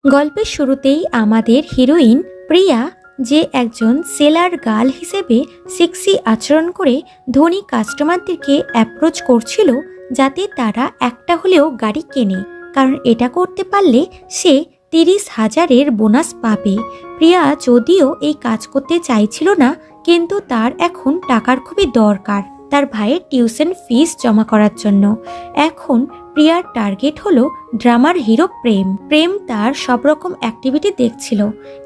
গল্পের শুরুতেই আমাদের হিরোইন প্রিয়া যে একজন সেলার গার্ল হিসেবে সেক্সি আচরণ করে ধনী কাস্টমারদেরকে অ্যাপ্রোচ করছিল যাতে তারা একটা হলেও গাড়ি কেনে, কারণ এটা করতে পারলে সে 30,000-এর বোনাস পাবে। প্রিয়া যদিও এই কাজ করতে চাইছিল না, কিন্তু তার এখন টাকার খুবই দরকার তার ভাইয়ের টিউশন ফিস জমা করার জন্য। এখন প্রিয়ার টার্গেট হলো ড্রামার হিরো প্রেম। প্রেম তার সব রকম অ্যাক্টিভিটি দেখছিল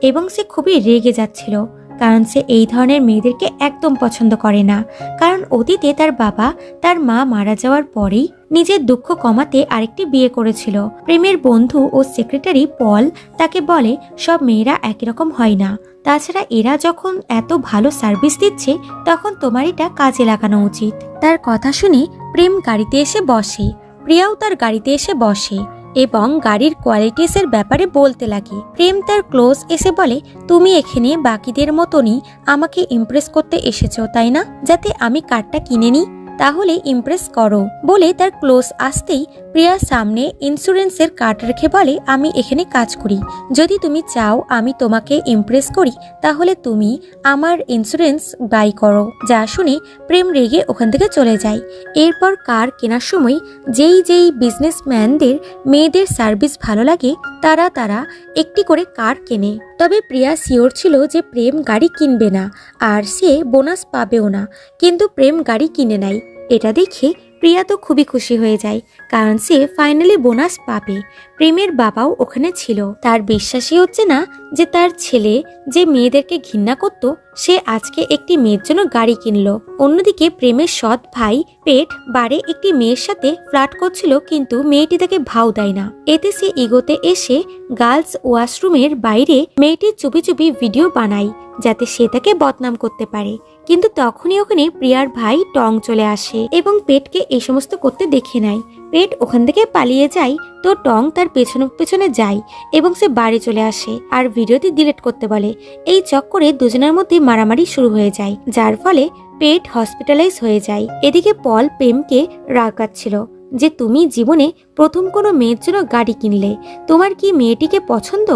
এবং সে খুবই রেগে যাচ্ছিল, কারণ সে এই ধরনের মেয়েদেরকে একদম পছন্দ করে না। কারণ অতীতে তার বাবা তার মা মারা যাওয়ার পরেই নিজের দুঃখ কমাতে আরেকটি বিয়ে করেছিল। প্রেমের বন্ধু ও সেক্রেটারি পল তাকে বলে সব মেয়েরা একই রকম হয় না, তাছাড়া এরা যখন এত ভালো সার্ভিস দিচ্ছে তখন তোমার এটা কাজে লাগানো উচিত। তার কথা শুনে প্রেম গাড়িতে এসে বসে, প্রিয়াও তার গাড়িতে এসে বসে এবং গাড়ির কোয়ালিটিসের ব্যাপারে বলতে লাগে। প্রেম তার ক্লোজ এসে বলে, তুমি এখানে বাকিদের মতনই আমাকে ইমপ্রেস করতে এসেছো তাই না, যাতে আমি কারটা কিনে নিই, তাহলে ইমপ্রেস করো। বলে তার ক্লোজ আসতেই প্রিয়ার সামনে ইন্স্যুরেন্সের কার্ড রেখে বলে, আমি এখানে কাজ করি, যদি তুমি চাও আমি তোমাকে ইমপ্রেস করি তাহলে তুমি আমার ইন্স্যুরেন্স বাই করো। যা শুনে প্রেম রেগে ওখান থেকে চলে যায়। এরপর কার কেনার সময় যেই বিজনেসম্যানদের মেয়েদের সার্ভিস ভালো লাগে তারা একটি করে কার কেনে। তবে প্রিয়া শিওর ছিল যে প্রেম গাড়ি কিনবে না আর সে বোনাস পাবেও না, কিন্তু প্রেম গাড়ি কিনে নেয়। এটা দেখে প্রিয়া তো খুবই খুশি হয়ে যায়, কারণ সে ফাইনালি বোনাস পাবে। প্রেমের বাবাও ওখানে ছিল, তার বিশ্বাসই হচ্ছে না যে তার ছেলে যে মেয়েদেরকে ঘৃণা করত সে আজকে একটি মেয়ের জন্য গাড়ি কিনলো। অন্যদিকে প্রেমের সৎ ভাই পেট বারে একটি মেয়ের সাথে ফ্লার্ট করছিল, কিন্তু মেয়েটি তাকে ভাও দেয় না। এতে সে ইগোতে এসে গার্লস ওয়াশরুমের বাইরে মেয়েটির চুপি চুপি ভিডিও বানায় যাতে সে তাকে বদনাম করতে পারে। কিন্তু তখনই ওখানে প্রিয়ার ভাই টং চলে আসে এবং পেটকে এই সমস্ত করতে দেখে নেয়। পেট ওখান থেকে পালিয়ে যায়, তো টং তার পেছনে যায় এবং সে বাড়ি চলে আসে আর ভিডিওটি ডিলিট করতে বলে। এই চক্করে দুজনের মধ্যে মারামারি শুরু হয়ে যায়, যার ফলে পেট হসপিটালাইজ হয়ে যায়। এদিকে পল প্রেমকে রাগাচ্ছিল যে তুমি জীবনে প্রথম কোনো মেয়ের জন্য গাড়ি কিনলে, তোমার কি মেয়েটিকে পছন্দ?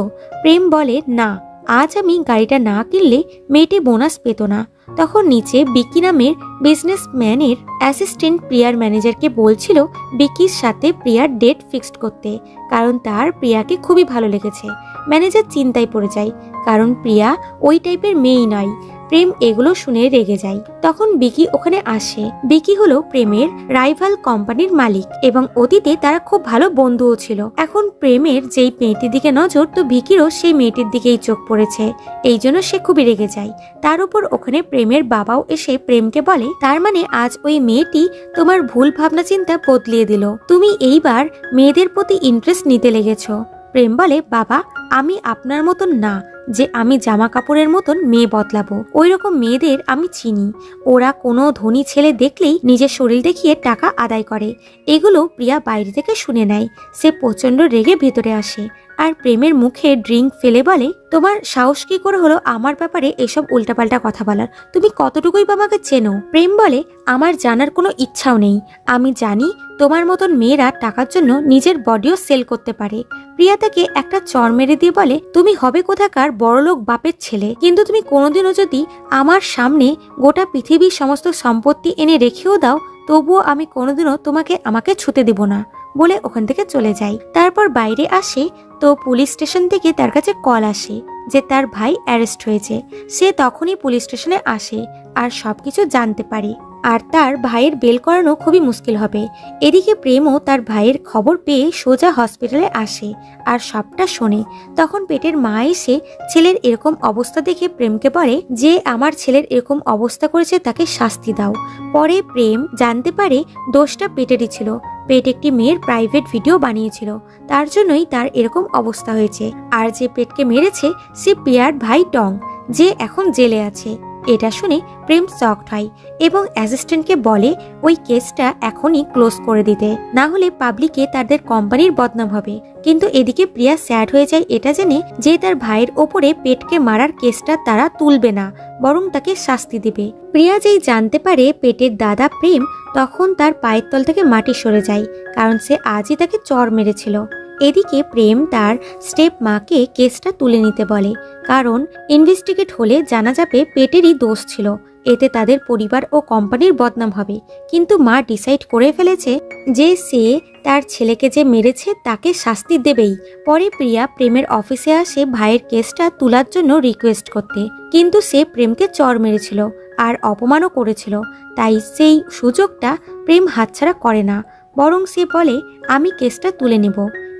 প্রেম বলে, না, আজ আমি গাড়িটা না কিনলে মেয়েটি বোনাস পেত না। তখন নিচে বিকি নামের বিজনেসম্যানের অ্যাসিস্ট্যান্ট প্রিয়ার ম্যানেজারকে বলছিল বিকির সাথে প্রিয়ার ডেট ফিক্সড করতে, কারণ তার প্রিয়াকে খুবই ভালো লেগেছে। ম্যানেজার চিন্তায় পড়ে যায়, কারণ প্রিয়া ওই টাইপের মেয়েই নয়। প্রেম এগুলো শুনে রেগে যায়। তখন বিকি ওখানে আসে। বিকি হলো প্রেমের রাইভাল কোম্পানির মালিক এবং অতীতে তারা খুব ভালো বন্ধুও ছিল। এখন প্রেমের যেই মেয়েটির দিকে নজর, তো বিকিরও সেই মেয়েটির দিকেই চোখ পড়েছে, এই জন্য সে খুবই রেগে যায়। তার উপর ওখানে প্রেমের বাবাও এসে প্রেমকে বলে, তার মানে আজ ওই মেয়েটি তোমার ভুল ভাবনা চিন্তা বদলিয়ে দিল, তুমি এইবার মেয়েদের প্রতি ইন্টারেস্ট নিতে লেগেছ। প্রেম বলে, বাবা, আমি আপনার মতন না যে আমি জামা কাপড়ের মতন মেয়ে বদলাবো। ওই রকম মেয়েদের আমি চিনি, ওরা কোনো ধনী ছেলে দেখলেই নিজের শরীর দেখিয়ে টাকা আদায় করে। এগুলো প্রিয়া বাইরে থেকে শুনে নেয়। সে প্রচন্ড রেগে ভেতরে আসে আর প্রেমের মুখে ড্রিঙ্ক ফেলে বলে, তোমার সাহস কি করে হলো আমার ব্যাপারে এসব উল্টাপাল্টা কথা বলার? তুমি কতটুকুই বা আমাকে চেনো? প্রেম বলে, আমার জানার কোনো ইচ্ছাও নেই, আমি জানি তোমার মতন মেয়েরা টাকার জন্য নিজের বডিও সেল করতে পারে। প্রিয়া তাকে একটা চর মেরে দিয়ে বলে, তুমি হবে কোথাকার বড়লোক বাপের ছেলে, কিন্তু তুমি কোনোদিনও যদি আমার সামনে গোটা পৃথিবীর সমস্ত সম্পত্তি এনে রেখেও দাও, তবুও আমি কোনোদিনও আমাকে ছুতে দেব না। বলে ওখান থেকে চলে যায়। তারপর বাইরে আসে, তো পুলিশ স্টেশন থেকে তার কাছে কল আসে যে তার ভাই অ্যারেস্ট হয়েছে। সে তখনই পুলিশ স্টেশনে আসে আর সবকিছু জানতে পারে, আর তার ভাইয়ের বেল করানো খুবই মুশকিল হবে। এদিকে প্রেমও তার ভাইয়ের খবর পেয়ে সোজা হসপিটালে আসে আর সবটা শোনে। তখন পেটের মা এসে ছেলের এরকম অবস্থা দেখে প্রেমকে বলে যে আমার ছেলের এরকম অবস্থা করেছে তাকে শাস্তি দাও। পরে প্রেম জানতে পারে দোষটা পেটেরই ছিল। পেট একটি মেয়ের প্রাইভেট ভিডিও বানিয়েছিল, তার জন্যই তার এরকম অবস্থা হয়েছে। আর যে পেটকে মেরেছে সে প্রিয়ার ভাই টং, যে এখন জেলে আছে। এটা শুনে প্রেম শকড হয় এবং অ্যাসিস্ট্যান্টকে বলে ওই কেসটা এখনই ক্লোজ করে দিতে, না হলে পাবলিকে তাদের কোম্পানির বদনাম হবে। কিন্তু এদিকে প্রিয়া স্যাড হয়ে যায় এটা জেনে যে তার ভাইয়ের ওপরে পেটকে মারার কেসটা তারা তুলবে না, বরং তাকে শাস্তি দিবে। প্রিয়া যেই জানতে পারে পেটের দাদা প্রেম, তখন তার পায়ের তল থেকে মাটি সরে যায়, কারণ সে আজই তাকে চর মেরেছিল। এদিকে প্রেম তার স্টেপ মাকে কেসটা তুলে নিতে বলে, কারণ ইনভেস্টিগেট হলে জানা যাবে পেটেরই দোষ ছিল, এতে তাদের পরিবার ও কোম্পানির বদনাম হবে। কিন্তু মা ডিসাইড করে ফেলেছে যে সে তার ছেলেকে যে মেরেছে তাকে শাস্তি দেবেই। পরে প্রিয়া প্রেমের অফিসে আসে ভাইয়ের কেসটা তোলার জন্য রিকোয়েস্ট করতে, কিন্তু সে প্রেমকে চর মেরেছিল আর অপমানও করেছিল। তাই সেই সুযোগটা প্রেম হাতছাড়া করে না, বরং সে বলে আমি কেসটা তুলে নেব,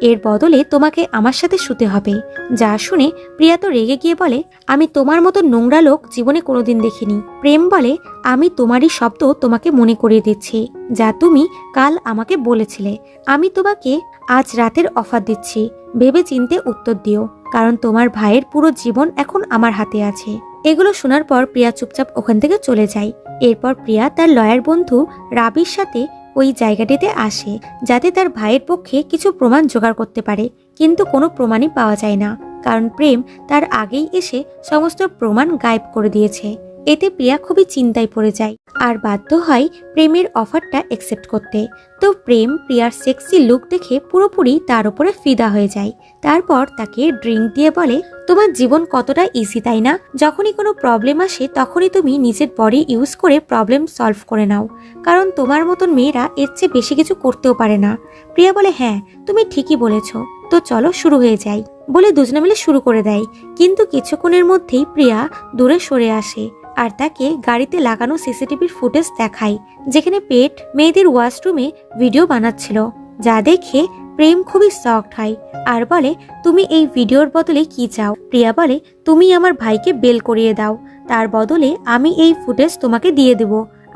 এর বদলে তোমাকে আমার সাথে শুতে হবে। যা শুনে প্রিয়া তো রেগে গিয়ে বলে আমি তোমার মতো নোংরা লোক জীবনে কোনোদিন দেখিনি। প্রেম বলে আমি তোমারই শব্দ তোমাকে মনে করিয়ে দিচ্ছি, যা তুমি কাল আমাকে বলেছিলে। আমি তোমাকে আজ রাতের অফার দিচ্ছি, ভেবে চিনতে উত্তর দিও, কারণ তোমার ভাইয়ের পুরো জীবন এখন আমার হাতে আছে। এগুলো শোনার পর প্রিয়া চুপচাপ ওখান থেকে চলে যায়। এরপর প্রিয়া তার লয়ার বন্ধু রাবির সাথে ওই জায়গাটিতে আসে, যাতে তার ভাইয়ের পক্ষে কিছু প্রমাণ জোগাড় করতে পারে, কিন্তু কোনো প্রমাণই পাওয়া যায় না, কারণ প্রেম তার আগেই এসে সমস্ত প্রমাণ গায়েব করে দিয়েছে। এতে প্রিয়া খুবই চিন্তায় পড়ে যায় আর বাধ্য হয় প্রেমের অফারটা অ্যাকসেপ্ট করতে। তো প্রেম প্রিয়ার সেক্সি লুক দেখে পুরোপুরি তার উপরে ফিদা হয়ে যায়। তারপর তাকে ড্রিঙ্ক দিয়ে বলে তোমার জীবন কতটা ইজি তাই না, যখনই কোনো প্রবলেম আসে তখনই তুমি নিজের বডি ইউজ করে প্রবলেম সলভ করে নাও, কারণ তোমার মতন মেয়েরা এর চেয়ে বেশি কিছু করতেও পারে না। প্রিয়া বলে হ্যাঁ তুমি ঠিকই বলেছ, তো চলো শুরু হয়ে যাই বলে দুজনে মিলে শুরু করে দেয়। কিন্তু কিছুক্ষণের মধ্যেই প্রিয়া দূরে সরে আসে আর তাকে গাড়িতে লাগানো সিসিটিভির ফুটেজ দেখায়, যেখানে পেট মেয়েদের ওয়াশরুমে ভিডিও বানাচ্ছিল। যা দেখে প্রেম খুবই শকড হয় আর বলে তুমি এই ভিডিওর বদলে কি চাও? প্রিয়া বলে তুমি আমার ভাইকে বেল করিয়ে দাও, তার বদলে আমি এই ফুটেজ তোমাকে দিয়ে দেব,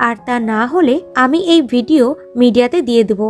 আর তা না হলে আমি এই ভিডিও মিডিয়াতে দিয়ে দেব,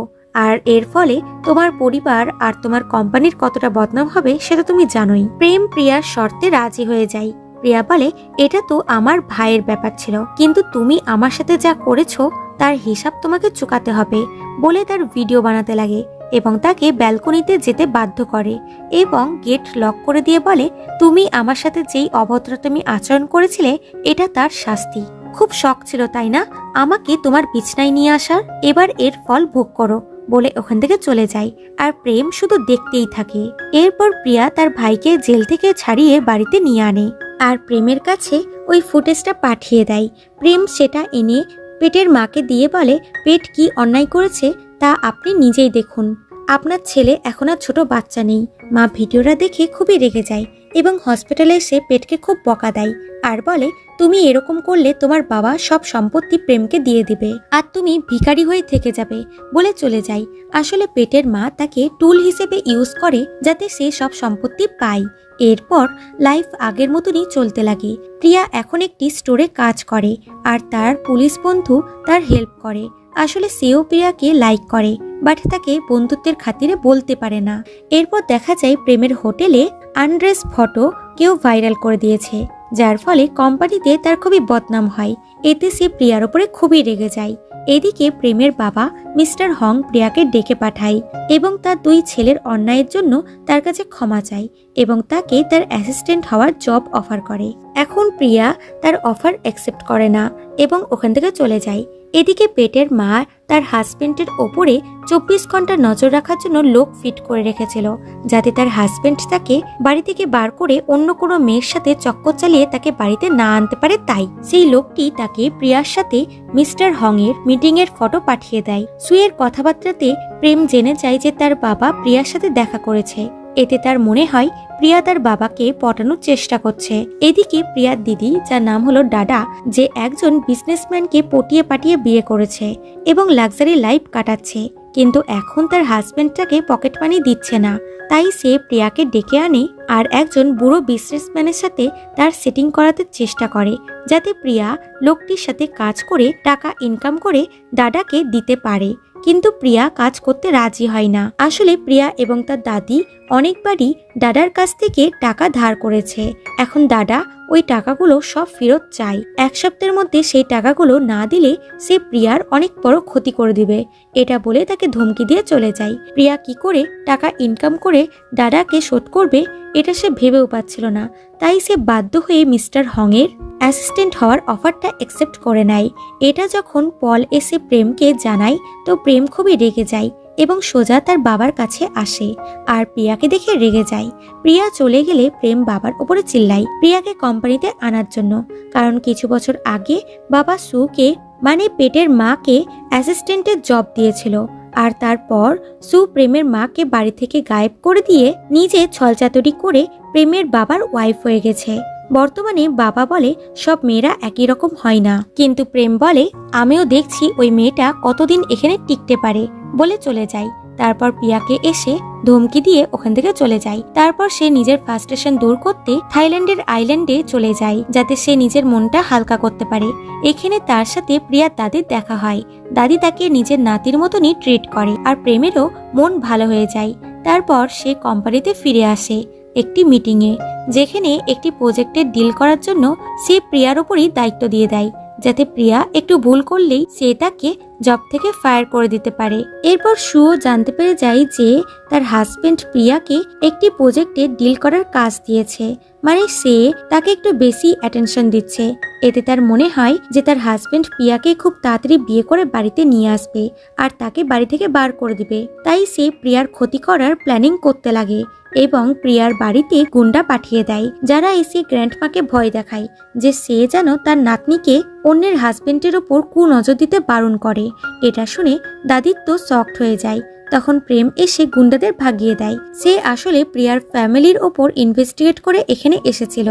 আর এর ফলে তোমার পরিবার আর তোমার কোম্পানির কতটা বদনাম হবে সেটা তুমি জানোই। প্রেম প্রিয়ার শর্তে রাজি হয়ে যায়। প্রিয়া বলে এটা তো আমার ভাইয়ের ব্যাপার ছিল, কিন্তু তুমি আমার সাথে যা করেছো তার হিসাব তোমাকে চুকাতে হবে বলে তার ভিডিও বানাতে লাগে এবং তাকে ব্যালকনিতে যেতে বাধ্য করে এবং গেট লক করে দিয়ে বলে তুমি আমার সাথে যেই অভদ্রতামি আচরণ করেছিলে এটা তার শাস্তি। খুব শখ ছিল তাই না আমাকে তোমার বিছনায় নিয়ে আসার, এবার এর ফল ভোগ করো বলে ওখান থেকে চলে যায়। আর প্রেম শুধু দেখতেই থাকে। এরপর প্রিয়া তার ভাইকে জেল থেকে ছাড়িয়ে বাড়িতে নিয়ে আনে আর প্রেমের কাছে ওই ফুটেজটা পাঠিয়ে দেয়। প্রেম সেটা এনে পেটের মাকে দিয়ে বলে পেট কি অন্যায় করেছে তা আপনি নিজেই দেখুন, আপনার ছেলে এখন আর ছোট বাচ্চা নেই। মা ভিডিওটা দেখে খুবই রেগে যায় এবং হসপিটালে এসে পেটকে খুব বকা দেয় আর বলে তুমি এরকম করলে তোমার বাবা সব সম্পত্তি প্রেমকে দিয়ে দিবে আর তুমি ভিখারি হয়ে থেকে যাবে বলে চলে যায়। আসলে পেটের মা তাকে টুল হিসেবে ইউজ করে যাতে সে সব সম্পত্তি পায়। এরপর লাইফ আগের মতনই চলতে লাগে। প্রিয়া এখন একটি স্টোরে কাজ করে আর তার পুলিশ বন্ধু তার হেল্প করে। আসলে সেও প্রিয়াকে লাইক করে, বাট তাকে বন্ধুত্বের খাতিরে বলতে পারে না। এরপর দেখা যায় প্রেমের হোটেলে আনড্রেস ফটো কেউ ভাইরাল করে দিয়েছে, যার ফলে কোম্পানিতে তার খুবই বদনাম হয়। এতে সে প্রিয়ার উপরে খুবই রেগে যায়। এদিকে প্রেমের বাবা মিস্টার হং প্রিয়াকে ডেকে পাঠায় এবং তার দুই ছেলের অন্যায়ের জন্য তার কাছে ক্ষমা চায় এবং তাকে তার অ্যাসিস্ট্যান্ট হওয়ার জব অফার করে। এখন প্রিয়া তার অফার অ্যাকসেপ্ট করে না এবং ওখান থেকে চলে যায়। এদিকে পেটের মা তার হাজবেন্ডের ওপরে 24 ঘন্টা নজর রাখার জন্য লোক ফিট করে রেখেছিল, যাতে তার হাজবেন্ড তাকে বাড়ি থেকে বার করে অন্য কোনো মেয়ের সাথে চক্কর চালিয়ে তাকে বাড়িতে না আনতে পারে। তাই সেই লোকটি তাকে প্রিয়ার সাথে মিস্টার হং এর মিটিং এর ফটো পাঠিয়ে দেয়। সুয়ের কথাবার্তাতে প্রেম জেনে যায় যে তার বাবা প্রিয়ার সাথে দেখা করেছে। এতে তার মনে হয় প্রিয়া তার বাবাকে পটানোর চেষ্টা করছে। এদিকে প্রিয়ার দিদি, যার নাম হলো ডাডা, যে একজন বিজনেসম্যানকে পটিয়ে পাটিয়ে বিয়ে করেছে এবং লাক্সারি লাইফ কাটাচ্ছে, কিন্তু এখন তার হাজবেন্ডটাকে পকেট মানি দিচ্ছে না। তাই সে প্রিয়াকে ডেকে আনে আর একজন বুড়ো বিজনেসম্যানের সাথে তার সেটিং করাতে চেষ্টা করে, যাতে প্রিয়া লোকটির সাথে কাজ করে টাকা ইনকাম করে দাদাকে দিতে পারে। কিন্তু প্রিয়া কাজ করতে রাজি হয় না। আসলে প্রিয়া এবং তার দাদি অনেকবারই দাদার কাছ থেকে টাকা ধার করেছে। এখন দাদা ওই টাকাগুলো সব ফেরত চায়। এক সপ্তাহের মধ্যে সেই টাকাগুলো না দিলে সে প্রিয়ার অনেক বড় ক্ষতি করে দিবে, এটা বলে তাকে ধমকি দিয়ে চলে যায়। প্রিয়া কি করে টাকা ইনকাম করে দাদাকে শোধ করবে এটা সে ভেবেও পাচ্ছিল না। তাই সে বাধ্য হয়ে মিস্টার হং এর অ্যাসিস্ট্যান্ট হওয়ার অফারটা অ্যাকসেপ্ট করে নেয়। এটা যখন পল এসে প্রেমকে জানায় তো প্রেম খুবই রেগে যায় এবং সোজা তার বাবার কাছে আসে আর প্রিয়াকে দেখে রেগে যায়। প্রিয়া চলে গেলে প্রেম বাবার উপরে চিল্লায় প্রিয়াকে কোম্পানিতে আনার জন্য, কারণ কিছু বছর আগে বাবা সুকে মানে পেটের মাকে অ্যাসিস্ট্যান্টের জব দিয়েছিল। আর তারপর সু প্রেমের মাকে বাড়ি থেকে গায়েব করে দিয়ে নিজে ছলচাতুরি করে প্রেমের বাবার ওয়াইফ হয়ে গেছে। বর্তমানে বাবা বলে সব মেয়েরা একই রকম হয় না, কিন্তু প্রেম বলে আমিও দেখছি ওই মেয়েটা কতদিন এখানে টিকতে পারে বলে চলে যায়। তারপর প্রিয়াকে এসে ধমকি দিয়ে ওখান থেকে চলে যায়। তারপর সে নিজের ফ্রাস্ট্রেশন দূর করতে থাইল্যান্ডের আইল্যান্ডে চলে যায়, যাতে সে নিজের মনটা হালকা করতে পারে। এখানে তার সাথে প্রিয়ার দাদির দেখা হয়। দাদি তাকে নিজের নাতির মতনই ট্রিট করে আর প্রেমেরও মন ভালো হয়ে যায়। তারপর সে কোম্পানিতে ফিরে আসে একটি মিটিংয়ে, যেখানে একটি প্রজেক্টের ডিল করার জন্য সে প্রিয়ার উপরই দায়িত্ব দিয়ে দেয়, যাতে প্রিয়া একটু ভুল করলেই সে তাকে জব থেকে ফায়ার করে দিতে পারে। এরপর সুও জানতে পেরে যায় যে তার হাজবেন্ড প্রিয়াকে একটি প্রজেক্টে ডিল করার কাজ দিয়েছে, মানে সে তাকে একটু বেশি অ্যাটেনশন দিচ্ছে। এতে তার মনে হয় যে তার হাজবেন্ড প্রিয়াকে খুব তাড়াতাড়ি বিয়ে করে বাড়িতে নিয়ে আসবে আর তাকে বাড়ি থেকে বার করে দিবে। তাই সে প্রিয়ার ক্ষতি করার প্ল্যানিং করতে লাগে এবং প্রিয়ার বাড়িতে গুন্ডা পাঠিয়ে দেয়, যারা এসে গ্র্যান্ডমাকে ভয় দেখায় যে সে যেন তার নাতনিকে অন্যের হাজবেন্ডের ওপর কুনজর দিতে বারণ করে। এটা শুনে দাদির তো শকড হয়ে যায়। তখন প্রেম এসে গুন্ডাদের ভাগিয়ে দেয়। সে আসলে প্রিয়ার ফ্যামিলির ওপর ইনভেস্টিগেট করে এখানে এসেছিল।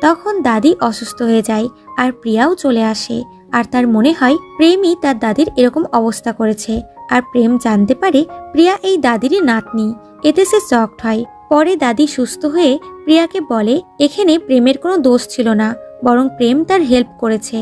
তখন দাদি অসুস্থ হয়ে যায় আর প্রিয়াও চলে আসে, আর তার মনে হয় প্রেমই তার দাদির এরকম অবস্থা করেছে। আর প্রেম জানতে পারে প্রিয়া এই দাদিরই নাতনি। এতে সে শকড হয়। পরে দাদি সুস্থ হয়ে প্রিয়াকে বলে এখানে প্রেমের কোনো দোষ ছিল না, বরং প্রেম তার হেল্প করেছে।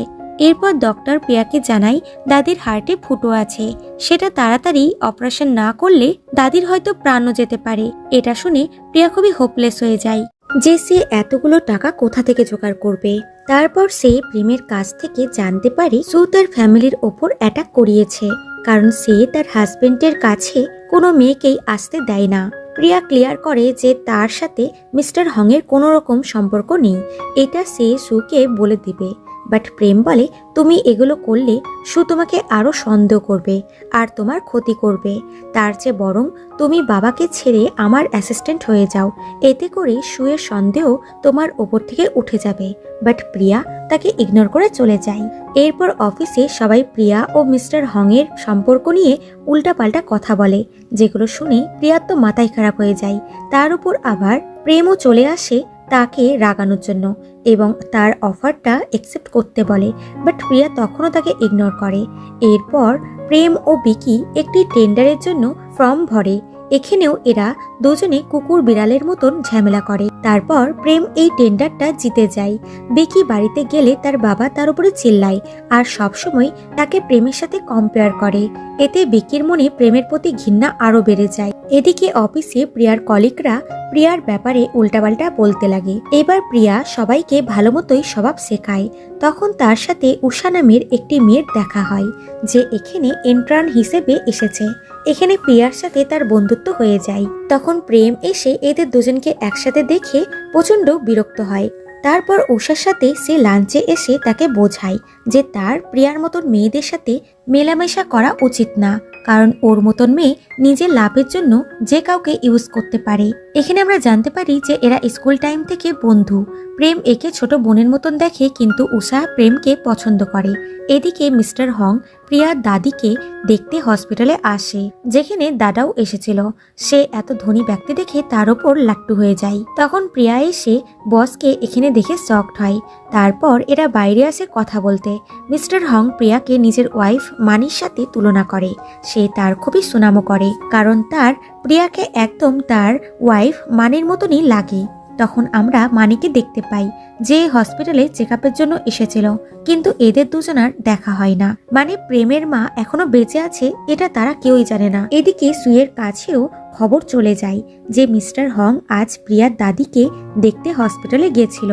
এরপর ডক্টর প্রিয়াকে জানায় দাদির হার্টে ফুটো আছে, সেটা তাড়াতাড়ি অপারেশন না করলে দাদির হয়তো প্রাণও যেতে পারে। এটা শুনে প্রিয়া খুবই হোপলেস হয়ে যায় যে সে এতগুলো টাকা কোথা থেকে জোগাড় করবে। তারপর সে প্রেমের কাছ থেকে জানতে পারে সু তার ফ্যামিলির ওপর অ্যাটাক করিয়েছে, কারণ সে তার হাজবেন্ডের কাছে কোনো মেয়েকেই আসতে দেয় না। প্রিয়া ক্লিয়ার করে যে তার সাথে মিস্টার হংয়ের কোনো রকম সম্পর্ক নেই, এটা সে সুকে বলে দিবে। বাট প্রেম বলে তুমি এগুলো করলে সু তোমাকে আরো সন্দেহ করবে আর তোমার ক্ষতি করবে। তার চেয়ে বরং তুমি বাবাকে ছেড়ে আমার অ্যাসিস্ট্যান্ট হয়ে যাও, এতে করে সুয়ের সন্দেহ তোমার ওপর থেকে উঠে যাবে। বাট প্রিয়া তাকে ইগনোর করে চলে যায়। এরপর অফিসে সবাই প্রিয়া ও মিস্টার হংয়ের সম্পর্ক নিয়ে উল্টাপাল্টা কথা বলে, যেগুলো শুনে প্রিয়ার তো মাথায় খারাপ হয়ে যায়। তার উপর আবার প্রেমও চলে আসে তাকে রাগানোর জন্য এবং তার অফারটা অ্যাকসেপ্ট করতে বলে, বাট প্রিয়া তখনও তাকে ইগনোর করে। এরপর প্রেম ও বিকি একটি টেন্ডারের জন্য ফর্ম ভরে। এখানেও এরা দুজনে কুকুর বিড়ালের মতন ঝামেলা করে। তারপর প্রেম এই টেন্ডারটা জিতে যায়। বিকি বাড়িতে গেলে তার বাবা তার উপরে চিল্লায় আর সবসময় তাকে প্রেমের সাথে কম্পেয়ার করে। এতে বিকির মনে প্রেমের প্রতি ঘৃণা আরো বেড়ে যায়। এদিকে অফিসে প্রিয়ার কলিগরা প্রিয়ার ব্যাপারে উল্টাপাল্টা বলতে লাগে। এবার প্রিয়া সবাইকে ভালো মতোই স্বভাব শেখায়। তখন তার সাথে উষা নামের একটি মেয়ের দেখা হয়, যে এখানে এন্ট্রান হিসেবে এসেছে। এখানে প্রিয়ার সাথে তার বন্ধুত্ব হয়ে যায়। তখন প্রেম এসে এদের দুজনকে একসাথে দেখে প্রচন্ড বিরক্ত হয়। তারপর উষার সাথে সে লাঞ্চে এসে তাকে বোঝায় যে তার প্রিয়ার মতন মেয়েদের সাথে মেলামেশা করা উচিত না, কারণ ওর মতন মেয়ে নিজের লাভের জন্য যে কাউকে ইউজ করতে পারে। এখানে আমরা জানতে পারি যে এরা স্কুল টাইম থেকে বন্ধু। প্রেম একে ছোট বোনের মতন দেখে, কিন্তু উষা প্রেমকে পছন্দ করে। এদিকে মিস্টার হং প্রিয়ার দাদিকে দেখতে হসপিটালে আসে, যেখানে দাদাও এসেছিল। সে এত ধনী ব্যক্তি দেখে তার ওপর লাট্টু হয়ে যায়। তখন প্রিয়া এসে বসকে এখানে দেখে শকড হয়। তারপর এরা বাইরে আসে কথা বলতে। মিস্টার হং প্রিয়াকে নিজের ওয়াইফ মানির সাথে তুলনা করে। সে তার খুবই সুনামও করে, কারণ তার প্রিয়াকে একদম তার ওয়াইফ মানির মতনই লাগে। তখন আমরা মানিকে দেখতে পাই যে হসপিটালে চেকআপের জন্য এসেছিল, কিন্তু এদের দুজনার দেখা হয় না। মানে প্রেমের মা এখনো বেঁচে আছে এটা তারা কেউই জানে না। এদিকে সুয়ের কাছেও খবর চলে যায় যে মিস্টার হং আজ প্রিয়ার দাদিকে দেখতে হসপিটালে গিয়েছিল।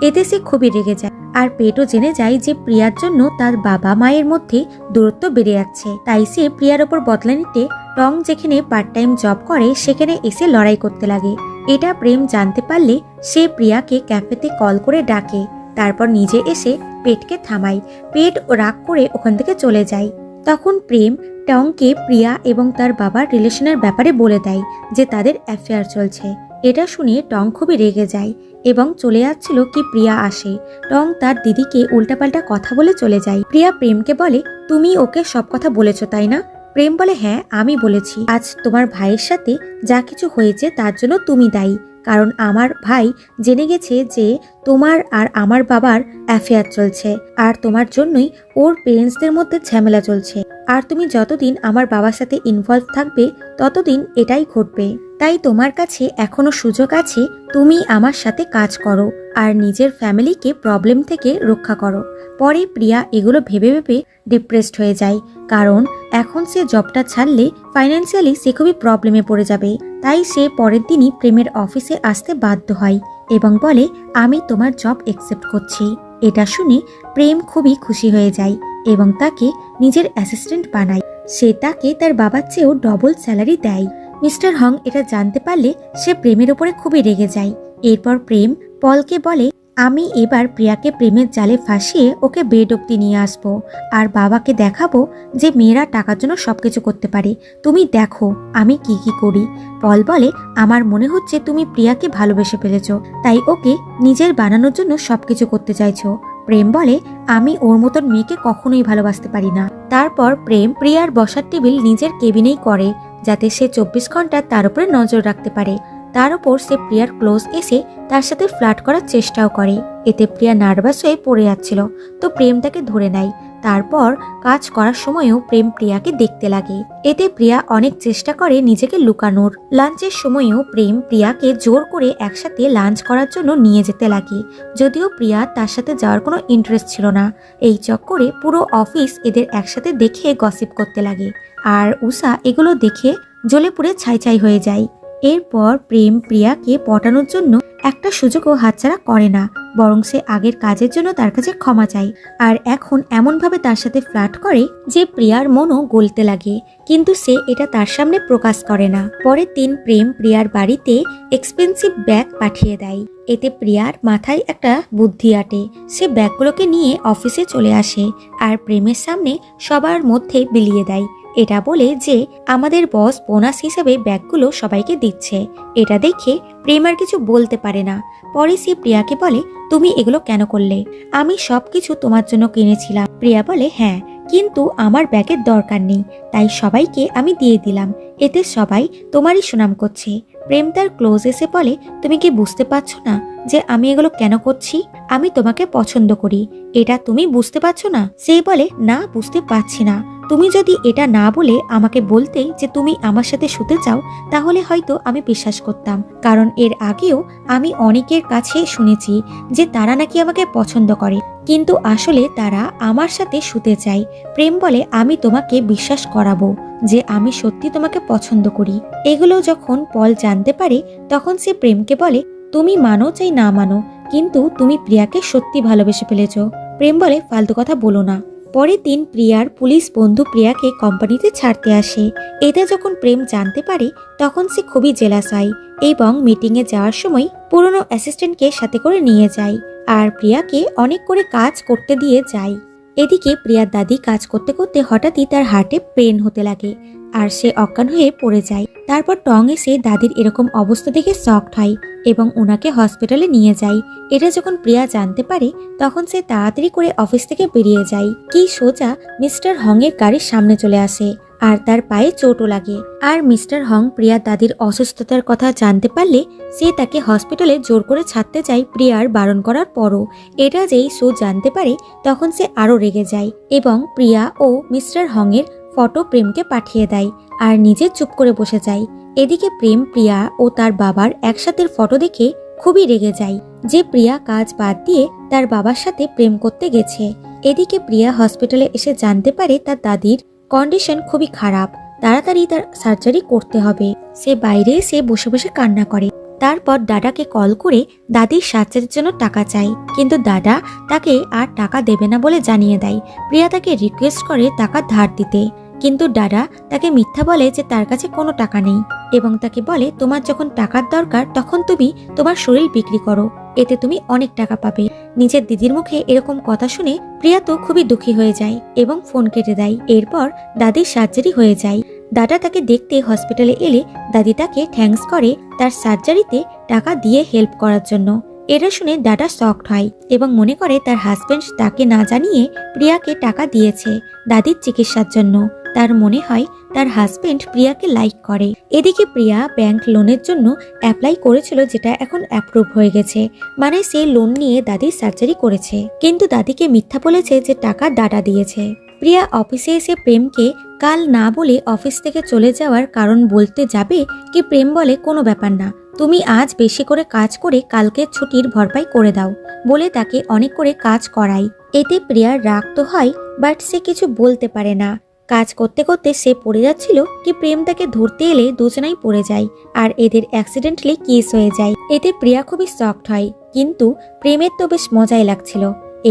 এতে সে খুবই রেগে যায় আর পেটও জেনে যায় যে প্রিয়ার জন্য তার বাবা মায়ের মধ্যে দূরত্ব বেড়ে যাচ্ছে। তাই সে প্রিয়ার ওপর বদলা নিতে টং যেখানে পার্ট টাইম জব করে সেখানে এসে লড়াই করতে লাগে। এটা প্রেম জানতে পারলে সে প্রিয়াকে ক্যাফেতে কল করে ডাকে, তারপর নিজে এসে পেটকে থামায়। পেট রাগ করে ওখান থেকে চলে যায়। তখন প্রেম টংকে প্রিয়া এবং তার বাবার রিলেশনের ব্যাপারে বলে দেয় যে তাদের অ্যাফেয়ার চলছে। এটা শুনে টং খুবই রেগে যায় এবং চলে যাচ্ছিল কি প্রিয়া আসে। টং তার দিদিকে উল্টাপাল্টা কথা বলে চলে যায়। প্রিয়া প্রেমকে বলে, তুমি ওকে সব কথা বলেছো তাই না? প্রেম বলে, হ্যাঁ আমি বলেছি। আজ তোমার ভাইয়ের সাথে যা কিছু হয়েছে তার জন্য তুমি দায়ী, কারণ আমার ভাই জেনে গেছে যে তোমার আর আমার বাবার অ্যাফেয়ার চলছে, আর তোমার জন্যই ওর পেরেন্টসদের মধ্যে ঝামেলা চলছে। আর তুমি যতদিন আমার বাবার সাথে ইনভলভ থাকবে ততদিন এটাই ঘটবে। তাই তোমার কাছে এখনো সুযোগ আছে, তুমি আমার সাথে কাজ করো আর নিজের ফ্যামিলিকে প্রবলেম থেকে রক্ষা করো। পরে প্রিয়া এগুলো ভেবে ভেবে ডিপ্রেসড হয়ে যায়, কারণ এখন সে জবটা ছাড়লে ফাইন্যান্সিয়ালি সে খুবই প্রবলেমে পড়ে যাবে। তাই সে পরের দিনই প্রেমের অফিসে আসতে বাধ্য হয় এবং বলে, আমি তোমার জব অ্যাকসেপ্ট করছি। এটা শুনে প্রেম খুবই খুশি হয়ে যায় এবং তাকে নিজের অ্যাসিস্ট্যান্ট বানায়। সে তাকে তার বাবার চেয়েও ডবল স্যালারি দেয়। মিস্টার হং এটা জানতে পারলে সে প্রেমের উপরে খুবই রেগে যায়। এরপর প্রেম পলকে বলে, আমি এবার প্রিয়াকে প্রেমের জালে ফাঁসিয়ে ওকে বেড অব্দি নিয়ে আসবো আর বাবাকে দেখাবো যে মেয়েরা টাকার জন্য সবকিছু করতে পারে। তুমি দেখো আমি কি কি করি। পল বলে, আমার মনে হচ্ছে তুমি প্রিয়াকে ভালোবেসে ফেলেছো, তাই ওকে নিজের বানানোর জন্য সবকিছু করতে চাইছো। প্রেম বলে, আমি ওর মতন মেয়েকে কখনোই ভালোবাসতে পারি না। তারপর প্রেম প্রিয়ার বসার টেবিল নিজের কেবিনেই করে, যাতে সে 24 ঘন্টা তার উপরে নজর রাখতে পারে। তার উপর সে প্রিয়ার ক্লোজ এসে তার সাথে ফ্লার্ট করার চেষ্টাও করে। এতে প্রিয়া নার্ভাস হয়ে পড়ে যাচ্ছিল, তো প্রেম তাকে ধরে নেয়। তারপর কাজ করার সময়ও প্রেম প্রিয়াকে দেখতে লাগে। এতে প্রিয়া অনেক চেষ্টা করে নিজেকে লুকানোর। লাঞ্চের সময়ও প্রেম প্রিয়াকে জোর করে একসাথে লাঞ্চ করার জন্য নিয়ে যেতে লাগে, যদিও প্রিয়া তার সাথে যাওয়ার কোনো ইন্টারেস্ট ছিল না। এই চক্করে পুরো অফিস এদের একসাথে দেখে গসিপ করতে লাগে, আর উষা এগুলো দেখে জ্বলে পুড়ে ছাই ছাই হয়ে যায়। এরপর প্রেম প্রিয়াকে পটানোর জন্য একটা সুযোগও হাতছাড়া করে না, বরং সে আগের কাজের জন্য তার কাছে ক্ষমা চায়। আর এখন এমনভাবে তার সাথে ফ্লার্ট করে যে প্রিয়ার মনও গলতে লাগে, কিন্তু সে এটা তার সামনে প্রকাশ করে না। পরের দিন প্রেম প্রিয়ার বাড়িতে এক্সপেন্সিভ ব্যাগ পাঠিয়ে দেয়। এতে প্রিয়ার মাথায় একটা বুদ্ধি আটে। সে ব্যাগগুলোকে নিয়ে অফিসে চলে আসে আর প্রেমের সামনে সবার মধ্যে বিলিয়ে দেয়, এটা বলে যে আমাদের বস বোনাস হিসেবে ব্যাগগুলো সবাইকে দিচ্ছে। এটা দেখে প্রেম আর কিছু বলতে পারে না। পরে সে প্রিয়াকে বলে, তুমি এগুলো কেন করলে? আমি সবকিছু তোমার জন্য কিনেছিলাম। প্রিয়া বলে, হ্যাঁ, কিন্তু আমার ব্যাগের দরকার নেই, তাই সবাইকে আমি দিয়ে দিলাম। এতে সবাই তোমারই সুনাম করছে। প্রেম তার ক্লোজ এসে বলে, তুমি কি বুঝতে পারছো না যে আমি এগুলো কেন করছি? আমি তোমাকে পছন্দ করি, এটা তুমি বুঝতে পারছো না? সে বলে, না, বুঝতে পারছি না। তুমি যদি এটা না বলে আমাকে বলতে যে তুমি আমার সাথে শুতে চাও, তাহলে হয়তো আমি বিশ্বাস করতাম, কারণ এর আগেও আমি অনেকের কাছে শুনেছি যে তারা নাকি আমাকে পছন্দ করে, কিন্তু আসলে তারা আমার সাথে শুতে চায়। প্রেম বলে, আমি তোমাকে বিশ্বাস করাবো যে আমি সত্যি তোমাকে পছন্দ করি। এগুলো যখন পল জানতে পারে, তখন সে প্রেমকে বলে, তুমি মানো চাই না মানো, কিন্তু তুমি প্রিয়াকে সত্যি ভালোবেসে ফেলেছ। প্রেম বলে, ফালতু কথা বলো না। পরের দিন প্রিয়ার পুলিশ বন্ধু প্রিয়াকে কোম্পানিতে ছাড়তে আসে। এটা যখন প্রেম জানতে পারে, তখন সে খুবই জেলাস হয় এবং মিটিংয়ে যাওয়ার সময় পুরনো অ্যাসিস্ট্যান্টকে সাথে করে নিয়ে যায় আর প্রিয়াকে অনেক করে কাজ করতে দিয়ে যায়। এদিকে প্রিয়ার দাদি কাজ করতে করতে হঠাৎই তার হার্টে পেন হতে লাগে আর সে অজ্ঞান হয়ে পড়ে যায়। তারপর টং এসে দাদির এরকম অবস্থা দেখে শকড হয় এবং ওনাকে হসপিটালে নিয়ে যায়। এটা যখন প্রিয়া জানতে পারে, তখন সে তাড়াতাড়ি করে অফিস থেকে বেরিয়ে যায়। কি সোজা মিস্টার হং এর গাড়ির সামনে চলে আসে আর তার পায়ে চোটও লাগে। আর মিস্টার হং প্রিয়ার দাদির অসুস্থতার কথা জানতে পারলে সে তাকে হসপিটালে জোর করে ছাড়তে চায় প্রিয়ার বারণ করার পরও। এটা যেই সো জানতে পারে, তখন সে আরো রেগে যায় এবং প্রিয়া ও মিস্টার হং এর ফটো প্রেমকে পাঠিয়ে দেয় আর নিজে চুপ করে বসে যায়। এদিকে প্রেম প্রিয়া ও তার বাবার একসাথে ফটো দেখে খুবই রেগে যায় যে প্রিয়া কাজ বাদ দিয়ে তার বাবার সাথে প্রেম করতে গেছে। এদিকে প্রিয়া হসপিটালে এসে জানতে পারে তার দাদির কন্ডিশন খুবই খারাপ, তাড়াতাড়ি তার সার্জারি করতে হবে। সে বাইরে এসে বসে বসে কান্না করে। তারপর দাদাকে কল করে দাদির সার্জারির জন্য টাকা চায়, কিন্তু দাদা তাকে আর টাকা দেবে না বলে জানিয়ে দেয়। প্রিয়া তাকে রিকোয়েস্ট করে টাকা ধার দিতে, কিন্তু দাদা তাকে মিথ্যা বলে যে তার কাছে কোনো টাকা নেই এবং তাকে বলে, তোমার যখন টাকার দরকার তখন তুমি তোমার শরীর বিক্রি করো, এতে তুমি অনেক টাকা পাবে। নিজের দিদির মুখে এরকম কথা শুনে প্রিয়া তো খুবই দুঃখী হয়ে যায় এবং ফোন কেটে দেয়। এরপর দাদির সার্জারি হয়ে যায়। দাদা তাকে দেখতে হসপিটালে এলে দাদি তাকে থ্যাঙ্কস করে তার সার্জারিতে টাকা দিয়ে হেল্প করার জন্য। এটা শুনে দাদা শকড হয় এবং মনে করে তার হাজবেন্ড তাকে না জানিয়ে প্রিয়াকে টাকা দিয়েছে দাদির চিকিৎসার জন্য। তার মনে হয় তার হাজবেন্ড প্রিয়াকে লাইক করে। এদিকে প্রিয়া ব্যাংক লোনের জন্য অ্যাপ্লাই করেছিল, যেটা এখন অ্যাপ্রুভ হয়ে গেছে। মানে সে লোন নিয়ে দাদির সার্জারি করেছে, কিন্তু দাদিকে মিথ্যা বলেছে যে টাকা দাদা দিয়েছে। প্রিয়া অফিসে এসে প্রেমকে কাল না বলে অফিস থেকে চলে যাওয়ার কারণ বলতে যাবে কি প্রেম বলে, কোনো ব্যাপার না, তুমি আজ বেশি করে কাজ করে কালকে ছুটির ভরপাই করে দাও বলে তাকে অনেক করে কাজ করাই। এতে প্রিয়ার রাগ তো হয়, বাট সে কিছু বলতে পারে না। কাজ করতে করতে সে পড়ে যাচ্ছিল কি প্রেম তাকে ধরতে এলে দুজনাই পড়ে যায় আর এদের অ্যাক্সিডেন্টলি কিস হয়ে যায়। এতে প্রিয়া খুবই শকড হয়, কিন্তু প্রেমের তো বেশ মজাই লাগছিল।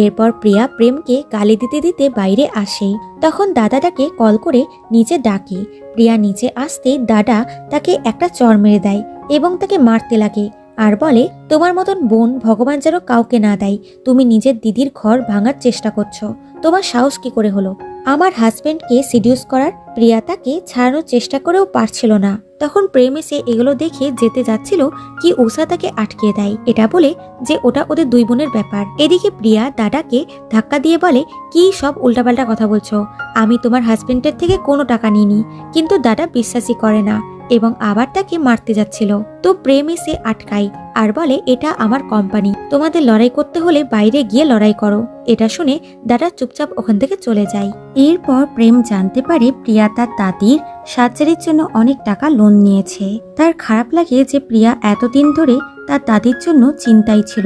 এরপর প্রিয়া প্রেমকে গালি দিতে দিতে বাইরে আসে। তখন দাদা তাকে কল করে নিচে ডাকে। প্রিয়া নিচে আসতে দাদা তাকে একটা চড় মেরে দেয় এবং তাকে মারতে লাগে আর বলে, তোমার মতন বোন ভগবান যেন কাউকে না দেয়। তুমি নিজের দিদির ঘর ভাঙার চেষ্টা করছো, তোমার সাহস কি করে হলো আমার হাজবেন্ডকে সিডিউস করার? প্রিয়া তাকে ছাড়ানোর চেষ্টা করেও পারছিল না। তখন প্রেম এসে এগুলো দেখে যেতে যাচ্ছিল কি উষা তাকে আটকে দেয়, এটা বলে যে ওটা ওদের দুই বোনের ব্যাপার। এদিকে প্রিয়া দাদাকে ধাক্কা দিয়ে বলে, কি সব উল্টাপাল্টা কথা বলছো, আমি তোমার হাজবেন্ডের থেকে কোনো টাকা নিইনি। কিন্তু দাদা বিশ্বাসই করে না এবং আবার তাকে মারতে যাচ্ছিল। তো প্রেম এসে আটকায় আর বলে, এটা আমার কোম্পানি, তোমাদের লড়াই করতে হলে বাইরে গিয়ে লড়াই করো। এটা শুনে দাদা চুপচাপ ওখান থেকে চলে যায়। এরপর প্রেম জানতে পারে প্রিয়া তার দাদির সার্জারির জন্য অনেক টাকা লোন নিয়েছে। তার খারাপ লাগে যে প্রিয়া এতদিন ধরে তার দাদির জন্য চিন্তায় ছিল।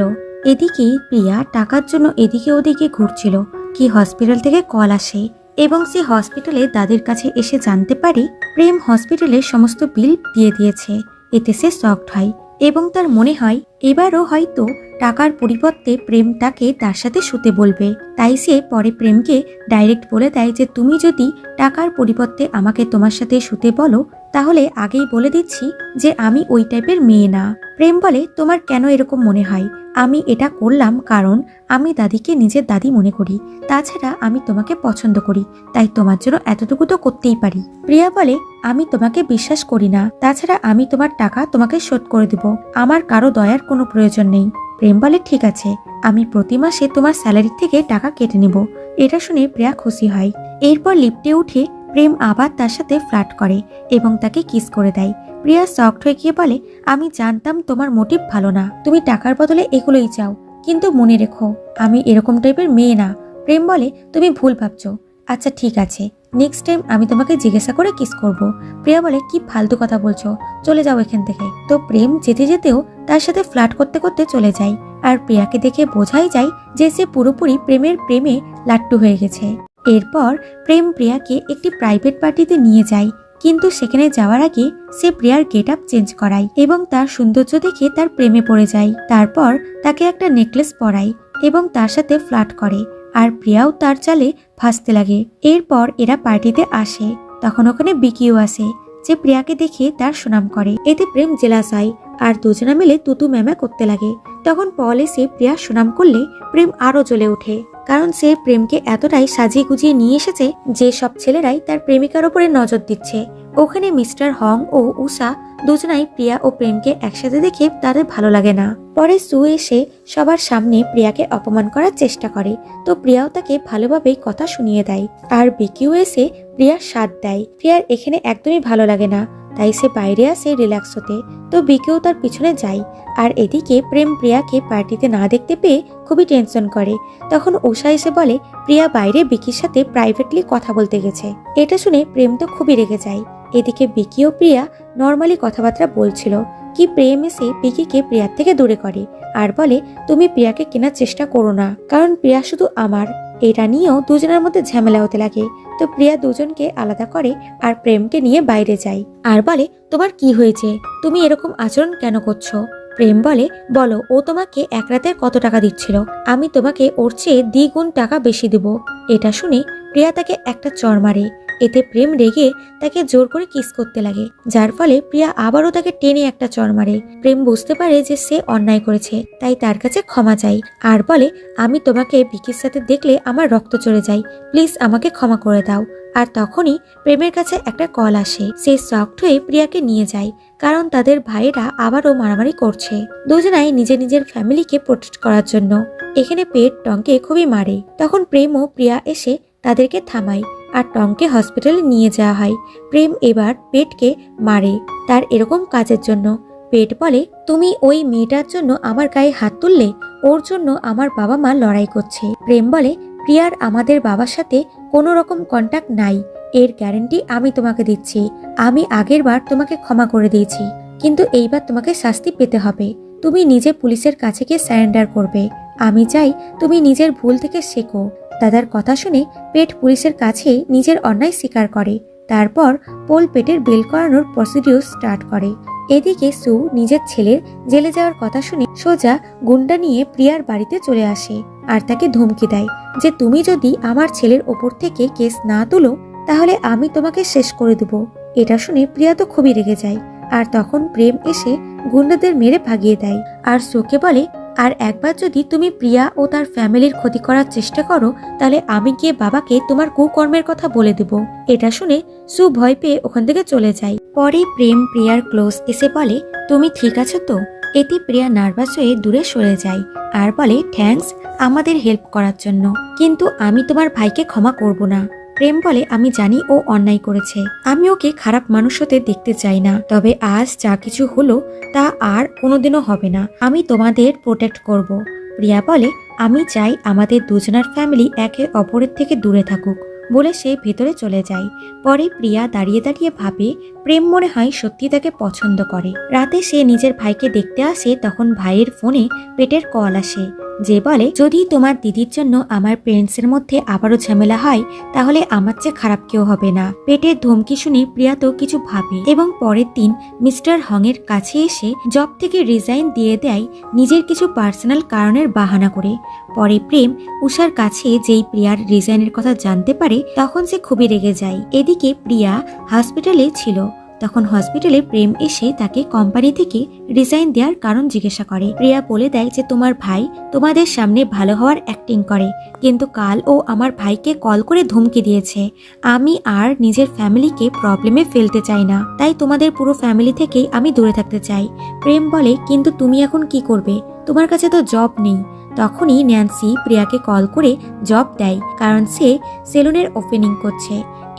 এদিকে প্রিয়া টাকার জন্য এদিকে ওদিকে ঘুরছিল কি হসপিটাল থেকে কল আসে এবং সে হসপিটালে দাদির কাছে এসে জানতে পারে প্রেম হসপিটালের সমস্ত বিল দিয়ে দিয়েছে। এতে সে শকড হয় এবং তার মনে হয় এবারও হয়তো টাকার পরিবর্তে প্রেম তাকে তার সাথে শুতে বলবে। তাই সে পরে প্রেমকে ডাইরেক্ট বলে দেয় যে তুমি যদি টাকার পরিবর্তে আমাকে তোমার সাথে শুতে বলো তাহলে আগেই বলে দিচ্ছি যে আমি ওই টাইপের মেয়ে না। প্রেম বলে, তোমার কেন এরকম মনে হয়? আমি এটা করলাম কারণ আমি দাদিকে নিজের দাদি মনে করি, তাছাড়া আমি তোমাকে পছন্দ করি, তাই তোমার জন্য এতটুকু তো করতেই পারি। প্রিয়া বলে, আমি তোমাকে বিশ্বাস করি না, তাছাড়া আমি তোমার টাকা তোমাকে শোধ করে দেব, আমার কারো দয়ার কোনো প্রয়োজন নেই। প্রেম বলে, ঠিক আছে, আমি প্রতি মাসে তোমার স্যালারি থেকে টাকা কেটে নেব। এটা শুনে প্রিয়া খুশি হয়। এরপর লিফটে উঠে প্রেম আবার তার সাথে ফ্লার্ট করে এবং তাকে কিস করে দেয়। প্রিয়া শকড হয়ে গিয়ে বলে, আমি জানতাম তোমার মোটিভ ভালো না, তুমি টাকার বদলে এগুলোই চাও, কিন্তু মনে রেখো আমি এরকম টাইপের মেয়ে না। প্রেম বলে, তুমি ভুল ভাবছো। আচ্ছা ঠিক আছে, নেক্সট টাইম আমি তোমাকে জিজ্ঞাসা করে কিস করব। প্রিয়া বলে, কি ফালতু কথা বলছো, চলে যাও এখান থেকে। তো প্রেম যেতে যেতেও তার সাথে ফ্লার্ট করতে করতে চলে যায় আর প্রিয়াকে দেখে বোঝাই যায় যে সে পুরোপুরি প্রেমের প্রেমে লাট্টু হয়ে গেছে। এরপর প্রেম প্রিয়াকে একটি প্রাইভেট পার্টিতে নিয়ে যায়, কিন্তু সেখানে যাওয়ার আগে সে প্রিয়ার গেট আপ চেঞ্জ করায় এবং তার সৌন্দর্য দেখে তার প্রেমে পড়ে যায়। তারপর তাকে একটা নেকলেস পরায় এবং তার সাথে ফ্লার্ট করে আর প্রিয়াও তার চালে ভাসতে লাগে। এরপর এরা পার্টিতে আসে, তখন ওখানে বিকিও আসে যে প্রিয়াকে দেখে তার সুনাম করে। এতে প্রেম জেলাস হয় আর দুজনা মিলে তুতু ম্যামা করতে লাগে। তখন পল এসে প্রিয়ার সুনাম করলে প্রেম আরো জ্বলে ওঠে, কারণ সে প্রেমকে এতটাই সাজিয়ে গুজিয়ে নিয়ে এসেছে যে সব ছেলেরাই তার প্রেমিকার ওপরে নজর দিচ্ছে। ওখানে মিস্টার হং ও উষা দুজনাই প্রিয়া ও প্রেমকে একসাথে দেখে তাদের ভালো লাগে না। পরে সু এসে সবার সামনে প্রিয়াকে অপমান করার চেষ্টা করে, তো প্রিয়াও তাকে ভালোভাবেই কথা শুনিয়ে দেয় আর বিকিউ এসে প্রিয়ার সাথ দেয়। প্রিয়ার এখানে একদমই ভালো লাগে না, তাই সে বাইরে আসে রিল্যাক্স হতে, তো বিকিউ তার পিছনে যায়। আর এদিকে প্রেম প্রিয়াকে পার্টিতে না দেখতে পেয়ে খুবই টেনশন করে। তখন উষা এসে বলে প্রিয়া বাইরে বিকির সাথে প্রাইভেটলি কথা বলতে গেছে। এটা শুনে প্রেম তো খুবই রেগে যায়। এদিকে বিকি ও প্রিয়া নর্মালি কথাবার্তা বলছিল কি প্রেম এসে বিকিকে প্রিয়ার থেকে দূরে করে আর বলে, তুমি প্রিয়াকে কেনার চেষ্টা করো না, কারণ প্রিয়া শুধু আমার। এটা নিয়েও দুজনের মধ্যে ঝামেলা হতে লাগে। তো প্রিয়া দুজনকে আলাদা করে আর প্রেমকে নিয়ে বাইরে যায় আর বলে, তোমার কি হয়েছে, তুমি এরকম আচরণ কেন করছো? প্রেম বলে, বলো ও তোমাকে এক রাতের কত টাকা দিচ্ছিল, আমি তোমাকে ওর চেয়ে দ্বিগুণ টাকা বেশি দেব। এটা শুনে প্রিয়া তাকে একটা চড় মারে এতে প্রেম রেগে তাকে জোর করে কিস করতে লাগে, যার ফলে প্রিয়া আবারও তাকে টেনে একটা চড় মারে। প্রেম বুঝতে পারে যে সে অন্যায় করেছে, তাই তার কাছে ক্ষমা চায় আর বলে, আমি তোমাকে ভিকির সাথে দেখলে আমার রক্ত চড়ে যায়, প্লিজ আমাকে ক্ষমা করে দাও। আর তখনই প্রেমের কাছে একটা কল আসে। সে শকড হয়ে প্রিয়াকে নিয়ে যায়, কারণ তাদের ভাইয়েরা আবারও মারামারি করছে, দুজনাই নিজের নিজের ফ্যামিলিকে প্রোটেক্ট করার জন্য। এখানে পেট টংকে খুবই মারে। তখন প্রেম ও প্রিয়া এসে তাদেরকে থামায় আর টংকে হসপিটালে নিয়ে যাওয়া হয়। প্রেম এবার পেটকে মারে তার এরকম কাজের জন্য। পেট বলে, তুমি ওই মেয়েটার জন্য আমার গায়ে হাত তুললে, ওর জন্য আমার বাবা মা লড়াই করছে। প্রেম বলে, প্রিয়ার আমাদের বাবার সাথে কোনো রকম কন্ট্যাক্ট নাই, এর গ্যারান্টি আমি তোমাকে দিচ্ছি। আমি আগের বার তোমাকে ক্ষমা করে দিয়েছি, কিন্তু এইবার তোমাকে শাস্তি পেতে হবে। তুমি নিজে পুলিশের কাছে গিয়ে সারেন্ডার করবে। আমি চাই তুমি নিজের ভুল থেকে শেখো। দাদার কথা শুনে পেট পুলিশের কাছে নিজের অন্যায় স্বীকার করে। তারপর পোল পেটের বেল করানোর প্রসিডিউর স্টার্ট করে। এদিকে সু নিজের ছেলের জেলে যাওয়ার কথা শুনে সোজা গুন্ডা নিয়ে প্রিয়ার বাড়িতে চলে আসে আর তাকে ধমকি দেয় যে তুমি যদি আমার ছেলের ওপর থেকে কেস না তুলো তাহলে আমি তোমাকে শেষ করে দেব। এটা শুনে প্রিয়া তো খুবই রেগে যায়, আর তখন প্রেম এসে গুন্ডাদের মেরে ভাগিয়ে দেয় আর সুকে বলে, আর একবার যদি তুমি প্রিয়া ও তার ফ্যামিলির ক্ষতি করার চেষ্টা করো তাহলে আমি গিয়ে বাবাকে তোমার কুকর্মের কথা বলে দেব। এটা শুনে সু ভয় পেয়ে ওখান থেকে চলে যায়। পরে প্রেম প্রিয়ার ক্লোজ এসে বলে, তুমি ঠিক আছো তো? এতে প্রিয়া নার্ভাস হয়ে দূরে সরে যায় আর বলে, থ্যাঙ্কস আমাদের হেল্প করার জন্য, কিন্তু আমি তোমার ভাইকে ক্ষমা করব না। প্রেম বলে, আমি জানি ও অন্যায় করেছে, আমি ওকে খারাপ মানুষ হতে দেখতে চাই না, তবে আজ যা কিছু হলো তা আর কোনোদিনও হবে না। আমি তোমাদের প্রোটেক্ট করব। প্রিয়া বলে, আমি চাই আমাদের দুজনার ফ্যামিলি একে অপরের থেকে দূরে থাকুক, বলে সে ভেতরে চলে যায়। পরে প্রিয়া দাঁড়িয়ে দাঁড়িয়ে ভাবে, প্রেম মনে হয় সত্যি তাকে পছন্দ করে। রাতে সে নিজের ভাইকে দেখতে আসে, তখন ভাইয়ের ফোনে পেটের কল আসে, যে বলে, যদি তোমার দিদির জন্য আমার পেরেন্টসের মধ্যে আবারও ঝামেলা হয় তাহলে আমার চেয়ে খারাপ কেউ হবে না। পেটের ধমকি শুনে প্রিয়া তো কিছু ভাবে এবং পরের দিন মিস্টার হং এর কাছে এসে জব থেকে রিজাইন দিয়ে দেয় নিজের কিছু পার্সোনাল কারণের বাহানা করে। পরে প্রেম উষার কাছে যেই প্রিয়ার রিজাইনের কথা জানতে পারে তখন সে খুবই রেগে যায়। এদিকে প্রিয়া হসপিটালে ছিল, তখন হসপিটালে প্রেম এসে তাকে কোম্পানি থেকে রিজাইন দেওয়ার কারণ জিজ্ঞাসা করে। প্রিয়া বলে দেয় যে তোমার ভাই তোমাদের সামনে ভালো হওয়ার অ্যাক্টিং করে, কিন্তু কাল ও আমার ভাইকে কল করে ধমকি দিয়েছে। আমি আর নিজের ফ্যামিলিকে প্রবলেমে ফেলতে চাই না, তাই তোমাদের পুরো ফ্যামিলি থেকেই আমি দূরে থাকতে চাই। প্রেম বলে, কিন্তু তুমি এখন কি করবে? তোমার কাছে তো জব নেই। তখনই ন্যান্সি প্রিয়াকে কল করে জব দেয়, কারণ সে সেলুনের ওপেনিং করছে।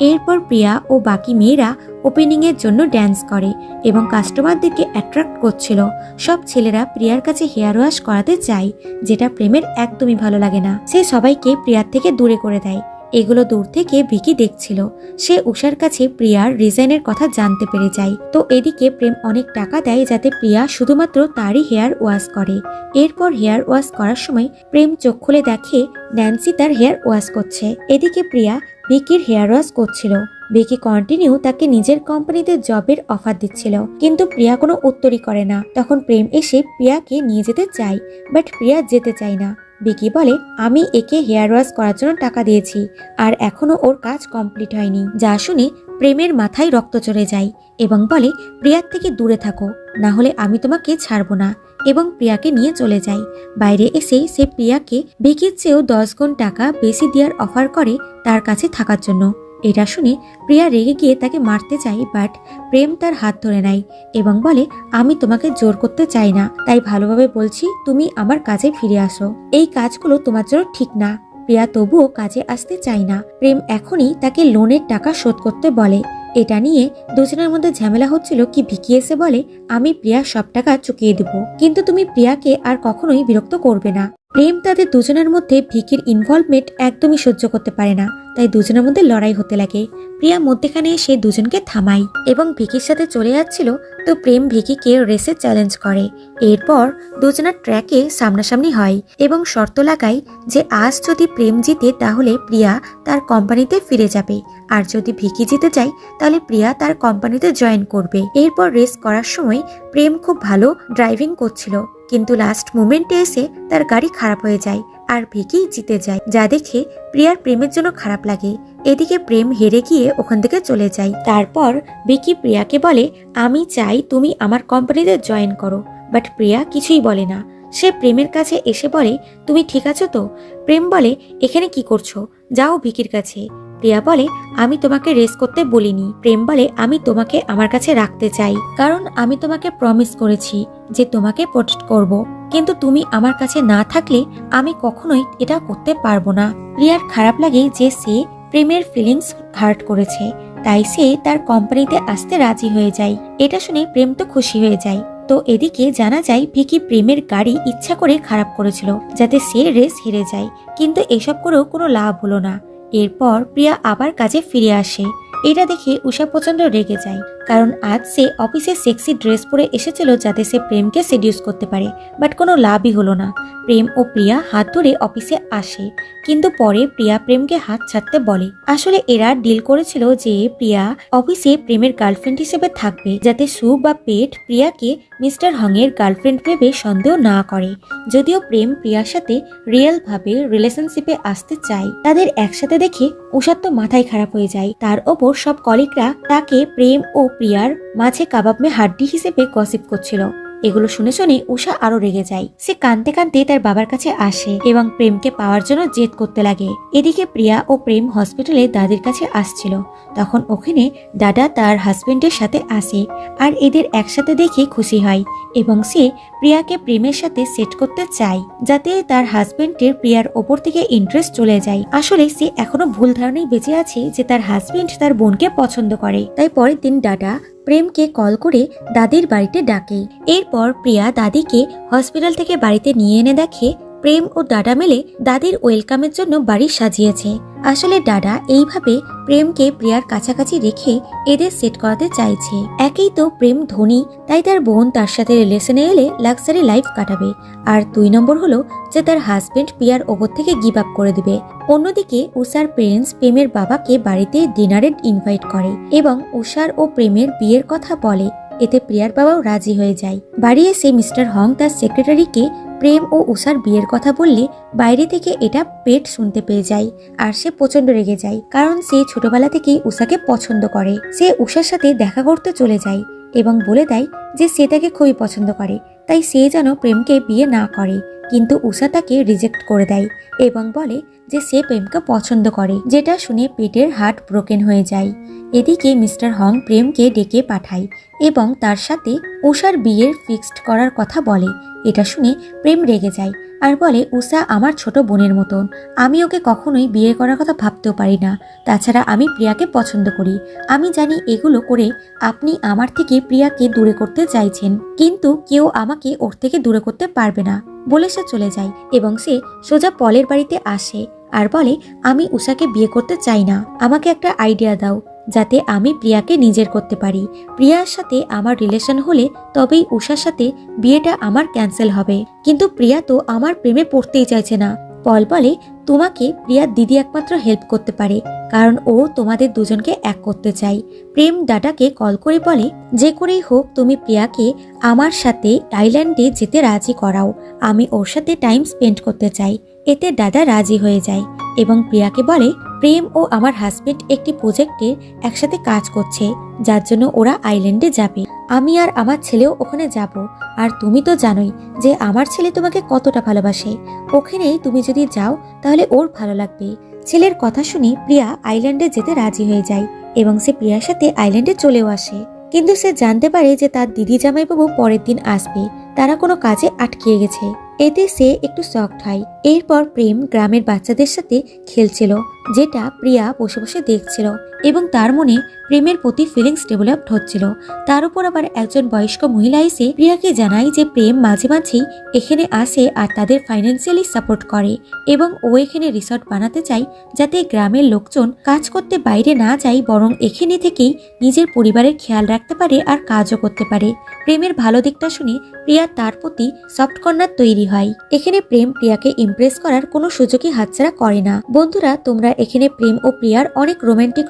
এরপর প্রিয়া ও বাকি মেয়েরা ওপেনিং এর জন্য ড্যান্স করে এবং কাস্টমারদেরকে অ্যাট্রাক্ট করছিল। সব ছেলেরা প্রিয়ার কাছে হেয়ার ওয়াশ করাতে চায়, যেটা প্রেমের একদমই ভালো লাগে না। সে সবাইকে প্রিয়ার থেকে দূরে করে দেয়। এগুলো দূর থেকে ভিকি দেখছিল। সে উষার কাছে প্রিয়ার রিজাইনের কথা জানতে পেরে যায়। তো এদিকে প্রেম অনেক টাকা দেয় যাতে প্রিয়া শুধুমাত্র তারই হেয়ার ওয়াশ করে। এরপর হেয়ার ওয়াশ করার সময় প্রেম চোখ খুলে দেখে ন্যান্সি তার হেয়ার ওয়াশ করছে। এদিকে প্রিয়া ভিকির হেয়ার ওয়াশ করছিল। ভিকি কন্টিনিউ তাকে নিজের কোম্পানিতে জবের অফার দিচ্ছিল, কিন্তু প্রিয়া কোনো উত্তরই করে না। তখন প্রেম এসে প্রিয়াকে নিয়ে যেতে চায়, বাট প্রিয়া যেতে চায় না। ভিকি বলে, আমি একে হেয়ার ওয়াশ করার জন্য টাকা দিয়েছি আর এখনো ওর কাজ কমপ্লিট হয়নি। যা শুনে প্রেমের মাথায় রক্ত চড়ে যায় এবং বলে, প্রিয়ার থেকে দূরে থাকো, না হলে আমি তোমাকে ছাড়বো না, এবং প্রিয়াকে নিয়ে চলে যায়। বাইরে এসে সে প্রিয়াকে ভিকির চেয়েও 10 গুণ টাকা বেশি দেওয়ার অফার করে তার কাছে থাকার জন্য। এটা শুনে প্রিয়া রেগে গিয়ে তাকে মারতে চায়, বাট প্রেম তার হাত ধরে নেয় এবং বলে, আমি তোমাকে জোর করতে চাই না, তাই ভালোভাবে বলছি তুমি আমার কাজে ফিরে আসো। এই কাজগুলো তোমার জন্য ঠিক না। প্রিয়া তবুও কাজে আসতে চায় না। প্রেম এখনই তাকে লোনের টাকা শোধ করতে বলে। এটা নিয়ে দুজনের মধ্যে ঝামেলা হচ্ছিল কি ভিকি এসে বলে, আমি প্রিয়ার সব টাকা চুকিয়ে দেব, কিন্তু তুমি প্রিয়াকে আর কখনোই বিরক্ত করবে না। প্রেম তাদের দুজনের মধ্যে ভিকির ইনভলভমেন্ট একদমই সহ্য করতে পারে না, তাই দুজনের মধ্যে লড়াই হতে লাগে। প্রিয়া মধ্যেখানে এসে দুজনকে থামায় এবং ভিকির সাথে চলে যাচ্ছিল, তো প্রেম ভিকিকে রেসে চ্যালেঞ্জ করে। এরপর দুজনের ট্র্যাকে সামনাসামনি হয় এবং শর্ত লাগায় যে আজ যদি প্রেম জিতে তাহলে প্রিয়া তার কোম্পানিতে ফিরে যাবে, আর যদি ভিকি জিতে যায় তাহলে প্রিয়া তার কোম্পানিতে জয়েন করবে। এরপর রেস করার সময় প্রেম খুব ভালো ড্রাইভিং করছিল, কিন্তু লাস্ট মোমেন্টে এসে তার গাড়ি খারাপ হয়ে যায় আর ভিকি জিতে যায়, যা দেখে প্রিয়ার প্রেমের জন্য খারাপ লাগে। এদিকে প্রেম হেরে গিয়ে ওখান থেকে চলে যায়। তারপর ভিকি প্রিয়াকে বলে, আমি চাই তুমি আমার কোম্পানিতে জয়েন করো। বাট প্রিয়া কিছুই বলে না। সে প্রেমের কাছে এসে বলে, তুমি ঠিক আছো তো? প্রেম বলে, এখানে কি করছো, যাও ভিকির কাছে। প্রিয়া বলে, আমি তোমাকে রেস করতে বলিনি। প্রেম বলে, আমি তোমাকে আমার কাছে রাখতে চাই, কারণ আমি তোমাকে প্রমিস করেছি যে তোমাকে প্রোটেক্ট করব, কিন্তু তুমি আমার কাছে না থাকলে আমি কখনোই এটা করতে পারবো না। প্রিয়ার খারাপ লাগে যে সে প্রেমের ফিলিংস হার্ট করেছে, তাই সে তার কোম্পানিতে আসতে রাজি হয়ে যায়। এটা শুনে প্রেম তো খুশি হয়ে যায়। তো এদিকে জানা যায় ভিকি প্রেমের গাড়ি ইচ্ছা করে খারাপ করেছিল যাতে সে রেস হেরে যায়, কিন্তু এসব করেও কোনো লাভ হলো না। এরপর প্রিয়া আবার কাজে ফিরে আসে। এটা দেখে উষা প্রচন্ড রেগে যায়, কারণ আজ সে অফিসে সেক্সি ড্রেস পরে এসেছিল যাতে সে প্রেমকে সেডিউস করতে পারে, বাট কোনো লাভই হলো না। প্রেম ও প্রিয়া হাত ধরে অফিসে আসে, কিন্তু পরে প্রিয়া প্রেমকে হাত ছাড়তে বলে। আসলে এরা ডিল করেছিল যে প্রিয়া অফিসে প্রেমের গার্লফ্রেন্ড হিসেবে থাকবে, যাতে সু বা পেট প্রিয়াকে মিস্টার হং এর গার্লফ্রেন্ড ভেবে সন্দেহ না করে। যদিও প্রেম প্রিয়ার সাথে রিয়েল ভাবে রিলেশনশিপে আসতে চায়। তাদের একসাথে দেখে উষার তো মাথায় খারাপ হয়ে যায়। তার ওপর সব কলিগরা তাকে প্রেম ও প্রিয়ার মাঝে কাবাব মে হাড্ডি হিসেবে গসিপ করছিল। এগুলো শুনে শুনে উষা আরো রেগে যায়। সে কাঁদতে কাঁদতে তার বাবার কাছে আসে এবং প্রেমকে পাওয়ার জন্য জেদ করতে লাগে। এদিকে প্রিয়া ও প্রেম হসপিটালে দাদির কাছে আসছিল। তখন ওখানে দাদা তার হাজবেন্ডের সাথে আসে আর এদের একসাথে দেখে খুশি হয় এবং সে প্রিয়াকে প্রেমের সাথে সেট করতে চায়, যাতে তার হাজবেন্ডের প্রিয়ার ওপর থেকে ইন্টারেস্ট চলে যায়। আসলে সে এখনো ভুল ধারণায় বেঁচে আছে যে তার হাজবেন্ড তার বোনকে পছন্দ করে। তাই পরের দিন দাদা প্রেমকে কল করে দাদির বাড়িতে ডাকে। এরপর প্রিয়া দাদিকে হসপিটাল থেকে বাড়িতে নিয়ে এনে দেখে প্রেম ও দাদা মিলে দাদির ওয়েলকামের জন্য বাড়ি সাজিয়েছে। আসলে দাদা এইভাবে প্রেমকে প্রিয়ার কাছাকাছি রেখে এদের সেট করাতে চাইছে। একেই তো প্রেম ধনী, তাই তার বোন তার সাথে রিলেশনে এলে লাক্সারি লাইফ কাটাবে, আর 2 নম্বর হলো যে তার হাজবেন্ড প্রিয়ার ওপর থেকে গিভ আপ করে দিবে। অন্যদিকে উষার পেরেন্টস প্রেমের বাবাকে বাড়িতে ডিনারে ইনভাইট করে এবং উষার ও প্রেমের বিয়ের কথা বলে। এতে প্রিয়ার বাবাও রাজি হয়ে যায়। বাড়ি এসে মিস্টার হং তার সেক্রেটারিকে প্রেম ও উষার বিয়ের কথা বললে বাইরে থেকে এটা পেট শুনতে পেয়ে যায় আর সে প্রচন্ড রেগে যায়, কারণ সে ছোটবেলা থেকেই উষাকে পছন্দ করে। সে উষার সাথে দেখা করতে চলে যায় এবং বলে দেয় যে সে তাকে খুবই পছন্দ করে, তাই সে যেন প্রেমকে বিয়ে না করে। কিন্তু উষা তাকে রিজেক্ট করে দেয় এবং বলে যে সে প্রেমকে পছন্দ করে, যেটা শুনে পেটের হার্ট ব্রোকেন হয়ে যায়। এদিকে মিস্টার হং প্রেমকে ডেকে পাঠায় এবং তার সাথে উষার বিয়ের ফিক্সড করার কথা বলে। এটা শুনে প্রেম রেগে যায় আর বলে, উষা আমার ছোট বোনের মতন, আমি ওকে কখনোই বিয়ে করার কথা ভাবতেও পারি না। তাছাড়া আমি প্রিয়াকে পছন্দ করি। আমি জানি এগুলো করে আপনি আমার থেকে প্রিয়াকে দূরে করতে চাইছেন, কিন্তু কেউ আমাকে ওর থেকে দূরে করতে পারবে না বলে সে চলে যায় এবং সে সোজা পলের বাড়িতে আসে আর বলে, আমি উষাকে বিয়ে করতে চাই না, আমাকে একটা আইডিয়া দাও যাতে আমি প্রিয়াকে নিজের করতে পারি। প্রিয়ার সাথে আমার রিলেশন হলে তবেই উষার সাথে বিয়েটা আমার ক্যান্সেল হবে, কিন্তু প্রিয়া তো আমার প্রেমে পড়তেই চাইছে না। পল বলে, তোমাকে প্রিয়ার দিদি একমাত্র হেল্প করতে পারে, কারণ ও তোমাদের দুজনকে এক করতে চাই। প্রেম দাদাকে কল করে বলে, যে করেই হোক তুমি প্রিয়াকে আমার সাথে আইল্যান্ডে যেতে রাজি করাও, আমি ওর সাথে টাইম স্পেন্ড করতে চাই। এতে দাদা রাজি হয়ে যায় এবং প্রিয়াকে বলে, প্রেম ও আমার হাজবেন্ড একটি প্রজেক্টে একসাথে কাজ করছে, যার জন্য ওরা আইল্যান্ডে যাবে। আমি আর আমার ছেলেও ওখানে যাব, আর তুমি তো জানোই যে আমার ছেলে তোমাকে কতটা ভালোবাসে। ওখানেই তুমি যদি যাও তাহলে ওর ভালো লাগবে। ছেলের কথা শুনে প্রিয়া আইল্যান্ডে যেতে রাজি হয়ে যায় এবং সে প্রিয়ার সাথে আইল্যান্ডে চলেও আসে। কিন্তু সে জানতে পারে যে তার দিদি জামাইবাবু পরের দিন আসবে, তারা কোনো কাজে আটকিয়ে গেছে। এতে সে একটু শকড হয়। এরপর প্রেম গ্রামের বাচ্চাদের সাথে খেলছিল, যেটা প্রিয়া বসে বসে দেখছিল এবং তার মনে প্রেমের প্রতি ফিলিংস ডেভেলপড হচ্ছিল। তার উপর আবার একজন বয়স্ক মহিলা এসে প্রিয়াকে জানায় যে প্রেম মাঝে মাঝেই এখানে আসে আর তাদের ফাইন্যান্সিয়ালি সাপোর্ট করে এবং ও এখানে রিসর্ট বানাতে চায়, যাতে গ্রামের লোকজন কাজ করতে বাইরে না যায়, বরং এখানে থেকেই নিজের পরিবারের খেয়াল রাখতে পারে আর কাজও করতে পারে। প্রেমের ভালো দিকটা শুনে প্রিয়া তার প্রতি সফট কর্নার তৈরি তৈরি হয়। এখানে প্রেম প্রিয়াকে ইমপ্রেস করার কোনো সুযোগই হাতছাড়া করে না। বন্ধুরা, তোমরা এখানে প্রেম ও প্রিয়ার অনেক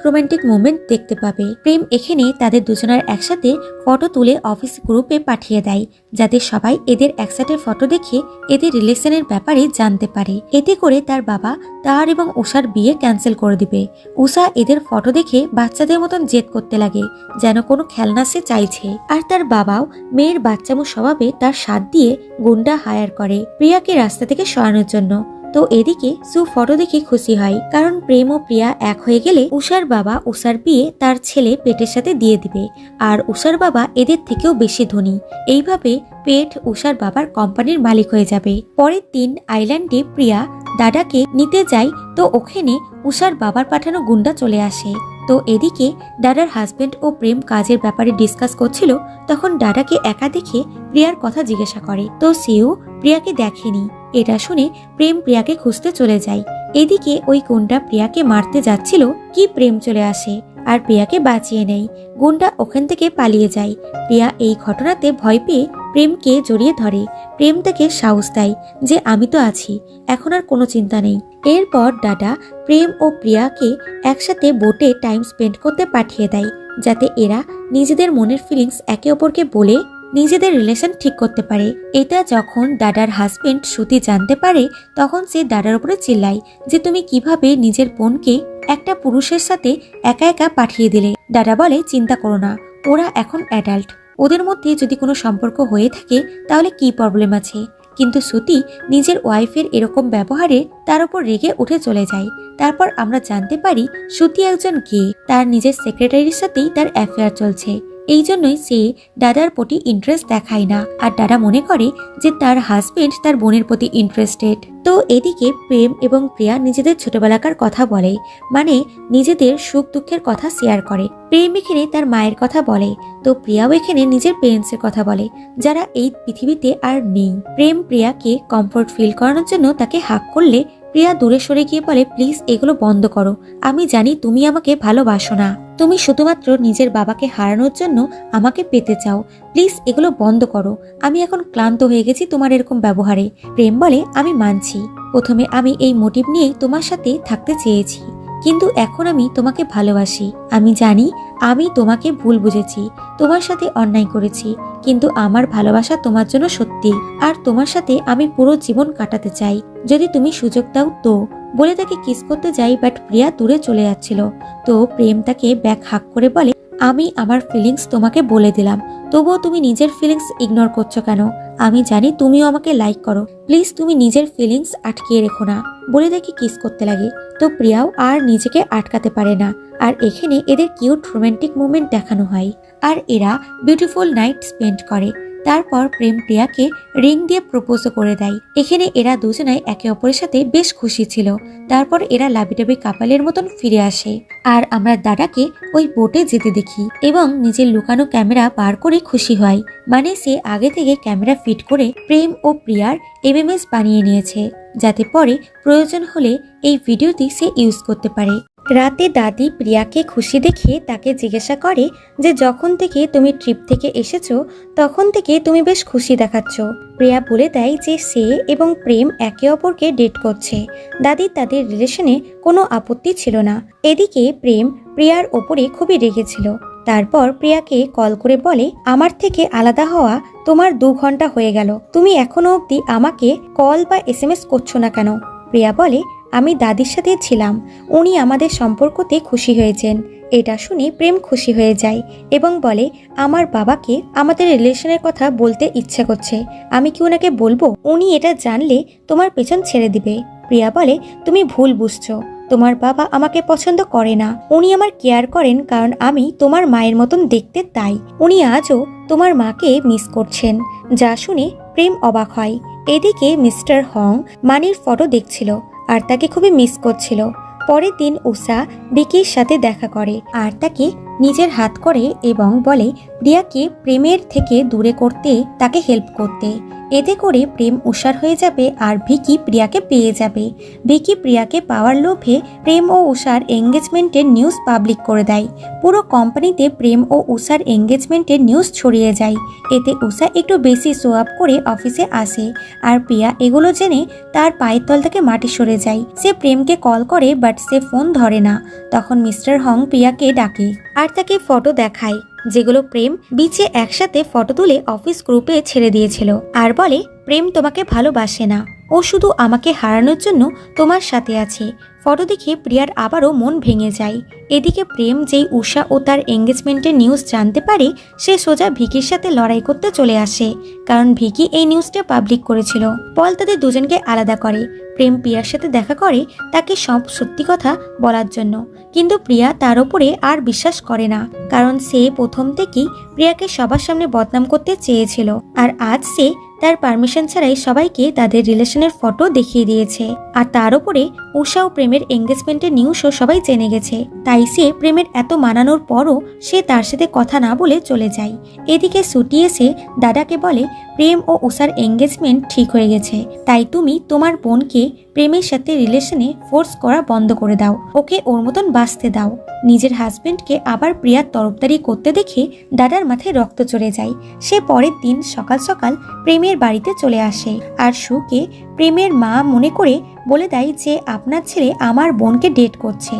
রোমান্টিক মোমেন্ট দেখতে পাবে। প্রেম এখানে তাদের দুজনের একসাথে ফটো তুলে অফিস গ্রুপে পাঠিয়ে দেয়, যাতে সবাই এদের একসাথে ফটো দেখে এদের রিলেশনের ব্যাপারে জানতে পারে। এতে করে তার বাবা তার এবং উষার বিয়ে ক্যান্সেল করে দিবে। উষা এদের ফটো দেখে বাচ্চাদের মতন জেদ করতে লাগে, যেন কোনো খেলনা সে চাইছে। আর তার বাবাও মেয়ের বাচ্চামো স্বভাবে তার সাথ দিয়ে গুন্ডা হায়ার করে প্রিয়াকে রাস্তা থেকে সরানোর জন্য। তো এদিকে সু ফটো দেখে খুশি হয়, কারণ প্রেম ও প্রিয়া এক হয়ে গেলে উষার বাবা উষার বিয়ে তার ছেলে পেটের সাথে দিয়ে দিবে। আর উষার বাবা এদের থেকেও বেশি ধনী। এইভাবে পেট উষার বাবার কোম্পানির মালিক হয়ে যাবে। পরের দিন আইল্যান্ডে প্রিয়া দাদাকে নিতে যায়, তো ওখানে উষার বাবার পাঠানো গুন্ডা চলে আসে। তো এদিকে দাদার হাজবেন্ড ও প্রেম কাজের ব্যাপারে ডিসকাস করছিল, তখন দাদাকে একা দেখে প্রিয়ার কথা জিজ্ঞাসা করে। তো সেও প্রিয়াকে দেখেনি। এটা শুনে প্রেম প্রিয়াকে খুঁজতে চলে যায়। এদিকে ওই গুন্ডা প্রিয়াকে মারতে যাচ্ছিল কি প্রেম চলে আসে আর প্রিয়াকে বাঁচিয়ে নেয়। গুন্ডা ওখান থেকে পালিয়ে যায়। প্রিয়া এই ঘটনাতে ভয় পেয়ে প্রেমকে জড়িয়ে ধরে। প্রেম তাকে সাহস দেয় যে আমি তো আছি, এখন আর কোনো চিন্তা নেই। এরপর দাদা প্রেম ও প্রিয়াকে একসাথে বোটে টাইম স্পেন্ড করতে পাঠিয়ে দেয়, যাতে এরা নিজেদের মনের ফিলিংস একে অপরকে বলে নিজেদের রিলেশন ঠিক করতে পারে। এটা যখন দাদার হাজবেন্ড শ্রুতি জানতে পারে, তখন সে দাদার উপরে চিল্লায় যে তুমি কিভাবে নিজের বোনকে একটা পুরুষের সাথে একা একা পাঠিয়ে দিলে। দাদা বলে চিন্তা করো না, ওরা এখন অ্যাডাল্ট, ওদের মধ্যে যদি কোনো সম্পর্ক হয়ে থাকে তাহলে কি প্রবলেম আছে। কিন্তু শ্রুতি নিজের ওয়াইফের এরকম ব্যবহারে তার উপর রেগে উঠে চলে যায়। তারপর আমরা জানতে পারি শ্রুতি একজন গে, তার নিজের সেক্রেটারির সাথেই তার অ্যাফেয়ার চলছে। এই জন্যই সে দাদার প্রতি ইন্টারেস্ট দেখায় না, আর দাদা মনে করে যে তার হাজবেন্ড তার বোনের প্রতি ইন্টারেস্টেড। তো এদিকে প্রেম এবং প্রিয়া নিজেদের ছোটবেলাকার কথা বলে, মানে নিজেদের সুখ দুঃখের কথা শেয়ার করে। প্রেম এখানে তার মায়ের কথা বলে, তো প্রিয়াও এখানে নিজের পেরেন্টসের কথা বলে, যারা এই পৃথিবীতে আর নেই। প্রেম প্রিয়াকে কমফোর্ট ফিল করানোর জন্য তাকে হাক করলে প্রিয়া দূরে সরে গিয়ে বলে, প্লিজ এগুলো বন্ধ করো, আমি জানি তুমি আমাকে ভালোবাসো না, তুমি শুধুমাত্র নিজের বাবাকে হারানোর জন্য আমাকে পেতে চাও, প্লিজ এগুলো বন্ধ করো, আমি এখন ক্লান্ত হয়ে গেছি তোমার এরকম ব্যবহারে। প্রেম বলে, আমি মানছি, প্রথমে আমি এই মোটিভ নিয়েই তোমার সাথে থাকতে চেয়েছি, কিন্তু এখন আমি তোমাকে ভালোবাসি। আমি জানি আমি তোমাকে ভুল বুঝেছি, তোমার সাথে অন্যায় করেছি, কিন্তু আমার ভালোবাসা তোমার জন্য সত্যি, আর তোমার সাথে আমি পুরো জীবন কাটাতে চাই, যদি তুমি সুযোগ দাও তো। বলে তাকে কিস করতে যাই, বাট প্রিয়া দূরে চলে যাচ্ছিল। তো প্রেম তাকে ব্যাক হাক করে বলে, আমি আমার ফিলিংস তোমাকে বলে দিলাম, তবুও তুমি নিজের ফিলিংস ইগনোর করছো কেন? আমি জানি তুমিও আমাকে লাইক করো, প্লিজ তুমি নিজের ফিলিংস আটকিয়ে রেখো না। বলে তাকে কিস করতে লাগে। তো প্রিয়াও আর নিজেকে আটকাতে পারে না, আর এখানে এদের কিউট রোমান্টিক মোমেন্ট দেখানো হয়, আর এরা বিউটিফুল নাইট স্পেন্ড করে। তারপর প্রেম প্রিয়াকে রিং দিয়ে প্রপোজও করে দেয়। এখানে এরা দুজনাই একে অপরের সাথে বেশ খুশি ছিল। তারপর এরা লাবিডাবি কাপালের মতন ফিরে আসে, আর আমরা দাদাকে ওই বোটে যেতে দেখি এবং নিজের লুকানো ক্যামেরা বার করে খুশি হয়, মানে সে আগে থেকে ক্যামেরা ফিট করে প্রেম ও প্রিয়ার এমএমএস বানিয়ে নিয়েছে, যাতে পরে প্রয়োজন হলে এই ভিডিওটি সে ইউজ করতে পারে। রাতে দাদি প্রিয়াকে খুশি দেখে তাকে জিজ্ঞাসা করে যে যখন থেকে তুমি ট্রিপ থেকে এসেছো তখন থেকে তুমি বেশ খুশি দেখাচ্ছ। প্রিয়া বলে দেয় যে সে এবং প্রেম একে অপরকে ডেট করছে। দাদি তাদের রিলেশনে কোনো আপত্তি ছিল না। এদিকে প্রেম প্রিয়ার ওপরে খুবই রেগেছিল। তারপর প্রিয়াকে কল করে বলে, আমার থেকে আলাদা হওয়া তোমার 2 ঘন্টা হয়ে গেল, তুমি এখনো অবধি আমাকে কল বা SMS করছো না কেন? প্রিয়া বলে, আমি দাদির সাথে ছিলাম, উনি আমাদের সম্পর্কতে খুশি হয়েছেন। এটা শুনে প্রেম খুশি হয়ে যায় এবং বলে, আমার বাবাকে আমাদের রিলেশনের কথা বলতে ইচ্ছে করছে, আমি কি ওনাকে বলবো? উনি এটা জানলে তোমার পেছন ছেড়ে দিবে। প্রিয়া বলে, তুমি ভুল বুঝছো, তোমার বাবা আমাকে পছন্দ করে না, উনি আমার কেয়ার করেন কারণ আমি তোমার মায়ের মতন দেখতে, তাই উনি আজও তোমার মাকে মিস করছেন। যা শুনে প্রেম অবাক হয়। এদিকে মিস্টার হং মানির ফটো দেখছিল আর তাকে খুবই মিস করছিল। পরের দিন উষা বিকির সাথে দেখা করে আর তাকে নিজের হাত করে এবং বলে প্রিয়াকে প্রেমের থেকে দূরে করতে, তাকে হেল্প করতে। এতে করে প্রেম উষার হয়ে যাবে আর ভিকি প্রিয়াকে পেয়ে যাবে। ভিকি প্রিয়াকে পাওয়ার লোভে প্রেম ও উষার এঙ্গেজমেন্টের নিউজ পাবলিক করে দেয়। পুরো কোম্পানিতে প্রেম ও উষার এঙ্গেজমেন্টের নিউজ ছড়িয়ে যায়। এতে উষা একটু বেশি শো আপ করে অফিসে আসে আর প্রিয়া এগুলো জেনে তার পায়ের তল থেকে মাটি সরে যায়। সে প্রেমকে কল করে বাট সে ফোন ধরে না। তখন মিস্টার হং প্রিয়াকে ডাকে আর তাকে ফটো দেখায়, যেগুলো প্রেম বিচে একসাথে ফটো তুলে অফিস গ্রুপে ছেড়ে দিয়েছিল। আর বলে প্রেম তোমাকে ভালোবাসে না, ও শুধু আমাকে হারানোর জন্য তোমার সাথে আছে। ফটো দেখে প্রিয়ার আবারও মন ভেঙে যায়। এদিকে প্রেম যেই উষা ও তার এঙ্গেজমেন্টের নিউজ জানতে পারে, সে সোজা ভিকির সাথে লড়াই করতে চলে আসে, কারণ ভিকি এই নিউজটা পাবলিক করেছিল। পল তাদের দুজনকে আলাদা করে। প্রেম প্রিয়ার সাথে দেখা করে তাকে সব সত্যি কথা বলার জন্য, কিন্তু প্রিয়া তার উপরে আর বিশ্বাস করে না, কারণ সে প্রথম থেকেই প্রিয়াকে সবার সামনে বদনাম করতে চেয়েছিল। আর আজ সে তার পারমিশন ছাড়াই সবাইকে তাদের রিলেশনের ফটো দেখিয়ে দিয়েছে। আর তার উপরে উষা ও প্রেমের এঙ্গেজমেন্টের নিউজও সবাই জেনে গেছে। তাই সে প্রেমের এত মানানোর পরও সে তার সাথে কথা না বলে চলে যায়। এদিকে ছুটি এসে দাদাকে বলে প্রেম ও উষার এঙ্গেজমেন্ট ঠিক হয়ে গেছে, তাই তুমি তোমার বোনকে প্রেমের সাথে রিলেশনে ফোর্স করা বন্ধ করে দাও, ওকে ওর মতন বাঁচতে দাও। নিজের হাজবেন্ডকে আবার প্রিয়ার তরফদারি করতে দেখে দাদার মাথায় রক্ত চড়ে যায়। সে পরের দিন সকাল সকাল প্রেমের বাড়িতে চলে আসে আর সুকে প্রেমের মা মনে করে বলে দেয় যে আপনার ছেলে আমার বোনকে ডেট করছে,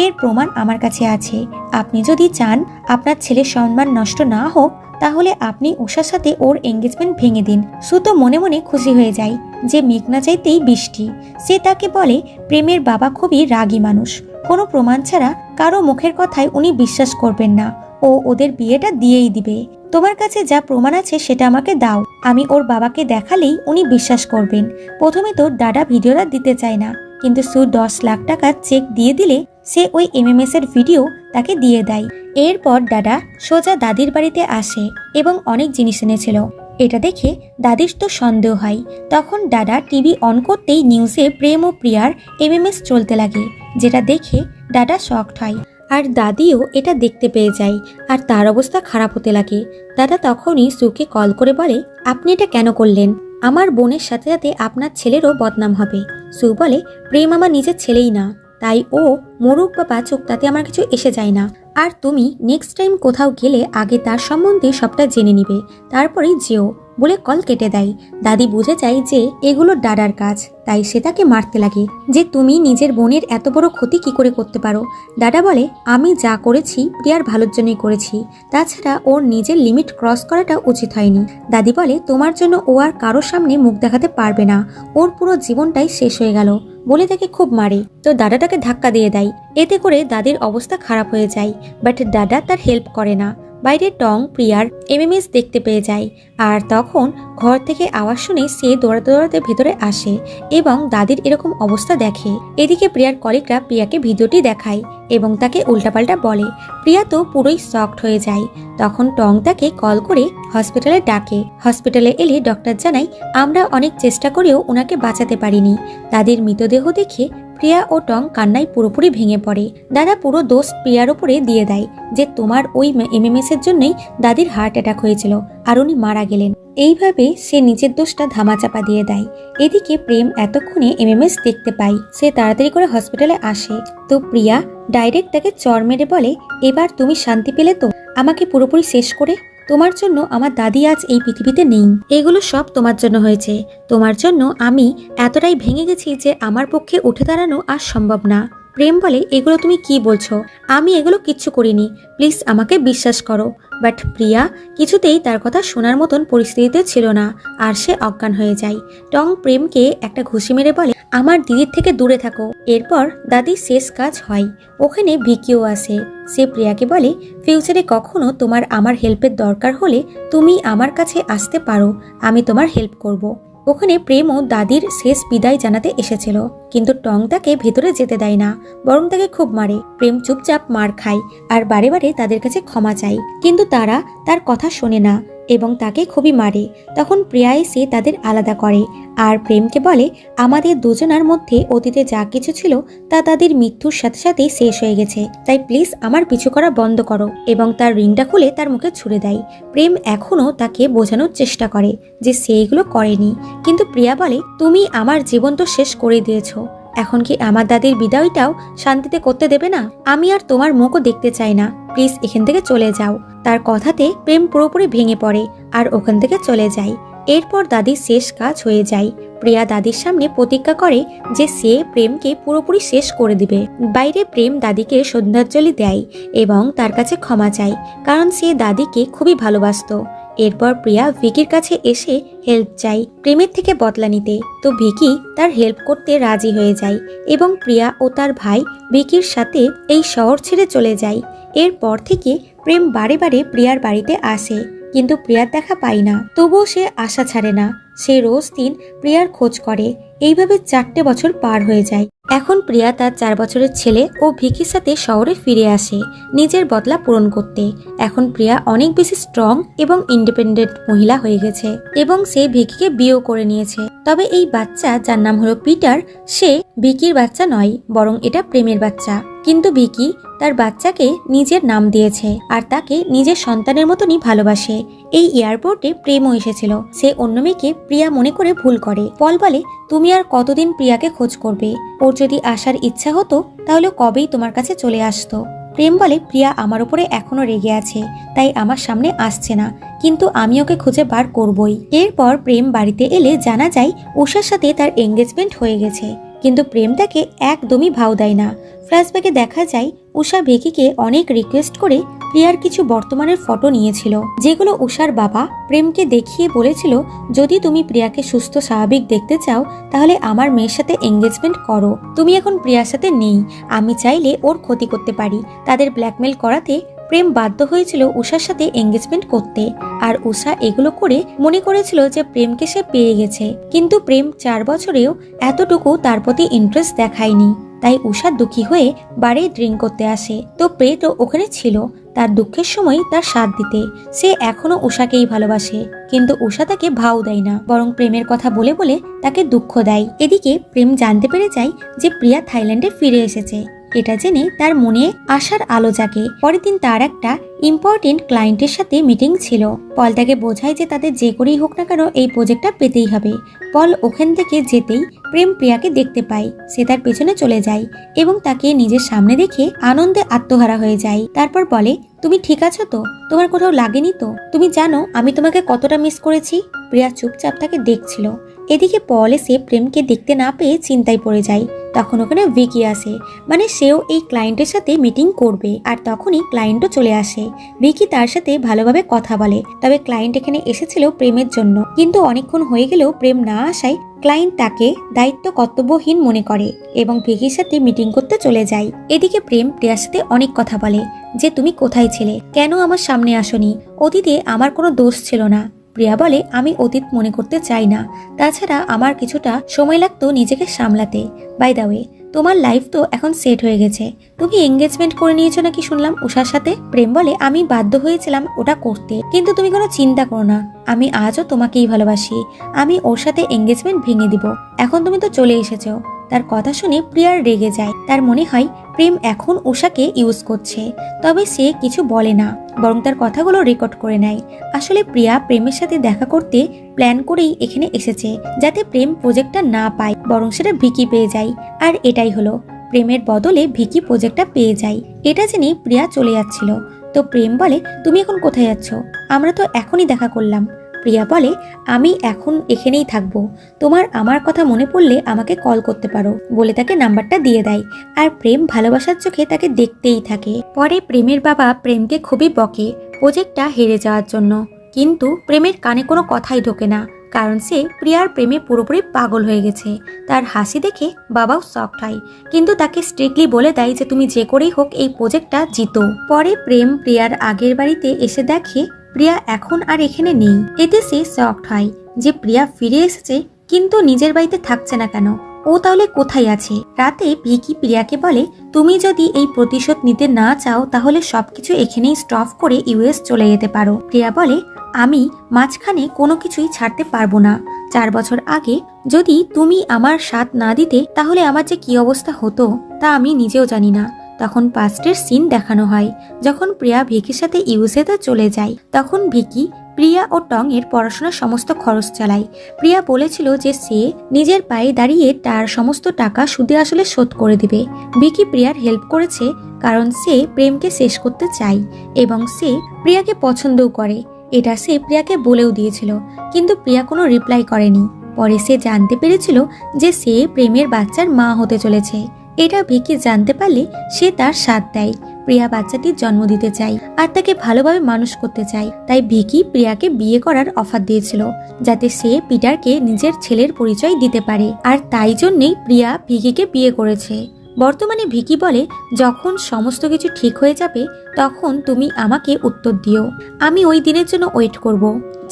এর প্রমাণ আমার কাছে আছে। আপনি যদি চান আপনার ছেলের সম্মান নষ্ট না হোক, তাহলে আপনি উষার সাথে ওর এঙ্গেজমেন্ট ভেঙে দিন। সুতো মনে মনে খুশি হয়ে যায় যে মেঘ না চাইতেই বৃষ্টি। সে তাকে বলে প্রেমের বাবা খুবই রাগী মানুষ, কোনো প্রমাণ ছাড়া কারো মুখের কথায় উনি বিশ্বাস করবেন না, ও ওদের বিয়েটা দিয়েই দিবে। তোমার কাছে যা প্রমাণ আছে সেটা আমাকে দাও, আমি ওর বাবাকে দেখালেই উনি বিশ্বাস করবেন। প্রথমে তো দাদা ভিডিওটা দিতে চায় না, কিন্তু সু 10 লাখ টাকা চেক দিয়ে দিলে সে ওই এমএমএস এর ভিডিও তাকে দিয়ে দেয়। এরপর দাদা সোজা দাদির বাড়িতে আসে এবং অনেক জিনিস এনেছিল। এটা দেখে দাদির তো সন্দেহ হয়। তখন দাদা টিভি অন করতেই নিউজে প্রেম ও প্রিয়ার এমএমএস চলতে লাগে, যেটা দেখে দাদা শকড হয়। আর দাদিও এটা দেখতে পেয়ে যায় আর তার অবস্থা খারাপ হতে লাগে। দাদা তখনই সুকে কল করে বলে আপনি এটা কেন করলেন, আমার বোনের সাথে সাথে আপনার ছেলেরও বদনাম হবে। সু বলে প্রেম আমার নিজের ছেলেই না, তাই ও মরুক বা বাঁচুক তাতে আমার কিছু এসে যায় না। আর তুমি নেক্সট টাইম কোথাও গেলে আগে তার সম্বন্ধে সবটা জেনে নিবে, তারপরেই যেও বলে কল কেটে দেয়। দাদি বুঝে যায় যে এগুলো দাদার কাজ, তাই সে তাকে মারতে লাগে যে তুমি নিজের বোনের এত বড় ক্ষতি কি করে করতে পারো। দাদা বলে আমি যা করেছি প্রিয়ার ভালোর জন্যই করেছি, তাছাড়া ওর নিজের লিমিট ক্রস করাটা উচিত হয়নি। দাদি বলে তোমার জন্য ও আর কারোর সামনে মুখ দেখাতে পারবে না, ওর পুরো জীবনটাই শেষ হয়ে গেল বলে তাকে খুব মারে। তো দাদা তাকে ধাক্কা দিয়ে দেয়, এতে করে দাদির অবস্থা খারাপ হয়ে যায়। বাট দাদা তার হেল্প করে না। বাইরে টং প্রিয়ার এমএমএস দেখতে পেয়ে যায় আর তখন ঘর থেকে আওয়াজ শুনে সে দৌড়াতে দৌড়াতে ভেতরে আসে এবং দাদির এরকম অবস্থা দেখে। এদিকে প্রিয়ার কলিগরা প্রিয়াকে ভিডিওটি দেখায় এবং তাকে উল্টাপাল্টা বলে। প্রিয়া তো পুরোই শকড হয়ে যায়। তখন টং তাকে কল করে হসপিটালে ডাকে। হসপিটালে এলে ডক্টর জানায় আমরা অনেক চেষ্টা করেও ওনাকে বাঁচাতে পারিনি। দাদির মৃতদেহ দেখে প্রিয়া ও টং কান্নায় পুরোপুরি ভেঙে পড়ে। দাদা পুরো দোষ প্রিয়ার উপরে দিয়ে দেয় যে তোমার ওই এমএমএস এর জন্যই দাদির হার্ট অ্যাটাক হয়েছিল আর উনি মারা গেলেন। এইভাবে সে নিজের দোষটা ধামাচাপা দিয়ে দেয়। এদিকে প্রেম এতক্ষণে এমএমএস দেখতে পায়, সে তাড়াতাড়ি করে হসপিটালে আসে। তো প্রিয়া ডাইরেক্ট তাকে চর মেরে বলে এবার তুমি শান্তি পেলে তো আমাকে পুরোপুরি শেষ করে, তোমার জন্য আমার দাদি আজ এই পৃথিবীতে নেই, এগুলো সব তোমার জন্য হয়েছে। তোমার জন্য আমি এতটাই ভেঙে গেছি যে আমার পক্ষে উঠে দাঁড়ানো আর সম্ভব না। প্রেম বলে এগুলো তুমি কি বলছো, আমি এগুলো কিচ্ছু করিনি, প্লিজ আমাকে বিশ্বাস করো। বাট প্রিয়া কিছুতেই তার কথা শোনার মতন পরিস্থিতিতে ছিল না আর সে অজ্ঞান হয়ে যায়। টং প্রেমকে একটা ঘুষি মেরে বলে আমার দিদির থেকে দূরে থাকো। এরপর দাদির শেষ কাজ হয়। ওখানে ভিকিও আসে। সে প্রিয়াকে বলে ফিউচারে কখনো তোমার আমার হেল্পের দরকার হলে তুমি আমার কাছে আসতে পারো, আমি তোমার হেল্প করব। ওখানে প্রেমও দাদির শেষ বিদায় জানাতে এসেছিল, কিন্তু টং তাকে ভেতরে যেতে দেয় না, বরং তাকে খুব মারে। প্রেম চুপচাপ মার খায় আর বারে বারে তাদের কাছে ক্ষমা চায়, কিন্তু তারা তার কথা শোনে না। এবং তাকে খুবই মারে। তখন প্রিয়া এসে তাদের আলাদা করে আর প্রেমকে বলে আমাদের দুজনার মধ্যে অতীতে যা কিছু ছিল তা তাদের মৃত্যুর সাথে সাথেই শেষ হয়ে গেছে, তাই প্লিজ আমার পিছু করা বন্ধ করো, এবং তার রিংটা খুলে তার মুখে ছুঁড়ে দেয়। প্রেম এখনো তাকে বোঝানোর চেষ্টা করে যে সে এগুলো করেনি, কিন্তু প্রিয়া বলে তুমি আমার জীবন তো শেষ করে দিয়েছো, এখন কি আমার দাদির বিদায়টাও শান্তিতে করতে দেবে না? আমি আর তোমার মুখও দেখতে চাই না, প্লিজ এখান থেকে চলে যাও। তার কথাতে প্রেম পুরোপুরি ভেঙে পড়ে আর ওখান থেকে চলে যায়। এরপর দাদির শেষ কাজ হয়ে যায়। প্রিয়া দাদির সামনে প্রতিজ্ঞা করে যে সে প্রেমকে পুরোপুরি শেষ করে দিবে। বাইরে প্রেম দাদিকে শ্রদ্ধাঞ্জলি দেয় এবং তার কাছে ক্ষমা চায়, কারণ সে দাদিকে খুবই ভালোবাসতো। এরপর প্রিয়া ভিকির কাছে এসে হেল্প চাই প্রেমের থেকে বদলা নিতে, তো ভিকি তার হেল্প করতে রাজি হয়ে যায় এবং প্রিয়া ও তার ভাই ভিকির সাথে এই শহর ছেড়ে চলে যায়। এরপর থেকে প্রেম বারে বারে প্রিয়ার বাড়িতে আসে, কিন্তু প্রিয়ার দেখা পায় না। তবুও সে আশা ছাড়ে না, সে রোজ দিন প্রিয়ার খোঁজ করে। এইভাবে 4টে বছর পার হয়ে যায়। এখন প্রিয়া তার 4 বছরের ছেলে ও ভিকির সাথে শহরে ফিরে আসে নিজের বদলা পূরণ করতে। এখন প্রিয়া অনেক বেশি স্ট্রং এবং ইন্ডিপেন্ডেন্ট মহিলা হয়ে গেছে এবং সে ভিকিকে বিয়েও করে নিয়েছে। তবে এই বাচ্চা, যার নাম হলো পিটার, সে ভিকির বাচ্চা নয়, বরং এটা প্রেমের বাচ্চা। কিন্তু ভিকি তার বাচ্চাকে নিজের নাম দিয়েছে আর তাকে নিজের সন্তানের মতনই ভালোবাসে। এই এয়ারপোর্টে প্রেমও এসেছিল, সে অন্য মেয়েকে প্রিয়া মনে করে ভুল করে। পল বলে তুমি আর কতদিন প্রিয়াকে খোঁজ করবে? ওর যদি আসার ইচ্ছা হতো তাহলে কবেই তোমার কাছে চলে আসতো। প্রেম বলে প্রিয়া আমার উপরে এখনো রেগে আছে, তাই আমার সামনে আসছে না, কিন্তু আমি ওকে খুঁজে বার করবই। এরপর প্রেম বাড়িতে এলে জানা যায় উষার সাথে তার এঙ্গেজমেন্ট হয়ে গেছে, কিন্তু প্রেম তাকে একদমই ভাও দেয় না। ফ্ল্যাশব্যাকে দেখা যায় উষা ভিকিকে অনেক রিকোয়েস্ট করে প্রিয়ার কিছু বর্তমানের ফটো নিয়েছিল, যেগুলো উষার বাবা প্রেমকে দেখিয়ে বলেছিল যদি তুমি প্রিয়াকে সুস্থ স্বাভাবিক দেখতে চাও তাহলে আমার মেয়ের সাথে এঙ্গেজমেন্ট করো। তুমি এখন প্রিয়ার সাথে নেই, আমি চাইলে ওর ক্ষতি করতে পারি। তাদের ব্ল্যাকমেল করাতে প্রেম বাধ্য হয়েছিল উষার সাথে এঙ্গেজমেন্ট করতে, আর উষা এগুলো করে মনে করেছিল যে প্রেমকে সে পেয়ে গেছে। কিন্তু প্রেম 4 বছরেও এতটুকু তার প্রতি ইন্টারেস্ট দেখায়নি, তাই উষা দুঃখী হয়ে বারে ড্রিঙ্ক করতে আসে। তো প্রেতও ওখানে ছিল তার দুঃখের সময় তার সাথ দিতে। সে এখনো উষাকেই ভালোবাসে, কিন্তু উষা তাকে ভাও দেয় না, বরং প্রেমের কথা বলে বলে তাকে দুঃখ দেয়। এদিকে প্রেম জানতে পেরে যায় যে প্রিয়া থাইল্যান্ডে ফিরে এসেছে। এটা জেনে তার মনে আশার আলো জাগে। পরের দিন তার একটা ইম্পর্টেন্ট ক্লায়েন্টের সাথে মিটিং ছিল। পল তাকে বোঝায় যে তাদের যে করেই হোক না কেন এই প্রজেক্টটা পেতেই হবে। পল ওখান থেকে যেতেই প্রেম প্রিয়াকে দেখতে পায়। সে তার পেছনে চলে যায় এবং তাকে নিজের সামনে দেখে আনন্দে আত্মহারা হয়ে যায়। তারপর বলে তুমি ঠিক আছো তো? তোমার কোথাও লাগেনি তো? তুমি জানো আমি তোমাকে কতটা মিস করেছি। প্রিয়া চুপচাপ তাকে দেখছিল। এদিকে পল এসে প্রেমকে দেখতে না পেয়ে চিন্তায় পড়ে যায়। তখন ওখানে ভিকি আসে, মানে সেও এই ক্লায়েন্টের সাথে মিটিং করবে। আর তখনই ক্লায়েন্টও চলে আসে। ভিকি তার সাথে ভালোভাবে কথা বলে। তবে ক্লায়েন্ট এখানে এসেছিল প্রেমের জন্য, কিন্তু অনেকক্ষণ হয়ে গেলেও প্রেম না আসায় ক্লায়েন্ট তাকে দায়িত্ব কর্তব্যহীন মনে করে এবং ভিকির সাথে মিটিং করতে চলে যায়। এদিকে প্রেম প্রিয়ার সাথে অনেক কথা বলে যে তুমি কোথায় ছিলে, কেন আমার সামনে আসনি, অতীতে আমার কোনো দোষ ছিল না। প্রিয়া বলে আমি অতীত মনে করতে চাই না, তাছাড়া আমার কিছুটা সময় লাগতো নিজেকে সামলাতে। বাই দ্য ওয়ে তোমার লাইফ তো এখন সেট হয়ে গেছে, তুমি এঙ্গেজমেন্ট করে নিয়েছো নাকি শুনলাম উষার সাথে। প্রেম বলে আমি বাধ্য হয়েছিলাম ওটা করতে, কিন্তু তুমি কোনো চিন্তা করো না, আমি আজও তোমাকেই ভালোবাসি, আমি ওর সাথে এঙ্গেজমেন্ট ভেঙে দিব। এখন তুমি তো চলে এসেছো। তার কথা শুনে প্রিয়ার রেগে যায়। তার মনে হয় প্রেম এখন উষাকে ইউজ করছে, তবে সে কিছু বলে না, বরং তার কথাগুলো রেকর্ড করে নেয়। আসলে প্রিয়া প্রেমের সাথে দেখা করতে প্ল্যান করেই এখানে এসেছে, যাতে প্রেম প্রজেক্টটা না পায়, বরং সেটা ভিকি পেয়ে যায়। আর এটাই হলো, প্রেমের বদলে ভিকি প্রজেক্টটা পেয়ে যায়। এটা জেনে প্রিয়া চলে যাচ্ছিল। তো প্রেম বলে তুমি এখন কোথায় যাচ্ছ? আমরা তো এখনই দেখা করলাম। প্রিয়া বলে আমি এখন এখানেই থাকবো, তোমার আমার কথা মনে পড়লে আমাকে কল করতে পারো, বলে তাকে নাম্বারটা দিয়ে দেয়। আর প্রেম ভালোবাসার চোখে তাকে দেখতেই থাকে। পরে প্রেমের বাবা প্রেমকে খুবই বকে প্রজেক্টটা হেরে যাওয়ার জন্য, কিন্তু প্রেমের কানে কোনো কথাই ঢোকে না, কারণ সে প্রিয়ার প্রেমে পুরোপুরি পাগল হয়ে গেছে। তার হাসি দেখে বাবাও শকড হয়, কিন্তু তাকে স্ট্রিক্টলি বলে দেয় যে তুমি যে করেই হোক এই প্রজেক্টটা জিতো। পরে প্রেম প্রিয়ার আগের বাড়িতে এসে দেখে প্রিয়া এখন আর এখানে নেই। এতে সে শকড হয় যে প্রিয়া ফিরে এসেছে, কিন্তু নিজের বাড়িতে থাকছে না কেন, ও তাহলে কোথায় আছে। রাতে ভিকি প্রিয়াকে বলে তুমি যদি এই প্রতিশোধ নিতে না চাও তাহলে সবকিছু এখানেই স্টপ করে ইউএস চলে যেতে পারো। প্রিয়া বলে আমি মাঝখানে কোনো কিছুই ছাড়তে পারবো না। 4 বছর আগে যদি তুমি আমার সাথ না দিতে তাহলে আমার যে কি অবস্থা হতো তা আমি নিজেও জানি না। তখন পাস্টের সিন দেখানো হয়, যখন প্রিয়া ভিকির সাথে ইউএসএতে চলে যায়। তখন ভিকি প্রিয়া ও টং এর পড়াশোনার সমস্ত খরচ চালায়। প্রিয়া বলেছিল যে সে নিজের পায়ে দাঁড়িয়ে তার সমস্ত টাকা সুদে আসলে শোধ করে দিবে। ভিকি প্রিয়ার হেল্প করেছে কারণ সে প্রেমকে শেষ করতে চায় এবং সে প্রিয়াকে পছন্দও করে। এটা সে প্রিয়াকে বলেও দিয়েছিল, কিন্তু প্রিয়া কোনো রিপ্লাই করেনি। পরে সে জানতে পেরেছিল যে সে প্রেমের বাচ্চার মা হতে চলেছে। এটা ভিকি জানতে পারলে সে তার সাথ দেয়। প্রিয়া বাচ্চাটির জন্ম দিতে চায় আর তাকে ভালোভাবে মানুষ করতে চায়। তাই ভিকি প্রিয়াকে বিয়ে করার অফার দিয়েছিল যাতে সে পিটারকে নিজের ছেলের পরিচয় দিতে পারে। আর তাই জন্যই প্রিয়া ভিকিকে বিয়ে করেছে। বর্তমানে ভিকি বলে, যখন সমস্ত কিছু ঠিক হয়ে যাবে তখন তুমি আমাকে উত্তর দিও, আমি ওই দিনের জন্য ওয়েট করব।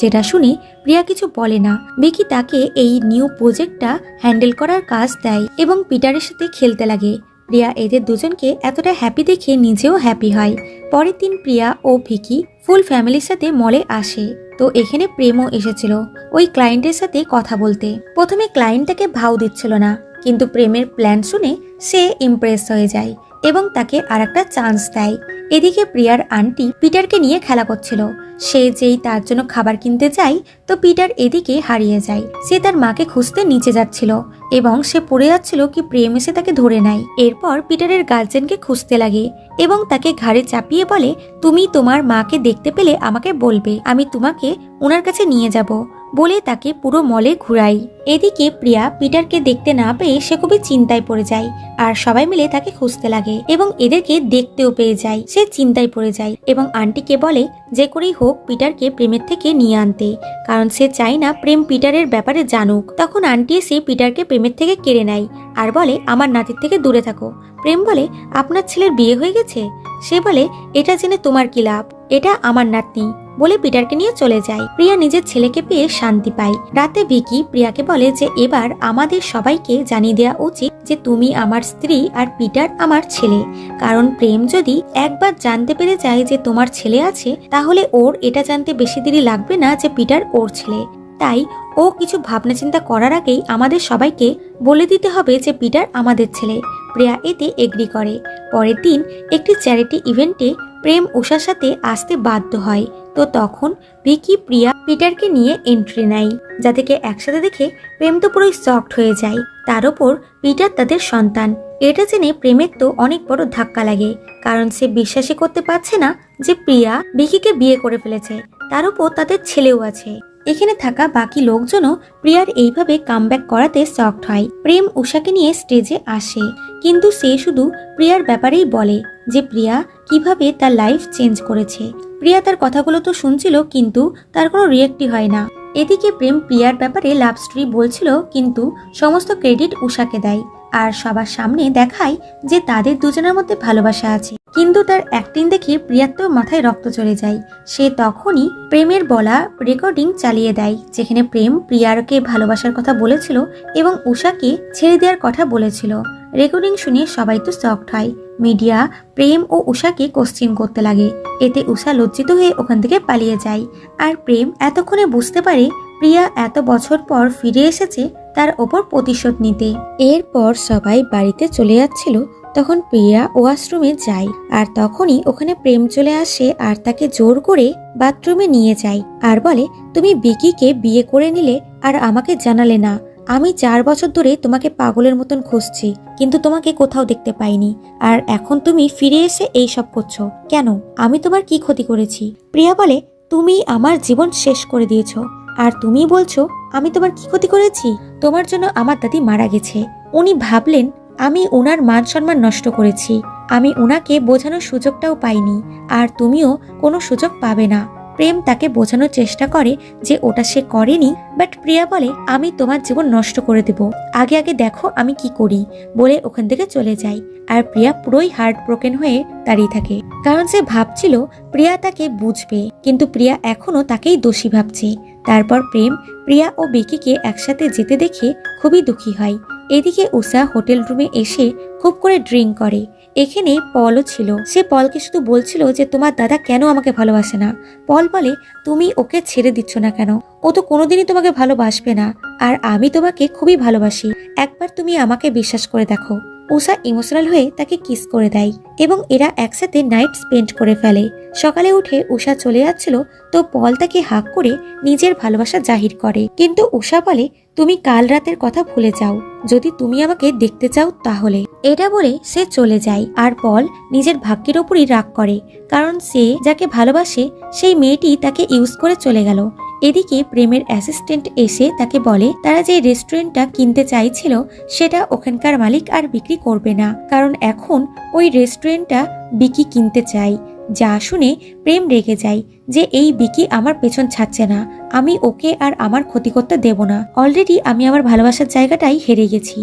যেটা শুনে প্রিয়া কিছু বলে না। ভিকি তাকে এই নিউ প্রজেক্টটা হ্যান্ডেল করার কাজ দেয় এবং পিটারের সাথে খেলতে লাগে। প্রিয়া এদের দুজনকে এতটা হ্যাপি দেখে নিজেও হ্যাপি হয়। পরের দিন প্রিয়া ও ভিকি ফুল ফ্যামিলির সাথে মলে আসে। তো এখানে প্রেমও এসেছিল ওই ক্লায়েন্টের সাথে কথা বলতে। প্রথমে ক্লায়েন্টটাকে ভাও দিচ্ছিল না, কিন্তু প্রেমের প্ল্যান শুনে সে ইমপ্রেস হয়ে যায় এবং তাকে আরেকটা চান্স দেয়। এদিকে প্রিয়ার আন্টি পিটারকে নিয়ে খেলা করছিল। সে যেই তার জন্য খাবার কিনতে যায় তো পিটার এদিকে হারিয়ে যায়। সে তার মাকে খুঁজতে নিচে যাচ্ছিল এবং সে পড়ে যাচ্ছিল কি প্রেম এসে তাকে ধরে নেয়। এরপর পিটারের গার্জেনকে খুঁজতে লাগে এবং তাকে ঘাড়ে চাপিয়ে বলে, তুমি তোমার মাকে দেখতে পেলে আমাকে বলবে, আমি তোমাকে ওনার কাছে নিয়ে যাব। বলে তাকে পুরো মলে ঘুরাই। এদিকে প্রিয়া পিটারকে দেখতে না পেয়ে সে খুবই চিন্তায় পড়ে যায় আর সবাই মিলে তাকে খুঁজতে লাগে এবং এদেরকে দেখতেও পেয়ে যায়। সে চিন্তায় পড়ে যায় এবং আন্টিকে বলে যে করেই হোক পিটারকে প্রেমের থেকে নিয়ে আনতে, কারণ সে চায় না প্রেম পিটারের ব্যাপারে জানুক। তখন আন্টি এসে পিটারকে প্রেমের থেকে কেড়ে নেয় আর বলে, আমার নাতির থেকে দূরে থাকো। প্রেম বলে, আপনার ছেলের বিয়ে হয়ে গেছে? সে বলে, এটা জেনে তোমার কি লাভ, এটা আমার নাতনি। বলে পিটারকে নিয়ে চলে যায়। প্রিয়া নিজের ছেলেকে পেয়ে শান্তি পায়। রাতে ভিকি প্রিয়াকে বলে যে এবার আমাদের সবাইকে জানিয়ে দেওয়া উচিত যে তুমি আমার স্ত্রী আর পিটার আমার ছেলে, কারণ প্রেম যদি একবার জানতে পেরে যায় যে তোমার ছেলে আছে তাহলে ওর এটা জানতে বেশি দেরি লাগবে না যে পিটার ওর ছেলে। তাই ও কিছু ভাবনা চিন্তা করার আগেই আমাদের সবাইকে বলে দিতে হবে যে পিটার আমাদের ছেলে। প্রিয়া এতে এগ্রি করে। পরের দিন একটি চ্যারিটি ইভেন্টে প্রেম উষার সাথে আসতে বাধ্য হয়। তো তখন ভিকি প্রিয়া পিটারকে নিয়ে এন্ট্রি নেয়, যাদেরকে একসাথে দেখে প্রেম তো পুরোই শকড হয়ে যায়। তার উপর পিটার তাদের সন্তান। এটা জেনে প্রেমের তো অনেক বড় ধাক্কা লাগে, কারণ সে বিশ্বাসই করতে পারছে না যে প্রিয়া ভিকিকে বিয়ে করে ফেলেছে, তার উপর তাদের ছেলেও আছে। এখানে থাকা বাকি লোকজনও প্রিয়ার এইভাবে কামব্যাক করাতে শকড হয়। প্রেম উষাকে নিয়ে স্টেজে আসে, কিন্তু সে শুধু প্রিয়ার ব্যাপারেই বলে যে প্রিয়া কিভাবে তার লাইফ চেঞ্জ করেছে। প্রিয়া তার কথাগুলো তো শুনছিল, কিন্তু তার কোনো রিয়েক্টই হয় না। এদিকে প্রেম প্রিয়ার ব্যাপারে লাভ স্টোরি বলছিল, কিন্তু সমস্ত ক্রেডিট উষাকে দেয় আর সবার সামনে দেখায় যে তাদের দুজনের মধ্যে ভালোবাসা আছে। কিন্তু তার অ্যাক্টিং দেখে প্রিয়ার তো মাথায় রক্ত চলে যায়। সে তখনই প্রেমের বলা রেকর্ডিং চালিয়ে দেয়, যেখানে প্রেম প্রিয়ারকে ভালোবাসার কথা বলেছিল এবং উষাকে ছেড়ে দেওয়ার কথা বলেছিল। রেকর্ডিং শুনে সবাই তো শকড হয়। মিডিয়া প্রেম ও উষাকে কোশ্চেন করতে লাগে। এতে উষা লজ্জিত হয়ে ওখান থেকে পালিয়ে যায়। আর প্রেম এতক্ষণে বুঝতে পারে প্রিয়া এত বছর পর ফিরে এসেছে তার ওপর প্রতিশোধ নিতে। এরপর সবাই বাড়িতে চলে যাচ্ছিল, তখন প্রিয়া ওয়াশরুমে যায় আর তখনই ওখানে প্রেম চলে আসে আর তাকে জোর করে বাথরুমে নিয়ে যায় আর বলে, তুমি ভিকিকে বিয়ে করে নিলে আর আমাকে জানালে না। আমি 4 বছর ধরে তোমাকে পাগলের মতন খুঁজছি, কিন্তু তোমাকে কোথাও দেখতে পাইনি, আর এখন তুমি ফিরে এসে এই সব করছো কেন? আমি তোমার কি ক্ষতি করেছি? প্রিয়া বলে, তুমি আমার জীবন শেষ করে দিয়েছো, আর তুমি বলছো আমি তোমার কি ক্ষতি করেছি? তোমার জন্য আমার দাদি মারা গেছে। উনি ভাবলেন আমি ওনার মান সম্মান নষ্ট করেছি। আমি ওনাকে বোঝানোর সুযোগটাও পাইনি, আর তুমিও কোনো সুযোগ পাবে না। প্রেম তাকে বোঝানোর চেষ্টা করে যে ওটা সে করেনি, বাট প্রিয়া বলে, আমি তোমার জীবন নষ্ট করে দেব, আগে আগে দেখো আমি কি করি। বলে ওখান থেকে চলে যায়। আর প্রিয়া পুরোই হার্ট ব্রোকেন হয়ে দাঁড়িয়ে থাকে, কারণ সে ভাবছিল প্রিয়া তাকে বুঝবে, কিন্তু প্রিয়া এখনো তাকেই দোষী ভাবছে। তারপর প্রেম প্রিয়া ও ভিকিকে একসাথে যেতে দেখে খুবই দুঃখী হয়। এদিকে উষা হোটেল রুমে এসে খুব করে ড্রিঙ্ক করে। এখানে পলও ছিল। সে পলকে শুধু বলছিল যে তোমার দাদা কেন আমাকে ভালোবাসে না। পল বলে তুমি ওকে ছেড়ে দিচ্ছ না কেন, ও তো কোনোদিনই তোমাকে ভালোবাসবে না, আর আমি তোমাকে খুবই ভালোবাসি, একবার তুমি আমাকে বিশ্বাস করে দেখো। উষা ইমোশনাল হয়ে তাকে কিস করে দেয় এবং এরা একসাথে নাইট স্পেন্ড করে ফেলে। সকালে উঠে উষা চলে যাচ্ছিল তো পল তাকে হাক করে নিজের ভালোবাসা জাহির করে, কিন্তু উষা বলে তুমি কাল রাতের কথা ভুলে যাও, যদি তুমি আমাকে দেখতে চাও তাহলে। এটা বলে সে চলে যায়। আর পল নিজের ভাগ্যের ওপরই রাগ করে, কারণ সে যাকে ভালোবাসে সেই মেয়েটি তাকে ইউজ করে চলে গেল। এদিকে প্রেমের অ্যাসিস্ট্যান্ট এসে তাকে বলে তারা যে রেস্টুরেন্টটা কিনতে চাইছিল সেটা ওখানকার মালিক আর বিক্রি করবে না, কারণ এখন ওই রেস্টুরেন্টটা বিকি কিনতে চাই। যা শুনে প্রেম রেগে যায় যে এই বিকি আমার পেছন ছাড়ছে না, আমি ওকে আর আমার ক্ষতি করতে দেব না, অলরেডি আমি আমার ভালোবাসার জায়গাটাই হেরে গেছি।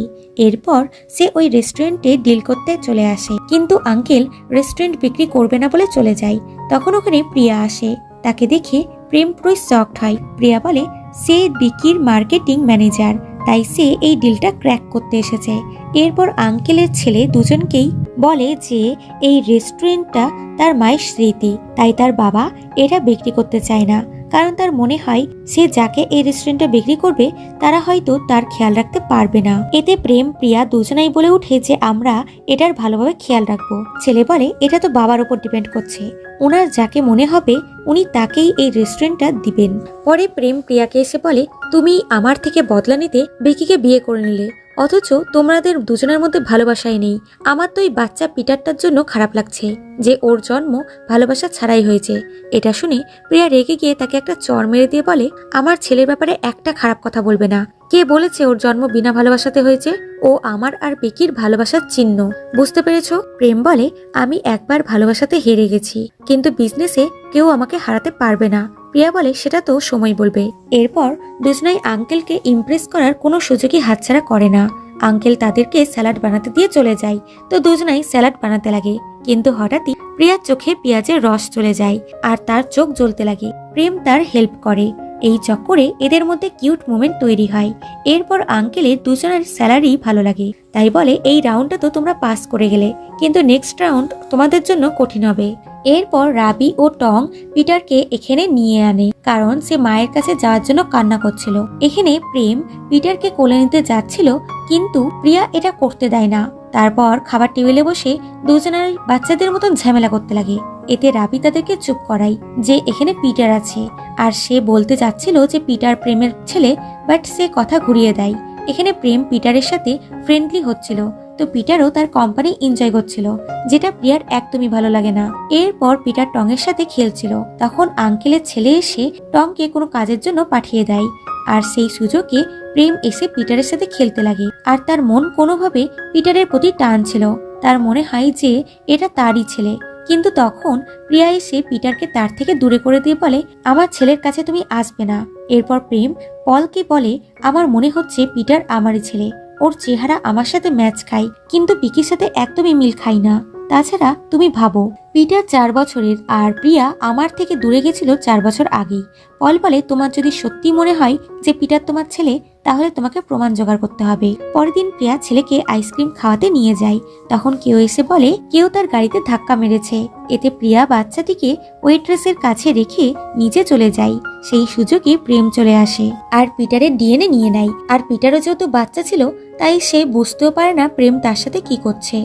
এরপর সে ওই রেস্টুরেন্টে ডিল করতে চলে আসে, কিন্তু আঙ্কেল রেস্টুরেন্ট বিক্রি করবে না বলে চলে যায়। তখন ওখানে প্রিয়া আসে, তাকে দেখে প্রেম পুরোই শকড হয়। প্রিয়া বলে সে বিকির মার্কেটিং ম্যানেজার, তাই সে এই ডিলটা ক্র্যাক করতে এসেছে। এরপর আঙ্কেলের ছেলে দুজনকেই বলে যে এই রেস্টুরেন্টটা তার মায়ের স্মৃতি, তাই তার বাবা এটা বিক্রি করতে চায় না, কারণ তার মনে হয় সে যাকে এই রেস্টুরেন্টটা বিক্রি করবে তারা হয়তো তার খেয়াল রাখতে পারবে না। এতে প্রেম প্রিয়া দুজনাই বলে উঠে যে আমরা এটার ভালোভাবে খেয়াল রাখবো। ছেলে বলে এটা তো বাবার উপর ডিপেন্ড করছে, ওনার যাকে মনে হবে উনি তাকেই এই রেস্টুরেন্টটা দিবেন। পরে প্রেম প্রিয়াকে এসে বলে তুমি আমার থেকে বদলা নিতে বিকিকে বিয়ে করে নিলে, অথচ তোমাদের দুজনের মধ্যে ভালোবাসাই নেই। আমার তো এই বাচ্চা পিটারটার জন্য খারাপ লাগছে যে ওর জন্ম ভালোবাসা ছাড়াই হয়েছে। এটা শুনে প্রিয়া রেগে গিয়ে তাকে একটা চড় মেরে দিয়ে বলে আমার ছেলের ব্যাপারে একটা খারাপ কথা বলবে না, কে বলেছে ওর জন্ম বিনা ভালোবাসাতে হয়েছে? ও আমার আর বিকির ভালোবাসার চিহ্ন, বুঝতে পেরেছো? প্রেম বলে আমি একবার ভালোবাসাতে হেরে গেছি, কিন্তু বিজনেসে কেউ আমাকে হারাতে পারবে না। প্রিয়া বলে সেটা তো সময় বলবে। এরপর দুজনাই আঙ্কেলকে ইমপ্রেস করার কোনো সুযোগই হাতছাড়া করে না। আঙ্কেল তাদেরকে স্যালাড বানাতে দিয়ে চলে যায়, তো দুজনাই স্যালাড বানাতে লাগে, কিন্তু হঠাৎই প্রিয়ার চোখে পেঁয়াজের রস চলে যায় আর তার চোখ জ্বলতে লাগে। প্রেম তার হেল্প করে। এই চক্করে এদের মধ্যে কিউট মোমেন্ট তৈরি হয়। এরপর আঙ্কেলের দুজনের স্যালারি ভালো লাগে, তাই বলে এই রাউন্ডটা তো তোমরা পাস করে গেলে, কিন্তু নেক্সট রাউন্ড তোমাদের জন্য কঠিন হবে। এরপর রাবি ও টং পিটারকে এখানে নিয়ে আনে, কারণ সে মায়ের কাছে যাওয়ার জন্য কান্না করছিল। এখানে প্রেম পিটারকে কোলে নিতে যাচ্ছিল, কিন্তু প্রিয়া এটা করতে দেয় না। তারপর খাবার টেবিলে বসে দুজনের বাচ্চাদের মতন ঝামেলা করতে লাগে। এতে রাবি তাদেরকে চুপ করায় যে এখানে পিটার আছে, আর সে বলতে যাচ্ছিল যে পিটার প্রেমের ছেলে, বাট সে কথা ঘুরিয়ে দেয়। এখানে প্রেম পিটারের সাথে ফ্রেন্ডলি হচ্ছিল, তো পিটারও তার কোম্পানি এনজয় করছিল, যেটা প্রিয়ার একদমই ভালো লাগে না। এরপর পিটার টং এর সাথে খেলছিল, তখন আঙ্কেলের ছেলে এসে টংকে কোনো কাজের জন্য পাঠিয়ে দেয়, আর সেই সুযোগে প্রেম এসে পিটারের সাথে খেলতে লাগে। আর তার মন কোনোভাবে পিটারের প্রতি টান ছিল, তার মনে হয় যে এটা তারই ছেলে। কিন্তু তখন প্রিয়া এসে পিটারকে তার থেকে দূরে করে দিয়ে বলে আমার ছেলের কাছে তুমি আসবে না। এরপর প্রেম পলকে বলে আমার মনে হচ্ছে পিটার আমারই ছেলে, ওর চেহারা আমার সাথে ম্যাচ খায়, কিন্তু বিকির সাথে একদমই মিল খাই না। তাছাড়া তুমি ভাবো পিটার 4 বছরের আর প্রিয়া আমার থেকে দূরে গেছিল 4 বছর আগেই। পল বলে তোমার যদি সত্যি মনে হয় যে পিটার তোমার ছেলে, তাহলে তোমাকে প্রমাণ জোগাড় করতে হবে। পরের দিন প্রিয়া ছেলেকে আইসক্রিম খাওয়াতে নিয়ে যায়, তখন কেউ এসে বলে কেউ তার গাড়িতে ধাক্কা মেরেছে। এতে প্রিয়া বাচ্চাটিকে ওয়েট্রেসের কাছে রেখে নিচে চলে যায়। সেই সুযোগে প্রেম চলে আসে আর পিটারের ডিএনএ নিয়ে নেয়। আর পিটারও যেহেতু বাচ্চা ছিল, তাই সে বুঝতেও পারে না প্রেম তার সাথে কি করছে।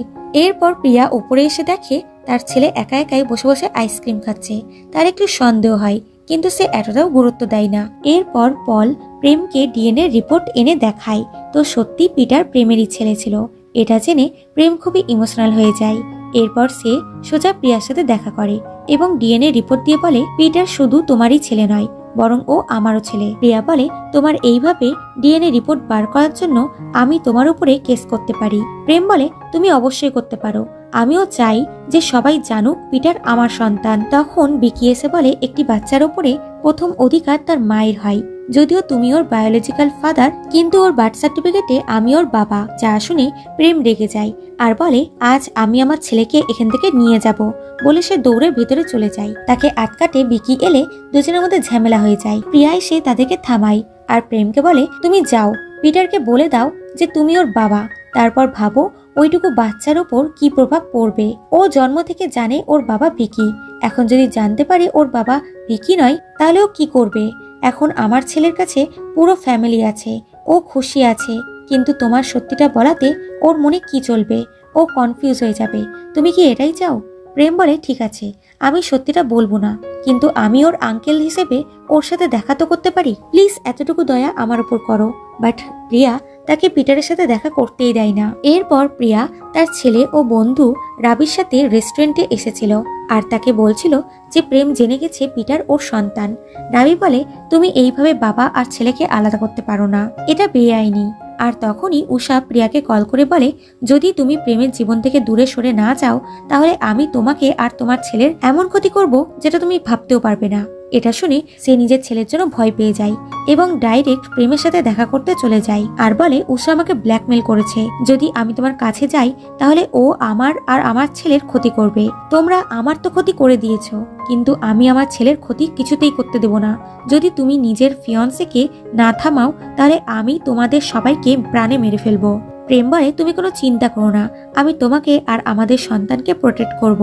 এরপর প্রিয়া উপরে এসে দেখে তার ছেলে একা একাই বসে বসে আইসক্রিম খাচ্ছে। তার একটু সন্দেহ হয়, কিন্তু সে এতটাও গুরুত্ব দেয় না। এরপর পল প্রেমকে ডিএনএ রিপোর্ট এনে দেখায়, তো সত্যি পিটার প্রেমেরই ছেলে ছিল। এটা জেনে প্রেম খুবই ইমোশনাল হয়ে যায়। এরপর সে সোজা প্রিয়ার সাথে দেখা করে এবং ডিএনএ রিপোর্ট দিয়ে বলে পিটার শুধু তোমারই ছেলে নয়, বরং ও আমারও ছেলে। প্রিয়া বলে তোমার এইভাবে ডিএনএ রিপোর্ট বার করার জন্য আমি তোমার উপরে কেস করতে পারি। প্রেম বলে তুমি অবশ্যই করতে পারো, আমিও চাই যে সবাই জানুক পিটার আমার সন্তান। তখন বিকি এসে বলে একটি বাচ্চার উপরে প্রথম অধিকার তার মায়ের হয়, যদিও তুমি ওর বায়োলজিক্যাল ফাদার, কিন্তু ওর বার্থ সার্টিফিকেটে আমি ওর বাবা। যা শুনে প্রেম রেগে যায় আর বলে আজ আমি আমার ছেলেকে এখান থেকে নিয়ে যাব। বলে সে দৌড়ে ভেতরে চলে যায়। তাকে আটকাতে বিকি এলে দুজনের মধ্যে ঝামেলা হয়ে যায়। প্রিয়া এসে তাদেরকে থামায় আর প্রেমকে বলে তুমি যাও, পিটারকে বলে দাও যে তুমি ওর বাবা। তারপর ভাবো ওইটুকু বাচ্চার ওপর কি প্রভাব পড়বে। ও জন্ম থেকে জানে ওর বাবা ভিকি। এখন যদি জানতে পারে ওর বাবা ভিকি নয়, তাহলে ও কি করবে? এখন আমার ছেলের কাছে পুরো ফ্যামিলি আছে, ও খুশি আছে, কিন্তু তোমার সত্যিটা বলাতে ওর মনে কি চলবে? ও কনফিউজ হয়ে যাবে। তুমি কি এটাই চাও? প্রেম বলে, ঠিক আছে, আমি সত্যিটা বলবো না, কিন্তু আমি ওর আঙ্কেল হিসেবে ওর সাথে দেখা তো করতে পারি। প্লিজ এতটুকু দয়া আমার উপর করো। বাট প্রিয়া তাকে পিটারের সাথে দেখা করতেই দেয় না। এরপর প্রিয়া তার ছেলে ও বন্ধু রাবির সাথে রেস্টুরেন্টে এসেছিল আর তাকে বলছিল যে প্রেম জেনে গেছে পিটার ওর সন্তান। রাবি বলে, তুমি এইভাবে বাবা আর ছেলেকে আলাদা করতে পারো না, এটা বেআইনি। আর তখনই উষা প্রিয়াকে কল করে বলে, যদি তুমি প্রেমের জীবন থেকে দূরে সরে না যাও, তাহলে আমি তোমাকে আর তোমার ছেলের এমন ক্ষতি করব যেটা তুমি ভাবতেও পারবে না। এটা শুনে সে নিজের ছেলের জন্য ভয় পেয়ে যায় এবং ডাইরেক্ট প্রেমের সাথে দেখা করতে চলে যায় আর বলে, উষা আমাকে ব্ল্যাকমেল করেছে, যদি আমি তোমার কাছে যাই তাহলে ও আমার আর আমার ছেলের ক্ষতি করবে। তোমরা আমার তো ক্ষতি করে দিয়েছো, কিন্তু আমি আমার ছেলের ক্ষতি কিছুতেই করতে দেব না। যদি তুমি নিজের ফিয়ন্সেকে না থামাও, তাহলে আমি তোমাদের সবাইকে প্রাণে মেরে ফেলবো। প্রেম বলে, তুমি কোনো চিন্তা করো না, আমি তোমাকে আর আমাদের সন্তানকে প্রোটেক্ট করব।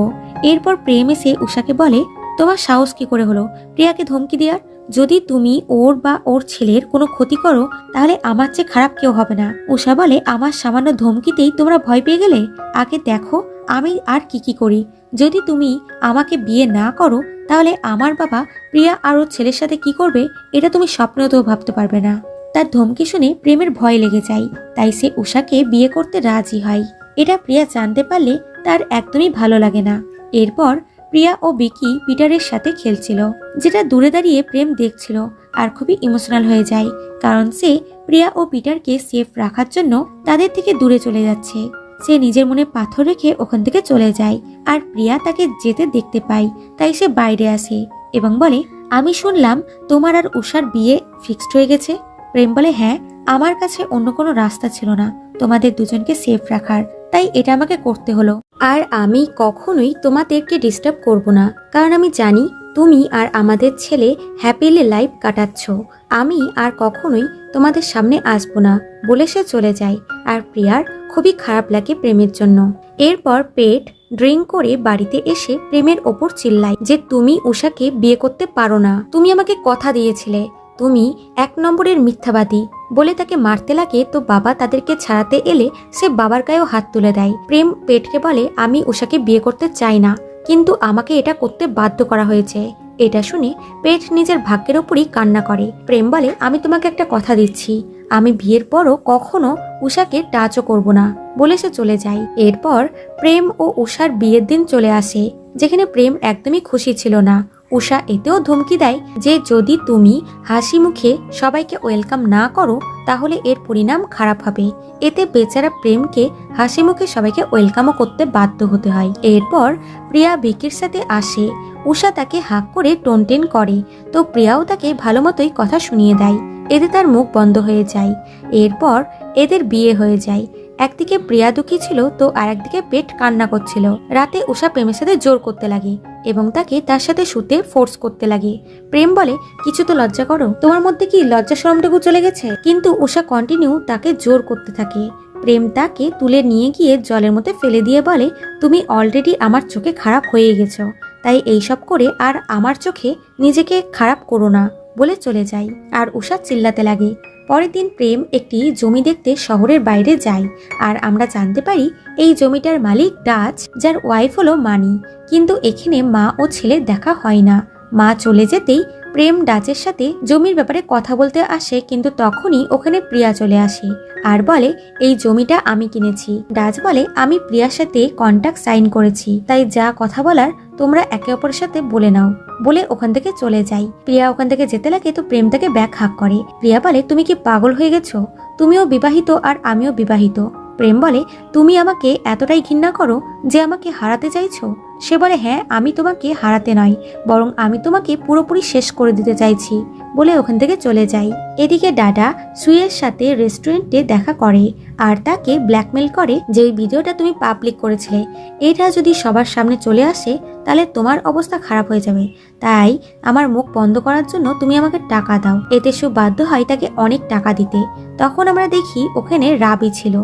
এরপর প্রেম এসে উষাকে বলে, তোমার সাহস কি করে হলো প্রিয়াকে ধমকি দেওয়ার? যদি তুমি ওর বা ওর ছেলের কোনো ক্ষতি করো, তাহলে আমার চেয়ে খারাপ কেউ হবে না। উষা বলে, আমার সামান্য ধমকিতেই তোমরা ভয় পেয়ে গেলে? আগে দেখো আমি আর কি করি। যদি তুমি আমাকে বিয়ে না করো, তাহলে আমার বাবা প্রিয়া আর ওর ছেলের সাথে কি করবে, এটা তুমি স্বপ্নেও ভাবতে পারবে না। তার ধমকি শুনে প্রেমের ভয় লেগে যায়, তাই সে উষাকে বিয়ে করতে রাজি হয়। এটা প্রিয়া জানতে পারলে তার একদমই ভালো লাগে না। এরপর প্রিয়া ও বিকি পিটারের সাথে খেলছিল, যেটা দূরে দাঁড়িয়ে প্রেম দেখছিল আর খুবই ইমোশনাল হয়ে যায়, কারণ সে প্রিয়া ও পিটারকে সেফ রাখার জন্য তাদের থেকে দূরে চলে যাচ্ছে। সে নিজের মনে পাথর রেখে ওখান থেকে চলে যায় আর প্রিয়া তাকে যেতে দেখতে পায়, তাই সে বাইরে আসে এবং বলে, আমি শুনলাম তোমার আর উষার বিয়ে ফিক্সড হয়ে গেছে। প্রেম বলে, হ্যাঁ, আমার কাছে অন্য কোনো রাস্তা ছিল না তোমাদের দুজনকে সেফ রাখার, তাই এটা আমাকে করতে হলো। আর আমি কখনোই তোমাদেরকে ডিস্টার্ব করব না, কারণ আমি জানি তুমি আর আমাদের ছেলে হ্যাপিলি লাইফ কাটাচ্ছ। আমি আর কখনোই তোমাদের সামনে আসবো না বলে সে চলে যায়। আর প্রিয়ার খুবই খারাপ লাগে প্রেমের জন্য। এরপর পেট ড্রিঙ্ক করে বাড়িতে এসে প্রেমের ওপর চিল্লায় যে তুমি উষাকে বিয়ে করতে পারো না, তুমি আমাকে কথা দিয়েছিলে, তুমি 1 নম্বরের মিথ্যাবাদী বলে তাকে মারতে লাগে। তো বাবা তাদেরকে ছাড়াতে এলে সে বাবার গায়েও হাত তুলে দেয়। প্রেম পেটকে বলে, আমি উষাকে বিয়ে করতে চাই না, কিন্তু আমাকে এটা করতে বাধ্য করা হয়েছে। এটা শুনে পেট নিজের ভাগ্যের ওপরই কান্না করে। প্রেম বলে, আমি তোমাকে একটা কথা দিচ্ছি, আমি বিয়ের পরও কখনো উষাকে টাচও করব না বলে সে চলে যায়। এরপর প্রেম ও উষার বিয়ের দিন চলে আসে, যেখানে প্রেম একদমই খুশি ছিল না। উষা এতেও ধমকি দেয় যে যদি তুমি হাসি মুখে সবাইকে ওয়েলকাম না করো, তাহলে এর পরিণাম খারাপ হবে। এতে বেচারা প্রেমকে হাসি মুখে সবাইকে ওয়েলকামও করতে বাধ্য হতে হয়। এরপর প্রিয়া ভিকির সাথে আসে। উষা তাকে হাঁক করে টোনটেন করে, তো প্রিয়াও তাকে ভালো মতোই কথা শুনিয়ে দেয়। এতে তার মুখ বন্ধ হয়ে যায়। এরপর এদের বিয়ে হয়ে যায়। একদিকে প্রিয়া দুঃখী ছিল, তো আর একদিকে পেট কান্না করছিল। রাতে উষা প্রেমের সাথে জোর করতে লাগে এবং তাকে তার সাথে শুতে ফোর্স করতে লাগে। প্রেম বলে, কিছু তো লজ্জা করো, তোমার মধ্যে কি লজ্জা শরমটুকু চলে গেছে? কিন্তু উষা কন্টিনিউ তাকে জোর করতে থাকে। প্রেম তাকে তুলে নিয়ে গিয়ে জলের মধ্যে ফেলে দিয়ে বলে, তুমি অলরেডি আমার চোখে খারাপ হয়ে গেছো, তাই এইসব করে আর আমার চোখে নিজেকে খারাপ করো না বলে চলে যায়। আর উষা চিল্লাতে লাগে। পরের দিন প্রেম একটি জমি দেখতে শহরের বাইরে যায় আর আমরা জানতে পারি এই জমিটার মালিক ডাচ, যার ওয়াইফ হলো মানি। কিন্তু এখানে মা ও ছেলের দেখা হয় না। মা চলে যেতেই প্রেম ডাচের সাথে জমির ব্যাপারে কথা বলতে আসে, কিন্তু তখনই ওখানে প্রিয়া চলে আসে আর বলে, এই জমিটা আমি কিনেছি। ডাচ বলে, আমি প্রিয়ার সাথে কন্ট্রাক্ট সাইন করেছি, তাই যা কথা বলার তোমরা একে অপরের সাথে বলে নাও বলে ওখান থেকে চলে যায়। প্রিয়া ওখান থেকে যেতে লাগে, তো প্রেম তাকে ব্যাগ হাঁক করে। প্রিয়া বলে, তুমি কি পাগল হয়ে গেছো? তুমিও বিবাহিত আর আমিও বিবাহিত। প্রেম বলে, তুমি আমাকে এতটাই ঘৃণা করো যে আমাকে হারাতে চাইছো? সে বলে, হ্যাঁ, আমি তোমাকে হারাতে নয়, বরং আমি তোমাকে পুরোপুরি শেষ করে দিতে চাইছি, বলে ওখান থেকে চলে যায়। এদিকে ডাডা সুয়ের সাথে রেস্টুরেন্টে দেখা করে আর তাকে ব্ল্যাকমেল করে যে ওই ভিডিওটা তুমি পাবলিক করেছিলে, এটা যদি সবার সামনে চলে আসে তাহলে তোমার অবস্থা খারাপ হয়ে যাবে, তাই আমার মুখ বন্ধ করার জন্য তুমি আমাকে টাকা দাও। এতে সু বাধ্য হয় তাকে অনেক টাকা দিতে। তখন আমরা দেখি ওখানে রাবি ছিল,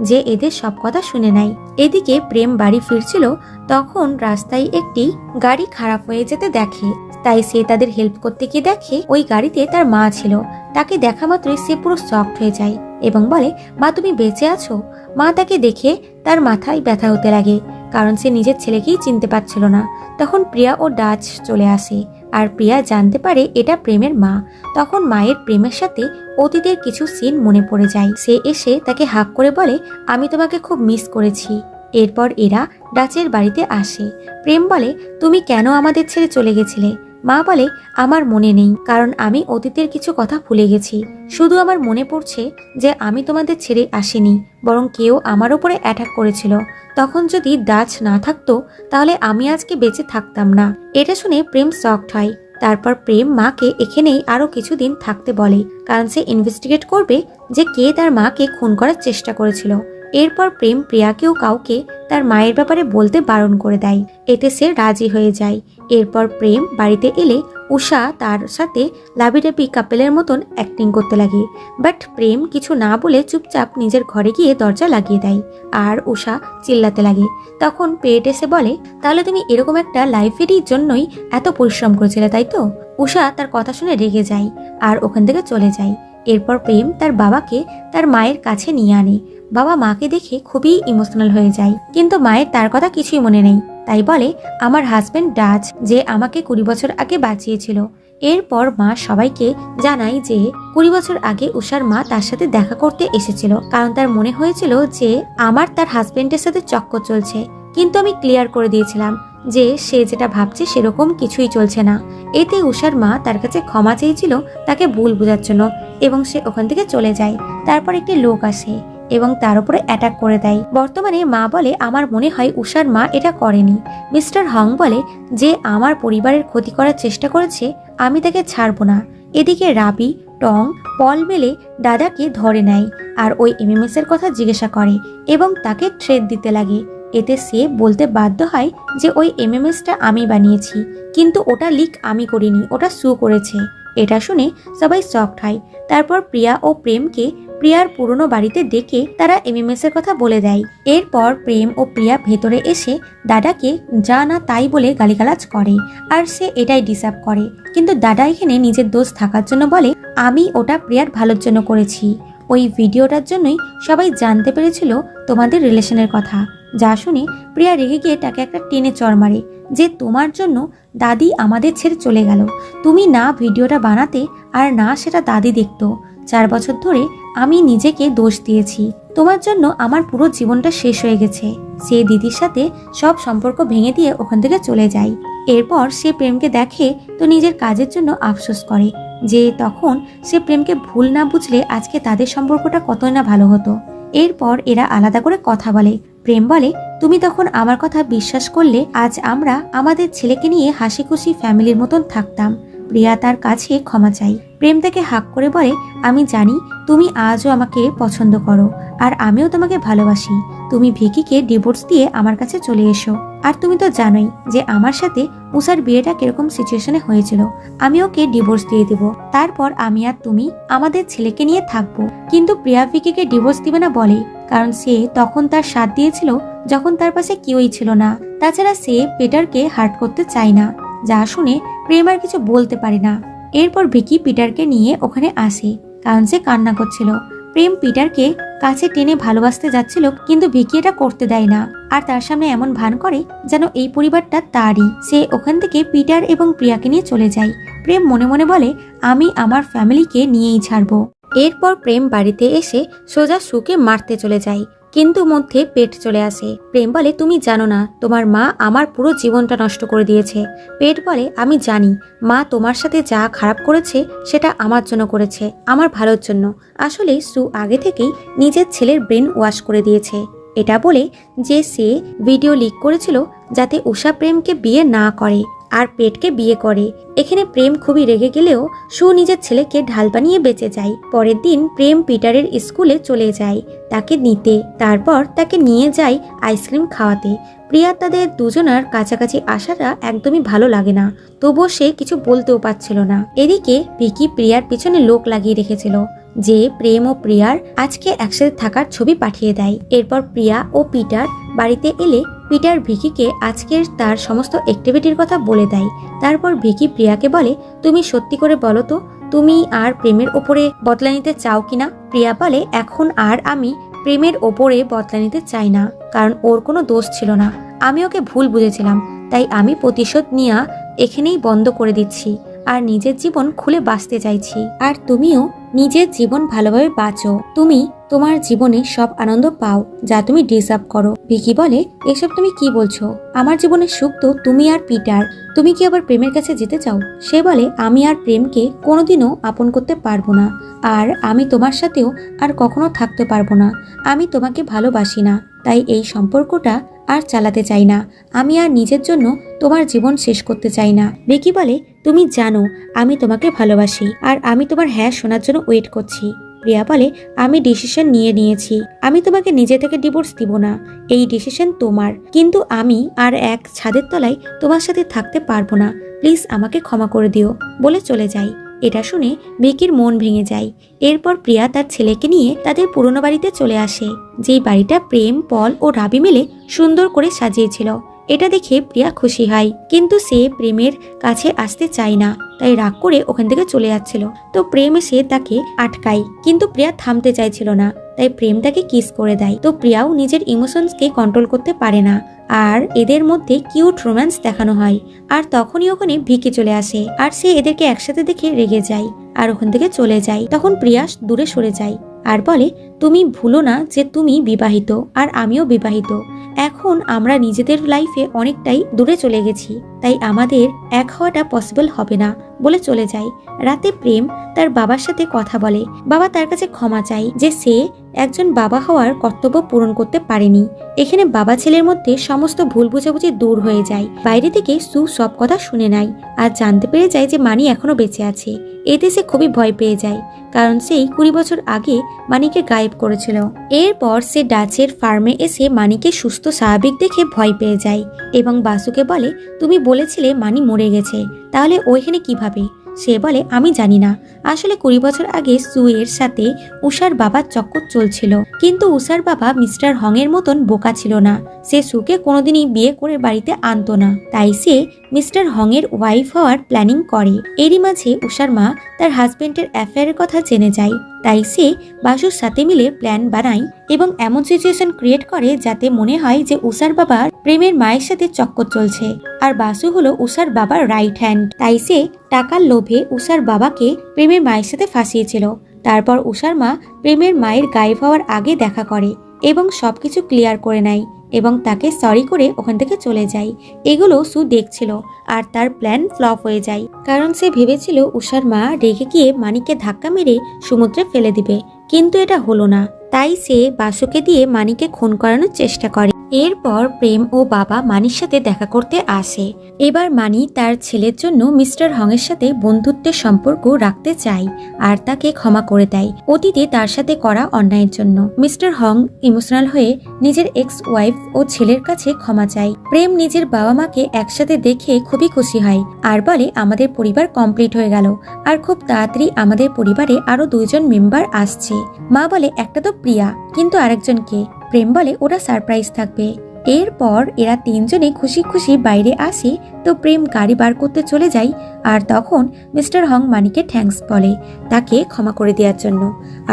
যে এদের সব কথা শুনে নেয়। এদিকে প্রেম বাড়ি ফিরছিল, তখন রাস্তায় একটি গাড়ি খারাপ হয়ে যেতে দেখে, তাই সে তাদের হেল্প করতে গিয়ে দেখে ওই গাড়িতে তার মা ছিল। তাকে দেখা মাত্রই সে পুরো শকড হয়ে যায় এবং বলে, মা তুমি বেঁচে আছো? মা তাকে দেখে তার মাথায় ব্যথা হতে লাগে, কারণ সে নিজের ছেলেকেই চিনতে পারছিল না। তখন প্রিয়া ও ডাচ চলে আসে আর প্রিয়া জানতে পারে এটা প্রেমের মা। তখন মায়ের প্রেমের সাথে অতীতের কিছু সিন মনে পড়ে যায়। সে এসে তাকে হাক করে বলে, আমি তোমাকে খুব মিস করেছি। এরপর এরা ডাচের বাড়িতে আসে। প্রেম বলে, তুমি কেন আমাদের ছেড়ে চলে গেছিলে? মা বলে, আমার মনে নেই, কারণ আমি অতীতের কিছু কথা ভুলে গেছি। শুধু আমার মনে পড়ছে যে আমি তোমাদের ছেড়ে আসিনি, বরং কেউ আমার উপরে অ্যাটাক করেছিল। তখন যদি ডাচ না থাকতো তাহলে আমি আজকে বেঁচে থাকতাম না। এটা শুনে প্রেম শকড হয়। তারপর প্রেম মাকে এখানেই আরো কিছুদিন থাকতে বলে, কারণ সে ইনভেস্টিগেট করবে যে কে তার মাকে খুন করার চেষ্টা করেছিল। এরপর প্রেম প্রিয়াকেও কাউকে তার মায়ের ব্যাপারে বলতে বারণ করে দেয়, এতে সে রাজি হয়ে যায়। এরপর প্রেম বাড়িতে এলে উষা তার সাথে লাভিডাবি কাপেলের মতন অ্যাক্টিং করতে লাগে, বাট প্রেম কিছু না বলে চুপচাপ নিজের ঘরে গিয়ে দরজা লাগিয়ে দেয় আর উষা চিল্লাতে লাগে। তখন পেট এসে বলে, তাহলে তুমি এরকম একটা লাইফেরই জন্যই এত পরিশ্রম করেছিলে, তাই তো? উষা তার কথা শুনে রেগে যায় আর ওখান থেকে চলে যায়। এরপর প্রেম তার বাবাকে তার মায়ের কাছে নিয়ে আনে। বাবা মাকে দেখে খুবই ইমোশনাল হয়ে যায়, কিন্তু মায়ের তার কথা কিছুই মনে নেই। তাই বলে, আমার হাজবেন্ড ডাচ যে আমাকে 20 বছর আগে বাঁচিয়েছিল। এরপর মা সবাইকে জানায় যে 20 বছর আগে উষার মা তার সাথে দেখা করতে এসেছিল, কারণ তার মনে হয়েছিল যে আমার তার হাজবেন্ডের সাথে চক্কর চলছে। কিন্তু আমি ক্লিয়ার করে দিয়েছিলাম যে সে যেটা ভাবছে সেরকম কিছুই চলছে না। এতে উষার মা তার কাছে ক্ষমা চেয়েছিল তাকে ভুল বোঝার জন্য, এবং সে ওখান থেকে চলে যায়। তারপর একটি লোক আসে এবং তার উপরে অ্যাটাক করে দেয়। বর্তমানে মা বলে, আমার মনে হয় উষার মা এটা করেনি। মিস্টার হং বলে, যে আমার পরিবারের ক্ষতি করার চেষ্টা করেছে আমি তাকে ছাড়বো না। এদিকে রাবি, টং, পল মেলে দাদাকে ধরে নেয় আর ওই এমএমএস এর কথা জিজ্ঞাসা করে এবং তাকে থ্রেট দিতে লাগে। এতে সে বলতে বাধ্য হয় যে ওই এমএমএসটা আমি বানিয়েছি, কিন্তু ওটা লিক আমি করিনি, ওটা সু করেছে। এটা শুনে সবাই শকড হয়। তারপর প্রিয়া ও প্রেমকে প্রিয়ার পুরনো বাড়িতে ডেকে তারা এমএমএস এর কথা বলে দেয়। এরপর প্রেম ও প্রিয়া ভেতরে এসে দাদাকে যা না তাই বলে গালিগালাজ করে আর সে এটাই ডিসার্ভ করে। কিন্তু দাদা এখানে নিজের দোষ থাকার জন্য বলে, আমি ওটা প্রিয়ার ভালোর জন্য করেছি। ওই ভিডিওটার জন্যই সবাই জানতে পেরেছিল তোমাদের রিলেশনের কথা। যা শুনে প্রিয়া রেগে গিয়ে তাকে একটা টেনে চড় মারে, যে তোমার জন্য দাদি আমাদের ছেড়ে চলে গেল। তুমি না ভিডিওটা বানাতে আর না সেটা দাদি দেখতো। 4 বছর ধরে আমি নিজেকে দোষ দিয়েছি, তোমার জন্য আমার পুরো জীবনটা শেষ হয়ে গেছে। সে দিদির সাথে সব সম্পর্ক ভেঙে দিয়ে ওখান থেকে চলে যায়। এরপর সে প্রেমকে দেখে তো নিজের কাজের জন্য আফসোস করে যে তখন সে প্রেমকে ভুল না বুঝলে আজকে তাদের সম্পর্কটা কতই না ভালো হতো। এরপর এরা আলাদা করে কথা বলে। প্রেম বলে, তুমি তখন আমার কথা বিশ্বাস করলে আজ আমরা আমাদের ছেলেকে নিয়ে হাসি খুশি ফ্যামিলির মতন থাকতাম। প্রিয়া তার কাছে ক্ষমা চাই। প্রেম তাকে হাক করে বলে, আমি জানি তুমি আজও আমাকে পছন্দ করো আর আমিও তোমাকে ভালোবাসি। তুমি ভিকিকে ডিভোর্স দিয়ে আমার কাছে চলে এসো। আর তুমি তো জানোই যে আমার সাথে উষার বিয়েটা কিরকম সিচুয়েশনে হয়েছিল। আমি ওকে ডিভোর্স দিয়ে দেব, তারপর আমি আর তুমি আমাদের ছেলেকে নিয়ে থাকবো। কিন্তু প্রিয়া ভিকিকে ডিভোর্স দিবে না বলে, কারণ সে তখন তার সাথ দিয়েছিল যখন তার পাশে কেউই ছিল না। তাছাড়া সে পিটারকে হার্ট করতে চায় না। যা শুনে প্রেম আর কিছু বলতে পারে না। এরপর ভিকি পিটারকে নিয়ে ওখানে আসে, কারণ সে কান্না করছিল। প্রেম পিটারকে কাছে টেনে ভালোবাসতে যাচ্ছিল, কিন্তু ভিকি এটা করতে দেয় না আর তার সামনে এমন ভান করে যেন এই পরিবারটা তারই। সে ওখান থেকে পিটার এবং প্রিয়াকে নিয়ে চলে যায়। প্রেম মনে মনে বলে, আমি আমার ফ্যামিলিকে নিয়েই ছাড়বো। এরপর প্রেম বাড়িতে এসে সোজা সুকে মারতে চলে যায়, কিন্তু মধ্যে পেট চলে আসে। প্রেম বলে, তুমি জানো না তোমার মা আমার পুরো জীবনটা নষ্ট করে দিয়েছে। পেট বলে, আমি জানি মা তোমার সাথে যা খারাপ করেছে সেটা আমার জন্য করেছে, আমার ভালোর জন্য। আসলে সু আগে থেকেই নিজের ছেলের ব্রেন ওয়াশ করে দিয়েছে। এটা বলে যে সে ভিডিও লিক করেছিল যাতে উষা প্রেমকে বিয়ে না করে আর পেটকে বিয়ে করে। এখানে প্রেম খুবই রেগে গেলেও সু নিজের ছেলেকে ঢাল বানিয়ে বেঁচে যায়। পরের দিন প্রেম পিটারের স্কুলে চলে যায় তাকে নিতে, তারপর তাকে নিয়ে যায় আইসক্রিম খাওয়াতে। প্রিয়া তাদের দুজনার কাছাকাছি আসাটা একদমই ভালো লাগে না, তবুও সে কিছু বলতেও পারছিল না। এদিকে ভিকি প্রিয়ার পিছনে লোক লাগিয়ে রেখেছিল যে প্রেম ও প্রিয়ার আজকে একসাথে থাকার ছবি পাঠিয়ে দেয়। এরপর প্রিয়া ও পিটার বাড়িতে এলে পিটার ভিকিকে আজকের তার সমস্ত অ্যাক্টিভিটির কথা বলে দেয়। তারপর ভিকি প্রিয়াকে বলে, তুমি সত্যি করে বলো তো তুমি আর প্রেমের ওপরে বদলা নিতে চাও কিনা। প্রিয়া বলে, এখন আর আমি প্রেমের ওপরে বদলা নিতে চাই না, কারণ ওর কোনো দোষ ছিল না, আমি ওকে ভুল বুঝেছিলাম, তাই আমি প্রতিশোধ নেওয়া এখানেই বন্ধ করে দিচ্ছি আর নিজের জীবন খুলে বাঁচতে চাইছি। আর তুমিও নিজের জীবন ভালোভাবে বাঁচো, তুমি তোমার জীবনে সব আনন্দ পাও যা তুমি ডিজার্ভ করো। ভিকি বলে, এসব তুমি কি বলছো, আমার জীবনের সুখ তো তুমি আর পিটার, তুমি কি আবার প্রেমের কাছে যেতে চাও। সে বলে, আমি আর প্রেমকে কোনোদিনও আপন করতে পারবো না, আর আমি তোমার সাথেও আর কখনো থাকতে পারবো না। আমি তোমাকে ভালোবাসি না, তাই এই সম্পর্কটা আর চালাতে চাই না। আমি আর নিজের জন্য তোমার জীবন শেষ করতে চাই না। ভিকি বলে, তুমি জানো আমি তোমাকে ভালোবাসি আর আমি তোমার হ্যাঁ শোনার জন্য ওয়েট করছি। প্রিয়া বলে, আমি ডিসিশন নিয়েছি, আমি তোমাকে নিজে থেকে ডিভোর্স দিব না, এই ডিসিশন তোমার, কিন্তু আমি আর এক ছাদের তলায় তোমার সাথে থাকতে পারবো না, প্লিজ আমাকে ক্ষমা করে দিও বলে চলে যায়। এটা শুনে ভিকির মন ভেঙে যায়। এরপর প্রিয়া তার ছেলেকে নিয়ে তাদের পুরনো বাড়িতে চলে আসে, যেই বাড়িটা প্রেম, পল ও রাবি মিলে সুন্দর করে সাজিয়েছিল। এটা দেখে প্রিয়া খুশি হয়, কিন্তু সে প্রেমের কাছে আসতে চায় না, তাই রাগ করে ওখান থেকে চলে যাচ্ছিল। তো প্রেম এসে তাকে আটকায়, কিন্তু প্রিয়া থামতে চাইছিল না, তাই প্রেম তাকে কিস করে দেয়। তো প্রিয়াও নিজের ইমোশনসকে কন্ট্রোল করতে পারে না, আর এদের মধ্যে কিউট রোম্যান্স দেখানো হয়। আর তখনই ওখানে ভিকি চলে আসে, আর সে এদেরকে একসাথে দেখে রেগে যায় আর ওখান থেকে চলে যায়। তখন প্রিয়া দূরে সরে যায় আর বলে, তুমি ভুলো না যে তুমি বিবাহিত আর আমিও বিবাহিত, এখন আমরা নিজেদের লাইফে অনেকটাই দূরে চলে গেছি, তাই আমাদের এক হওয়াটা পসিবল হবে না বলে চলে যায়। রাতে প্রেম তার বাবার সাথে কথা বলে, বাবা তার কাছে ক্ষমা চায় যে সে একজন বাবা হওয়ার কর্তব্য পূরণ করতে পারেনি। এখানে বাবা ছেলের মধ্যে সমস্ত ভুল বোঝাবুঝি দূর হয়ে যায়। বাইরে থেকে সু সব কথা শুনে নেয় আর জানতে পেরে যায় যে মানি এখনো বেঁচে আছে। এতে সে খুবই ভয় পেয়ে যায়, কারণ সেই 20 বছর আগে মানিকে গায়েব করেছিল। এরপর সে ডাচের ফার্মে এসে মানিকে সুস্থ স্বাভাবিক দেখে ভয় পেয়ে যায় এবং বাসুকে বলে, তুমি বলেছিলে মানি মরে গেছে, তাহলে ওইখানে কিভাবে। সে বলে, আমি জানি না, আসলে 20 বছর আগে সু এর সাথে উষার বাবার চক্কর চলছিল, কিন্তু উষার বাবা মিস্টার হং এর মতন বোকা ছিল না, সে সুকে কোনোদিনই বিয়ে করে বাড়িতে আনতো না, তাই সে মিস্টার হং এর ওয়াইফ হওয়ার প্ল্যানিং করে। এরই মাঝে উষার মা তার হাজবেন্ডের অ্যাফেয়ারের কথা জেনে যায়, তাই সে বাসুর সাথে মিলে প্ল্যান বানায় এবং এমন সিচুয়েশন ক্রিয়েট করে যাতে মনে হয় যে উষার বাবার প্রেমের মায়ের সাথে চক্কর চলছে, আর বাসু হলো উষার বাবার রাইট হ্যান্ড। তাই সে টাকার লোভে উষার বাবাকে প্রেমের মায়ের সাথে ফাঁসিয়েছিল। তারপর উষার মা প্রেমের মায়ের গায়েব হওয়ার আগে দেখা করে এবং সবকিছু ক্লিয়ার করে নেয় এবং তাকে সরি করে ওখান থেকে চলে যায়। এগুলো সু দেখছিল আর তার প্ল্যান ফ্লপ হয়ে যায়, কারণ সে ভেবেছিল উষার মা রেগে গিয়ে মানিককে ধাক্কা মেরে সমুদ্রে ফেলে দিবে, কিন্তু এটা হলো না। তাই সে বাসুকে দিয়ে মানিককে খুন করানোর চেষ্টা করে। এরপর প্রেম ও বাবা মানির সাথে দেখা করতে আসে। এবার মানি তার ছেলের জন্য মিস্টার হং এর সাথে বন্ধুত্বের সম্পর্ক রাখতে চায় আর তাকে ক্ষমা করে দেয় অতীতে তার সাথে করা অন্যায়ের জন্য। মিস্টার হং ইমোশনাল হয়ে নিজের এক্স ওয়াইফ ও ছেলের কাছে ক্ষমা চায়। প্রেম নিজের বাবা মাকে একসাথে দেখে খুবই খুশি হয় আর বলে, আমাদের পরিবার কমপ্লিট হয়ে গেল আর খুব তাড়াতাড়ি আমাদের পরিবারে আরো 2 জন মেম্বার আসছে। মা বলে, একটা তো প্রিয়া, কিন্তু আরেকজন কে। প্রেম বলে, ওরা সারপ্রাইজ থাকবে। এরপর এরা 3 জনে খুশি খুশি বাইরে আসে। তো প্রেম গাড়ি বার করতে চলে যায় আর তখন মিস্টার হং মানিকে থ্যাঙ্কস বলে তাকে ক্ষমা করে দেওয়ার জন্য।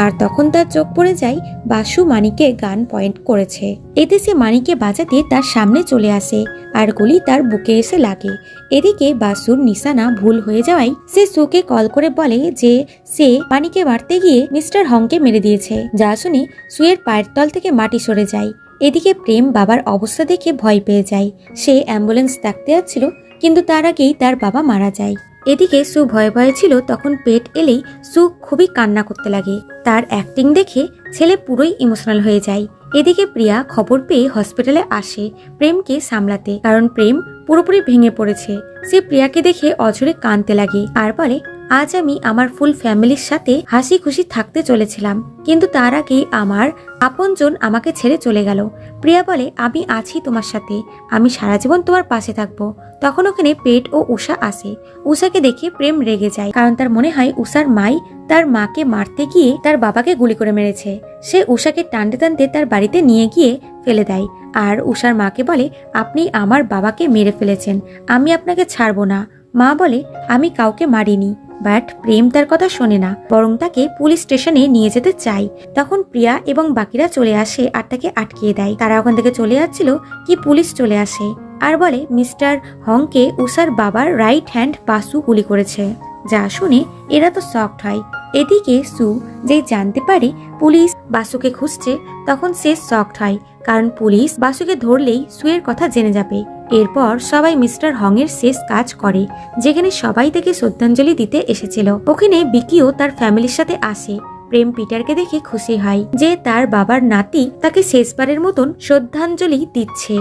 আর তখন তার চোখ পড়ে যায় বাসু মানিকে গান পয়েন্ট করেছে। এতে সে মানিকে বাঁচাতে তার সামনে চলে আসে আর গুলি তার বুকে এসে লাগে। এদিকে বাসুর নিশানা ভুল হয়ে যাওয়ায় সে সুকে কল করে বলে যে সে মানিকে মারতে গিয়ে মিস্টার হংকে মেরে দিয়েছে, যা শুনে সুয়ের পায়ের তল থেকে মাটি সরে যায়। এদিকে প্রেম বাবার অবস্থা দেখে ভয় পেয়ে যায়। সে অ্যাম্বুলেন্স ডাকতে যাচ্ছিল, কিন্তু তার আগেই তার বাবা মারা যায়। এদিকে সু ভয়ে ভয়ে ছিল, তখন পেট এলেই সু খুবই কান্না করতে লাগে। তার অ্যাক্টিং দেখে ছেলে পুরোই ইমোশনাল হয়ে যায় এদিকে প্রিয়া খবর পেয়ে হসপিটালে আসে প্রেমকে সামলাতে, কারণ প্রেম পুরোপুরি ভেঙে পড়েছে। সে প্রিয়াকে দেখে অঝরে কাঁদতে লাগে আর বলে, আজ আমি আমার ফুল ফ্যামিলির সাথে হাসি খুশি থাকতে চলেছিলাম, কিন্তু তার আগেই আমার আপনজন আমাকে ছেড়ে চলে গেল। প্রিয়া বলে, আমি আছি তোমার সাথে, আমি সারা জীবন তোমার পাশে থাকবো। তখন ওখানে পেট ও উষা আসে। উষাকে দেখে প্রেম রেগে যায়, কারণ তার মনে হয় উষার মাই তার মাকে মারতে গিয়ে তার বাবাকে গুলি করে মেরেছে। সে উষাকে টানতে টানতে তার বাড়িতে নিয়ে গিয়ে ফেলে দেয় আর উষার মাকে বলে, আপনি আমার বাবাকে মেরে ফেলেছেন, আমি আপনাকে ছাড়বো না। মা বলে, আমি কাউকে মারিনি। বাট প্রেম তার কথা শোনে না, বরং তাকে পুলিশ স্টেশনে নিয়ে যেতে চায়। তখন প্রিয়া এবং বাকিরা চলে আসে আর তাকে আটকিয়ে দেয়। তারা ওখান থেকে চলে যাচ্ছিল কি পুলিশ চলে আসে আর বলে, মিস্টার হংকে উষার বাবার রাইট হ্যান্ড বাসু গুলি করেছে। যা শুনে এরা তো শকড হয়। এদিকে সু যে জানতে পারে পুলিশ বাসুকে খুঁজছে, তখন সে শকড হয়, কারণ পুলিশ বাসুকে ধরলেই সুয়ের কথা জেনে যাবে। এরপর সবাই মিস্টার হং এর শেষ কাজ করে, যেখানে সবাই তাকে শ্রদ্ধাঞ্জলি দিতে এসেছিল। ওখানে বিকিও তার ফ্যামিলির সাথে আসে। প্রেম পিটারকে দেখে খুশি হয় যে তার বাবার নাতি তাকে শেষবারের মতন শ্রদ্ধাঞ্জলি দিচ্ছে।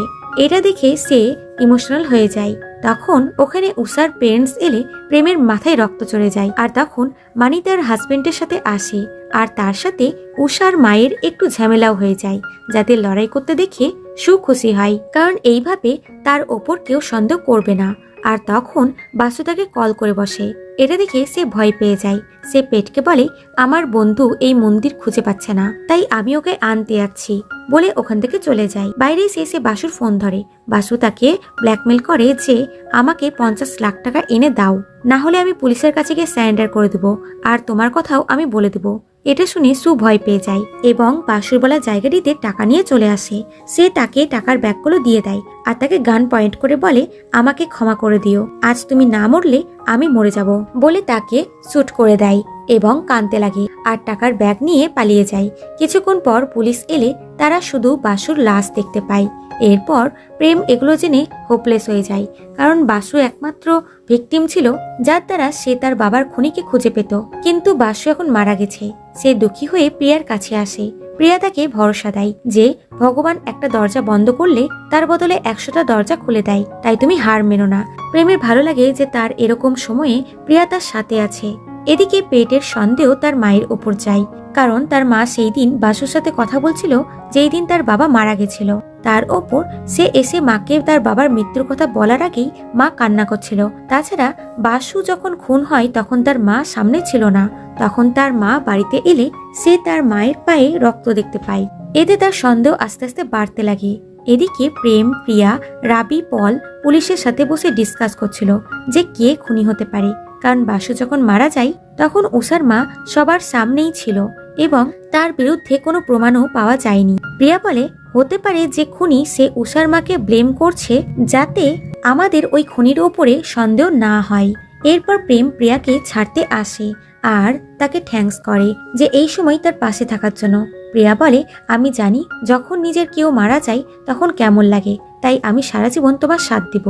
এটা দেখে সে ইমোশনাল হয়ে যায়। তখন ওখানে উষার পেরেন্টস এলে প্রেমের মাথায় রক্ত চড়ে যায়। আর তখন মানি তার হাজবেন্ডের সাথে আসে আর তার সাথে উষার মায়ের একটু ঝামেলাও হয়ে যায়, যাদের লড়াই করতে দেখে সু খুশি হয়, কারণ এইভাবে তার ওপর কেউ সন্দেহ করবে না। আর তখন বাসু তাকে কল করে বসে। এটা দেখে সে ভয় পেয়ে যায়। সে পেটকে বলে, আমার বন্ধু এই মন্দির খুঁজে পাচ্ছে না, তাই আমি ওকে আনতে যাচ্ছি বলে ওখান থেকে চলে যায়। বাইরে সে বাসুর ফোন ধরে। বাসু তাকে ব্ল্যাকমেল করে যে আমাকে 50 লাখ টাকা এনে দাও, না হলে আমি পুলিশের কাছে গিয়ে স্যারেন্ডার করে দেবো আর তোমার কথাও আমি বলে দেবো। এটা শুনে সু ভয় পেয়ে যায় এবং বাসুর বলা জায়গাটিতে টাকা নিয়ে চলে আসে। সে তাকে টাকার ব্যাগগুলো দিয়ে দেয় আর তাকে গান পয়েন্ট করে বলে, আমাকে ক্ষমা করে দিও, আজ তুমি না মরলে আমি মরে যাব বলে তাকে শুট করে দেয় এবং কাঁদতে লাগে আর টাকার ব্যাগ নিয়ে পালিয়ে যায়। কিছুক্ষণ পর পুলিশ এলে তারা শুধু বাসুর লাশ দেখতে পায়। এরপর প্রেম এগুলো জেনে হোপলেস হয়ে যায়, কারণ বাসু একমাত্র ভিকটিম ছিল যার দ্বারা সে তার বাবার খুনিকে খুঁজে পেত। কিন্তু বাসু এখন মারা গেছে। সে দুঃখী হয়ে প্রিয়ার কাছে আসে। প্রিয়া তাকে ভরসা দেয় যে ভগবান একটা দরজা বন্ধ করলে তার বদলে 100টা দরজা খুলে দেয়, তাই তুমি হার মেনো না। প্রেমের ভালো লাগে যে তার এরকম সময়ে প্রিয়া তার সাথে আছে। এদিকে পেটের সন্দেহ তার মায়ের ওপর যায়, কারণ তার মা সেই দিন বাসুর সাথে কথা বলছিল যেই দিন তার বাবা মারা গেছিল। তার ওপর সে এসে মাকে তার বাবার মৃত্যুর কথা বলার আগেই মা কান্না করছিল। তাছাড়া বাসু যখন খুন হয় তখন তার মা সামনে ছিল না। তখন তার মা বাড়িতে এলে সে তার মায়ের পায়ে রক্ত দেখতে পায়। এতে তার সন্দেহ আস্তে আস্তে বাড়তে লাগে। এদিকে প্রেম, প্রিয়া, রাবি, পল পুলিশের সাথে বসে ডিসকাস করছিল যে কে খুনি হতে পারে, কারণ বাসু যখন মারা যায় তখন উষার মা সবার সামনেই ছিল এবং তার বিরুদ্ধে কোনো প্রমাণও পাওয়া যায়নি। প্রিয়া বলে, হতে পারে যে খুনি সে উষার মাকে ব্লেম করছে যাতে আমাদের ওই খুনির ওপরে সন্দেহ না হয়। এরপর প্রেম প্রিয়াকে ছাড়তে আসে আর তাকে থ্যাঙ্কস করে যে এই সময় তার পাশে থাকার জন্য। প্রিয়া বলে, আমি জানি যখন নিজের কেউ মারা যায় তখন কেমন লাগে, তাই আমি সারা জীবন তোমার সাথ দিব।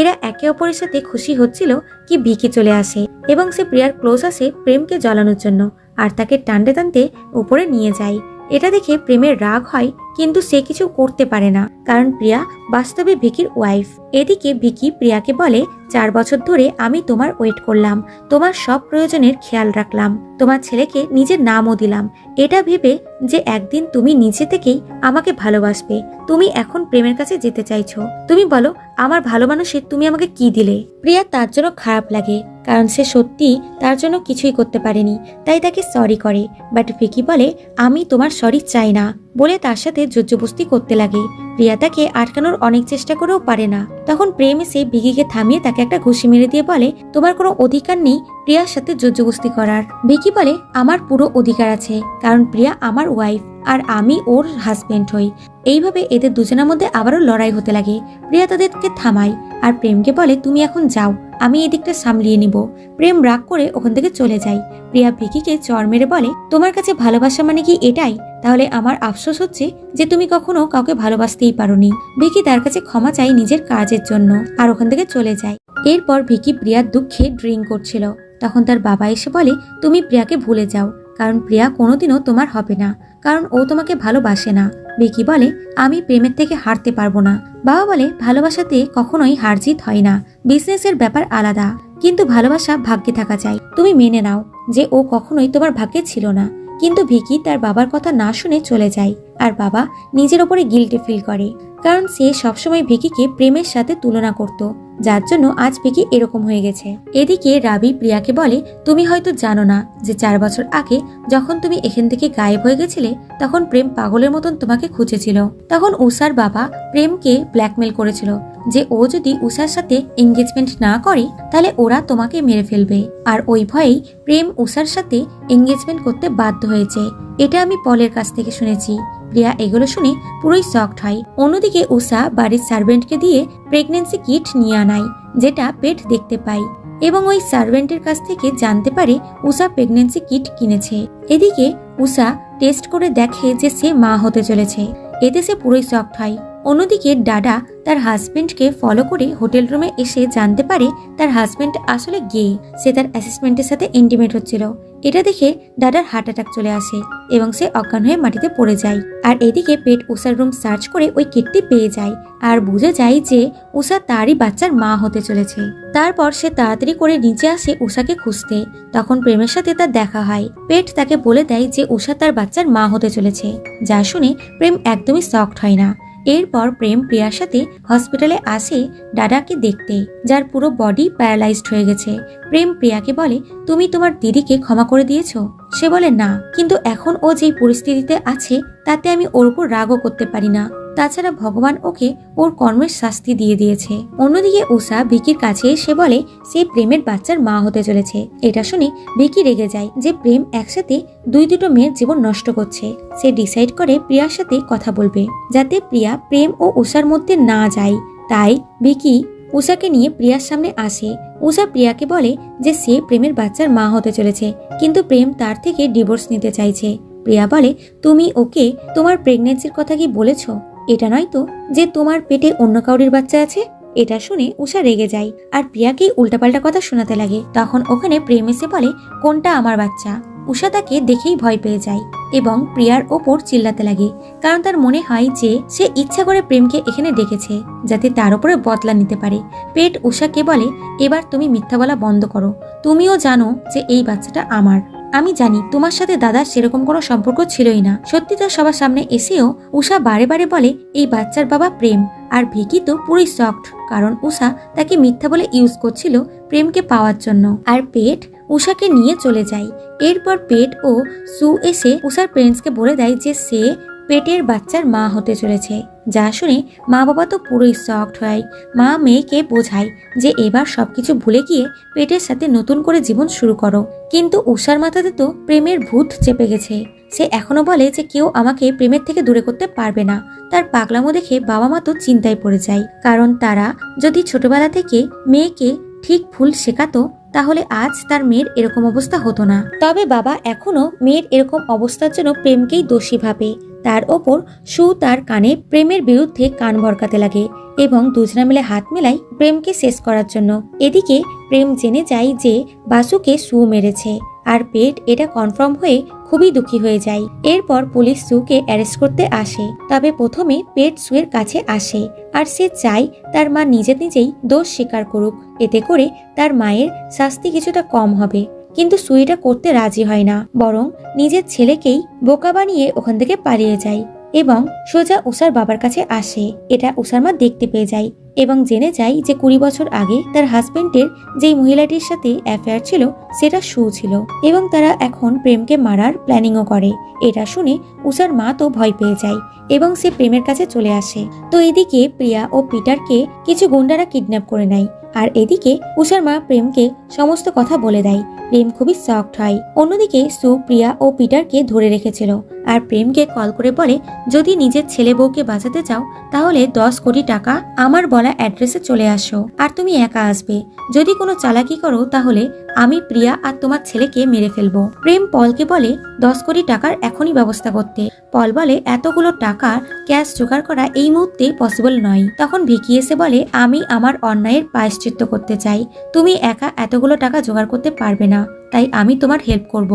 এরা একে অপরের সাথে খুশি হচ্ছিল কি ভিকি চলে আসে এবং সে প্রিয়ার ক্লোজ আসে প্রেমকে জ্বালানোর জন্য আর তাকে টানতে টানতে উপরে নিয়ে যায়। এটা দেখে প্রেমের রাগ হয়, কিন্তু সে কিছু করতে পারে না, কারণ প্রিয়া বাস্তবে ভিকির ওয়াইফ। এদিকে ভিকি প্রিয়াকে বলে, 4 বছর ধরে আমি তোমার ওয়েট করলাম, তোমার সব প্রয়োজনের খেয়াল রাখলাম, তোমার ছেলেকে নিজের নামও দিলাম, এটা ভেবে যে একদিন তুমি নিজে থেকেই আমাকে ভালোবাসবে। তুমি এখন প্রেমের কাছে যেতে চাইছো। তুমি বলো, আমার ভালো মানুষের তুমি আমাকে কি দিলে? প্রিয়া তার জন্য খারাপ লাগে, কারণ সে সত্যি তার জন্য কিছুই করতে পারেনি, তাই তাকে সরি করে। বাট ভিকি বলে, আমি তোমার সরি চাই না বলে তার সাথে জোরজবস্তি করতে লাগে। প্রিয়া তাকে আটকানোর অনেক চেষ্টা করেও পারে না। তখন প্রেম এসে ভিকিকে থামিয়ে তাকে একটা ঘুষি মেরে দিয়ে বলে, তোমার কোনো অধিকার নেই প্রিয়ার সাথে জোরজবস্তি করার। ভিকি বলে, আমার পুরো অধিকার আছে, কারণ প্রিয়া আমার ওয়াইফ আর আমি ওর হাজবেন্ড হই। এইভাবে এদের দুজনের মধ্যে আবারও লড়াই হতে লাগে। প্রিয়া তাদেরকে থামায় আর প্রেমকে বলে, তুমি এখন যাও, আমি এই দিকটা সামলিয়ে নিব। প্রেম রাগ করে ওখান থেকে চলে যায়। প্রিয়া ভিকিকে চড় মেরে বলে, তোমার কাছে ভালোবাসা মানে কি এটাই? তাহলে আমার আফসোস হচ্ছে যে তুমি কখনো কাউকে ভালোবাসতেই পারোনি। ভিকি তার কাছে ক্ষমা চাই নিজের কাজের জন্য আর ওখান থেকে চলে যায়। এরপর ভিকি প্রিয়ার দুঃখে ড্রিঙ্ক করছিল। তখন তার বাবা এসে বলে, তুমি প্রিয়াকে ভুলে যাও, কারণ প্রিয়া কোনোদিনও তোমার হবে না। কারণ ও তোমাকে ভালোবাসে না। ভিকি বলে আমি প্রেমের থেকে হারতে পারবো না। বাবা বলে ভালোবাসাতে কখনোই হার জিত হয় না, বিজনেসের ব্যাপার আলাদা, কিন্তু ভালোবাসা ভাগ্যে থাকা চাই। তুমি মেনে নাও যে ও কখনোই তোমার ভাগ্যে ছিল না। কিন্তু ভিকি তার বাবার কথা না শুনে চলে যায়, আর বাবা নিজের ওপরে গিল্টি ফিল করে, কারণ সে সবসময় ভিকিকে প্রেমের সাথে তুলনা করত, যার জন্য আজ ভিকি এরকম হয়ে গেছে। এদিকে রাবি প্রিয়াকে বলে তুমি হয়তো জানো না যে 4 বছর আগে যখন তুমি এখান থেকে গায়েব হয়ে গেছিলে তখন প্রেম পাগলের মতন তোমাকে খুঁজেছিল। তখন উষার বাবা প্রেমকে ব্ল্যাকমেল করেছিল যে ও যদি উষার সাথে এঙ্গেজমেন্ট না করে তাহলে ওরা তোমাকে মেরে ফেলবে, আর ওই ভয়েই প্রেম উষার সাথে এঙ্গেজমেন্ট করতে বাধ্য হয়েছে। এটা আমি পলের কাছ থেকে শুনেছি। প্রিয়া এগুলো শুনে পুরোই শকড হয়। অন্যদিকে উষা বাড়ির সার্ভেন্টকে দিয়ে প্রেগনেন্সি কিট নিয়ে আনায়, যেটা পেট দেখতে পায়, এবং ওই সার্ভেন্টের কাছ থেকে জানতে পারে উষা প্রেগনেন্সি কিট কিনেছে। এদিকে উষা টেস্ট করে দেখে যে সে মা হতে চলেছে। এতে সে পুরোই শকড হয়। অন্যদিকে ডাডা তার হাজবেন্ডকে ফলো করে হোটেল রুমে এসে জানতে পারে তার হাজবেন্ড আসলে গে। সে তার অ্যাসিস্ট্যান্টের সাথে ইন্টিমেট হচ্ছিল। এটা দেখে ডাডার হার্ট অ্যাটাক চলে আসে এবং সে অজ্ঞান হয়ে মাটিতে পড়ে যায়। আর এদিকে পেট উষার রুম সার্চ করে ওই কিটটি পেয়ে যায় আর বুঝে যায় যে উষা তারই বাচ্চার মা হতে চলেছে। তারপর সে তাড়াতাড়ি করে নিচে আসে উষাকে খুঁজতে। তখন প্রেমের সাথে তার দেখা হয়। পেট তাকে বলে দেয় যে উষা তার বাচ্চার মা হতে চলেছে, যা শুনে প্রেম একদমই শকড হয় না। এরপর প্রেম প্রিয়ার সাথে হসপিটালে আসে ডাডাকে দেখতে, যার পুরো বডি প্যারালাইজড হয়ে গেছে। প্রেম প্রিয়াকে বলে তুমি তোমার দিদিকে ক্ষমা করে দিয়েছো? সে বলে না, কিন্তু এখন ও যেই পরিস্থিতিতে আছে তাতে আমি ওর উপর রাগও করতে পারি না। তাছাড়া ভগবান ওকে ওর কর্মের শাস্তি দিয়ে দিয়েছে। অন্যদিকে উষা ভিকির কাছে এসে বলে সে প্রেমের বাচ্চার মা হতে চলেছে। এটা শুনে ভিকি রেগে যায় যে প্রেম একসাথে দুটো মেয়ের জীবন নষ্ট করছে। সে ডিসাইড করে প্রিয়ার সাথে কথা বলবে, যাতে প্রিয়া প্রেম ও উষার মধ্যে না যায়। তাই ভিকি উষাকে নিয়ে প্রিয়ার সামনে আসে। উষা প্রিয়াকে বলে যে সে প্রেমের বাচ্চার মা হতে চলেছে, কিন্তু প্রেম তার থেকে ডিভোর্স নিতে চাইছে। প্রিয়া বলে তুমি ওকে তোমার প্রেগনেন্সির কথা কি বলেছো? এটা নয় তো যে তোমার পেটে অন্য কাউরির বাচ্চা আছে? এটা শুনে উষা রেগে যায় আর প্রিয়াকেই উল্টাপাল্টা কথা শোনাতে লাগে। তখন ওখানে প্রেম এসে বলে কোনটা আমার বাচ্চা? উষা তাকে দেখেই ভয় পেয়ে যায় এবং প্রিয়ার ওপর চিল্লাতে লাগে, কারণ তার মনে হয় যে সে ইচ্ছা করে প্রেমকে এখানে ডেকেছে যাতে তার উপরে বদলা নিতে পারে। পেট উষাকে বলে এবার তুমি মিথ্যা বলা বন্ধ করো। তুমিও জানো যে এই বাচ্চাটা আমার। আমি জানি তোমার সাথে দাদার সেরকম কোনো সম্পর্ক ছিলই না। সত্যিটা সবার সামনে এসেও উষা বারে বারে বলে এই বাচ্চার বাবা প্রেম। আর ভিকি তো পুরোই শকড, কারণ উষা তাকে মিথ্যা বলে ইউজ করছিল প্রেমকে পাওয়ার জন্য। আর পেট উষাকে নিয়ে চলে যায়। এরপর পেট ও সু এসে উষার প্যারেন্টসকে বলে দেয় যে সে পেটের বাচ্চার মা হতে চলেছে, যা শুনে মা বাবা তো পুরোই শকড হয়। মা মেয়েকে বোঝায় যে এবার সবকিছু ভুলে গিয়ে পেটের সাথে নতুন করে জীবন শুরু করো। কিন্তু উষার মাথাতে তো প্রেমের ভূত চেপে গেছে। সে এখনো বলে যে কেউ আমাকে প্রেমের থেকে দূরে করতে পারবে না। তার পাগলামো দেখে বাবা মা তো চিন্তায় পড়ে যায়, কারণ তারা যদি ছোটবেলা থেকে মেয়েকে ঠিক ভুল শেখাতো তাহলে আজ তার মেয়ের এরকম অবস্থা হতো না। তবে বাবা এখনো মেয়ের এরকম অবস্থার জন্য প্রেমকেই দোষী ভাবে। তার ওপর সু তার কানে প্রেমের বিরুদ্ধে কান ভরকাতে লাগে এবং দুজনা মিলে হাত মেলায় প্রেমকে শেষ করার জন্য। এদিকে প্রেম জেনে যায় যে বাসুকে সু মেরেছে, আর পেট এটা কনফার্ম হয়ে খুবই দুঃখী হয়ে যায়। এরপর পুলিশ সুকে অ্যারেস্ট করতে আসে। তবে প্রথমে পেট সুয়ের কাছে আসে আর সে চায় তার মা নিজেই দোষ স্বীকার করুক, এতে করে তার মায়ের শাস্তি কিছুটা কম হবে। কিন্তু সুইটা করতে রাজি হয় না, বরং নিজের ছেলেকেই বোকা বানিয়ে ওখান থেকে পালিয়ে যায় এবং সোজা উষার বাবার কাছে আসে। এটা উষার মা দেখতে পেয়ে যায় এবং জেনে যায় যে 20 বছর আগে তার হাজবেন্ডের যেই মহিলাটির সাথে অ্যাফেয়ার ছিল সেটা সু ছিল এবং তারা এখন প্রেমকে মারার প্ল্যানিংও করে। এটা শুনে উষার মা তো ভয় পেয়ে যায় এবং সে প্রেমের কাছে চলে আসে। তো এদিকে প্রিয়া ও পিটারকে কিছু গুন্ডারা কিডন্যাপ করে নেয়, আর এদিকে উষার মা প্রেমকে সমস্ত কথা বলে দেয়। প্রেম খুবই শকড হয়। অন্যদিকে সু প্রিয়া ও পিটারকে ধরে রেখেছিল আর প্রেমকে কল করে বলে যদি নিজের ছেলে বউকে বাঁচাতে চাও তাহলে 10 কোটি টাকা আমার বলা বলা অ্যাড্রেসে চলে আসো, আর তুমি একা আসবে। যদি কোনো চালাকি করো তাহলে আমি প্রিয়া আর তোমার ছেলেকে মেরে ফেলবো। প্রেম পলকে বলে 10 কোটি টাকার এখনই ব্যবস্থা করতে। পল বলে এতগুলো টাকার ক্যাশ জোগাড় করা এই মুহূর্তে পসিবল নয়। তখন ভিকি এসে বলে আমি আমার অন্যায়ের প্রায়শ্চিত্ত করতে চাই, তুমি একা এতগুলো টাকা জোগাড় করতে পারবে না, তাই আমি তোমার হেল্প করব।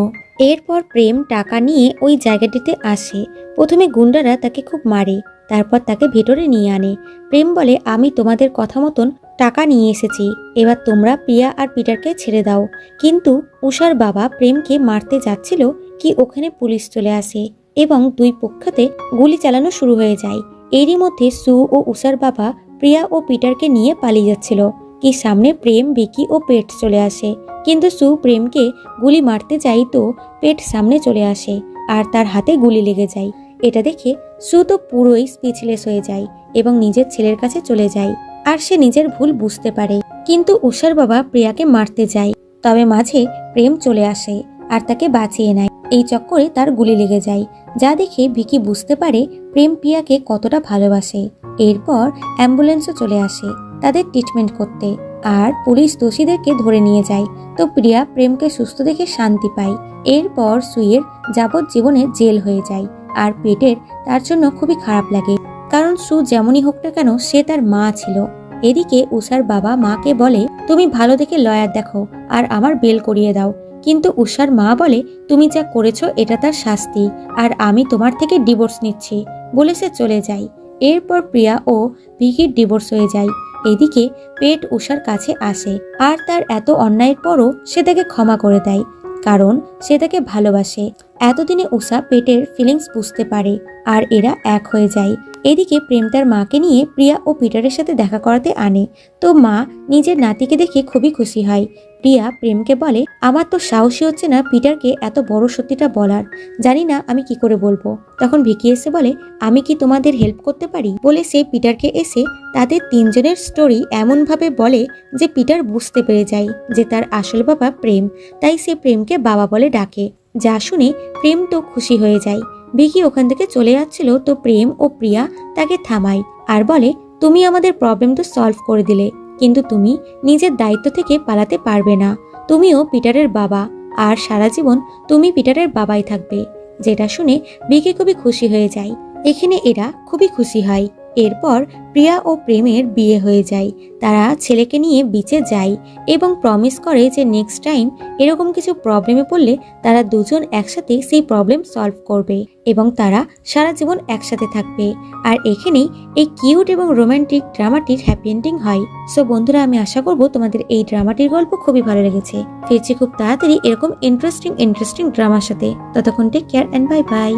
এরপর প্রেম টাকা নিয়ে ওই জায়গাটিতে আসে। প্রথমে গুন্ডারা তাকে খুব মারে, তারপর তাকে ভেতরে নিয়ে আনে। প্রেম বলে আমি তোমাদের কথা মতন টাকা নিয়ে এসেছি, এবার তোমরা প্রিয়া আর পিটারকে ছেড়ে দাও। কিন্তু উষার বাবা প্রেমকে মারতে যাচ্ছিল কি ওখানে পুলিশ চলে আসে এবং দুই পক্ষতে গুলি চালানো শুরু হয়ে যায়। এরই মধ্যে সু ও উষার বাবা প্রিয়া ও পিটারকে নিয়ে পালিয়ে যাচ্ছিল কি সামনে প্রেম, ভিকি ও পেট চলে আসে। কিন্তু সু প্রেমকে গুলি মারতে যাই তো পেট সামনে চলে আসে আর তার হাতে গুলি লেগে যায়। এটা দেখে সু তো পুরোই স্পিচলেস হয়ে যায় এবং নিজের ছেলের কাছে চলে যায়, আর সে নিজের ভুল বুঝতে পারে। কিন্তু উষার বাবা প্রিয়াকে মারতে যায়, তবে মাঝে প্রেম চলে আসে আর তাকে বাঁচিয়ে নেয়। এই চক্করে তার গুলি লেগে যায়, যা দেখে ভিকি বুঝতে পারে প্রেম প্রিয়াকে কতটা ভালোবাসে। এরপর অ্যাম্বুলেন্সও চলে আসে তাদের ট্রিটমেন্ট করতে, আর পুলিশ দোষীদেরকে ধরে নিয়ে যায়। তো প্রিয়া প্রেমকে সুস্থ দেখে শান্তি পায়। এরপর সুইয়ের যাবজ্জীবনে জেল হয়ে যায়, আর পেটের তার জন্য খুবই খারাপ লাগে, কারণ সু যেমনই হোক না কেন সে তার মা ছিল। এদিকে উষার বাবা মাকে বলে তুমি ভালো দেখে লয়ার দেখো আর আমার বেল করিয়ে দাও। কিন্তু উষার মা বলে তুমি যা করেছো এটা তার শাস্তি, আর আমি তোমার থেকে ডিভোর্স নিচ্ছি বলে সে চলে যায়। এরপর প্রিয়া ও ভিকির ডিভোর্স হয়ে যায়। এদিকে পেট উষার কাছে আসে, আর তার এত অন্যায়ের পরও সে তাকে ক্ষমা করে দেয়, কারণ সে তাকে ভালোবাসে। এতদিনে উষা পেটের ফিলিংস বুঝতে পারে আর এরা এক হয়ে যায়। এদিকে প্রেম তার মাকে নিয়ে প্রিয়া ও পিটারের সাথে দেখা করাতে আনে। তো মা নিজের নাতিকে দেখে খুবই খুশি হয়। প্রিয়া প্রেমকে বলে আমার তো সাহসী হচ্ছে না পিটারকে এত বড় সত্যিটা বলার, জানি না আমি কি করে বলবো। তখন ভিকি এসে বলে আমি কি তোমাদের হেল্প করতে পারি বলে সে পিটারকে এসে তাদের তিনজনের স্টোরি এমন ভাবে বলে যে পিটার বুঝতে পেরে যায় যে তার আসল বাবা প্রেম, তাই সে প্রেমকে বাবা বলে ডাকে। যা শুনে প্রেম তো খুশি হয়ে যায়। ভিকি ওখান থেকে চলে যাচ্ছিল তো প্রেম ও প্রিয়া তাকে থামায় আর বলে তুমি আমাদের প্রবলেম তো সলভ করে দিলে, কিন্তু তুমি নিজের দায়িত্ব থেকে পালাতে পারবে না। তুমিও পিটারের বাবা, আর সারা জীবন তুমি পিটারের বাবাই থাকবে। যেটা শুনে ভিকি খুবই খুশি হয়ে যায়। এখানে এরা খুবই খুশি হয়। এরপর প্রিয়া ও প্রেমের বিয়ে হয়ে যায়। তারা ছেলেকে নিয়ে বিচে যায় এবং প্রমিস করে যে নেক্সট টাইম এরকম কিছু প্রবলেমে পড়লে তারা দুজন একসাথে সেই প্রবলেম সলভ করবে এবং তারা সারা জীবন একসাথে থাকবে। আর এখানেই এই কিউট এবং রোমান্টিক ড্রামাটির হ্যাপি এন্ডিং হয়। সো বন্ধুরা, আমি আশা করব তোমাদের এই ড্রামাটির গল্প খুবই ভালো লেগেছে। ফিরছি খুব তাড়াতাড়ি এরকম ইন্টারেস্টিং ড্রামার সাথে। ততক্ষণ take care and bye by.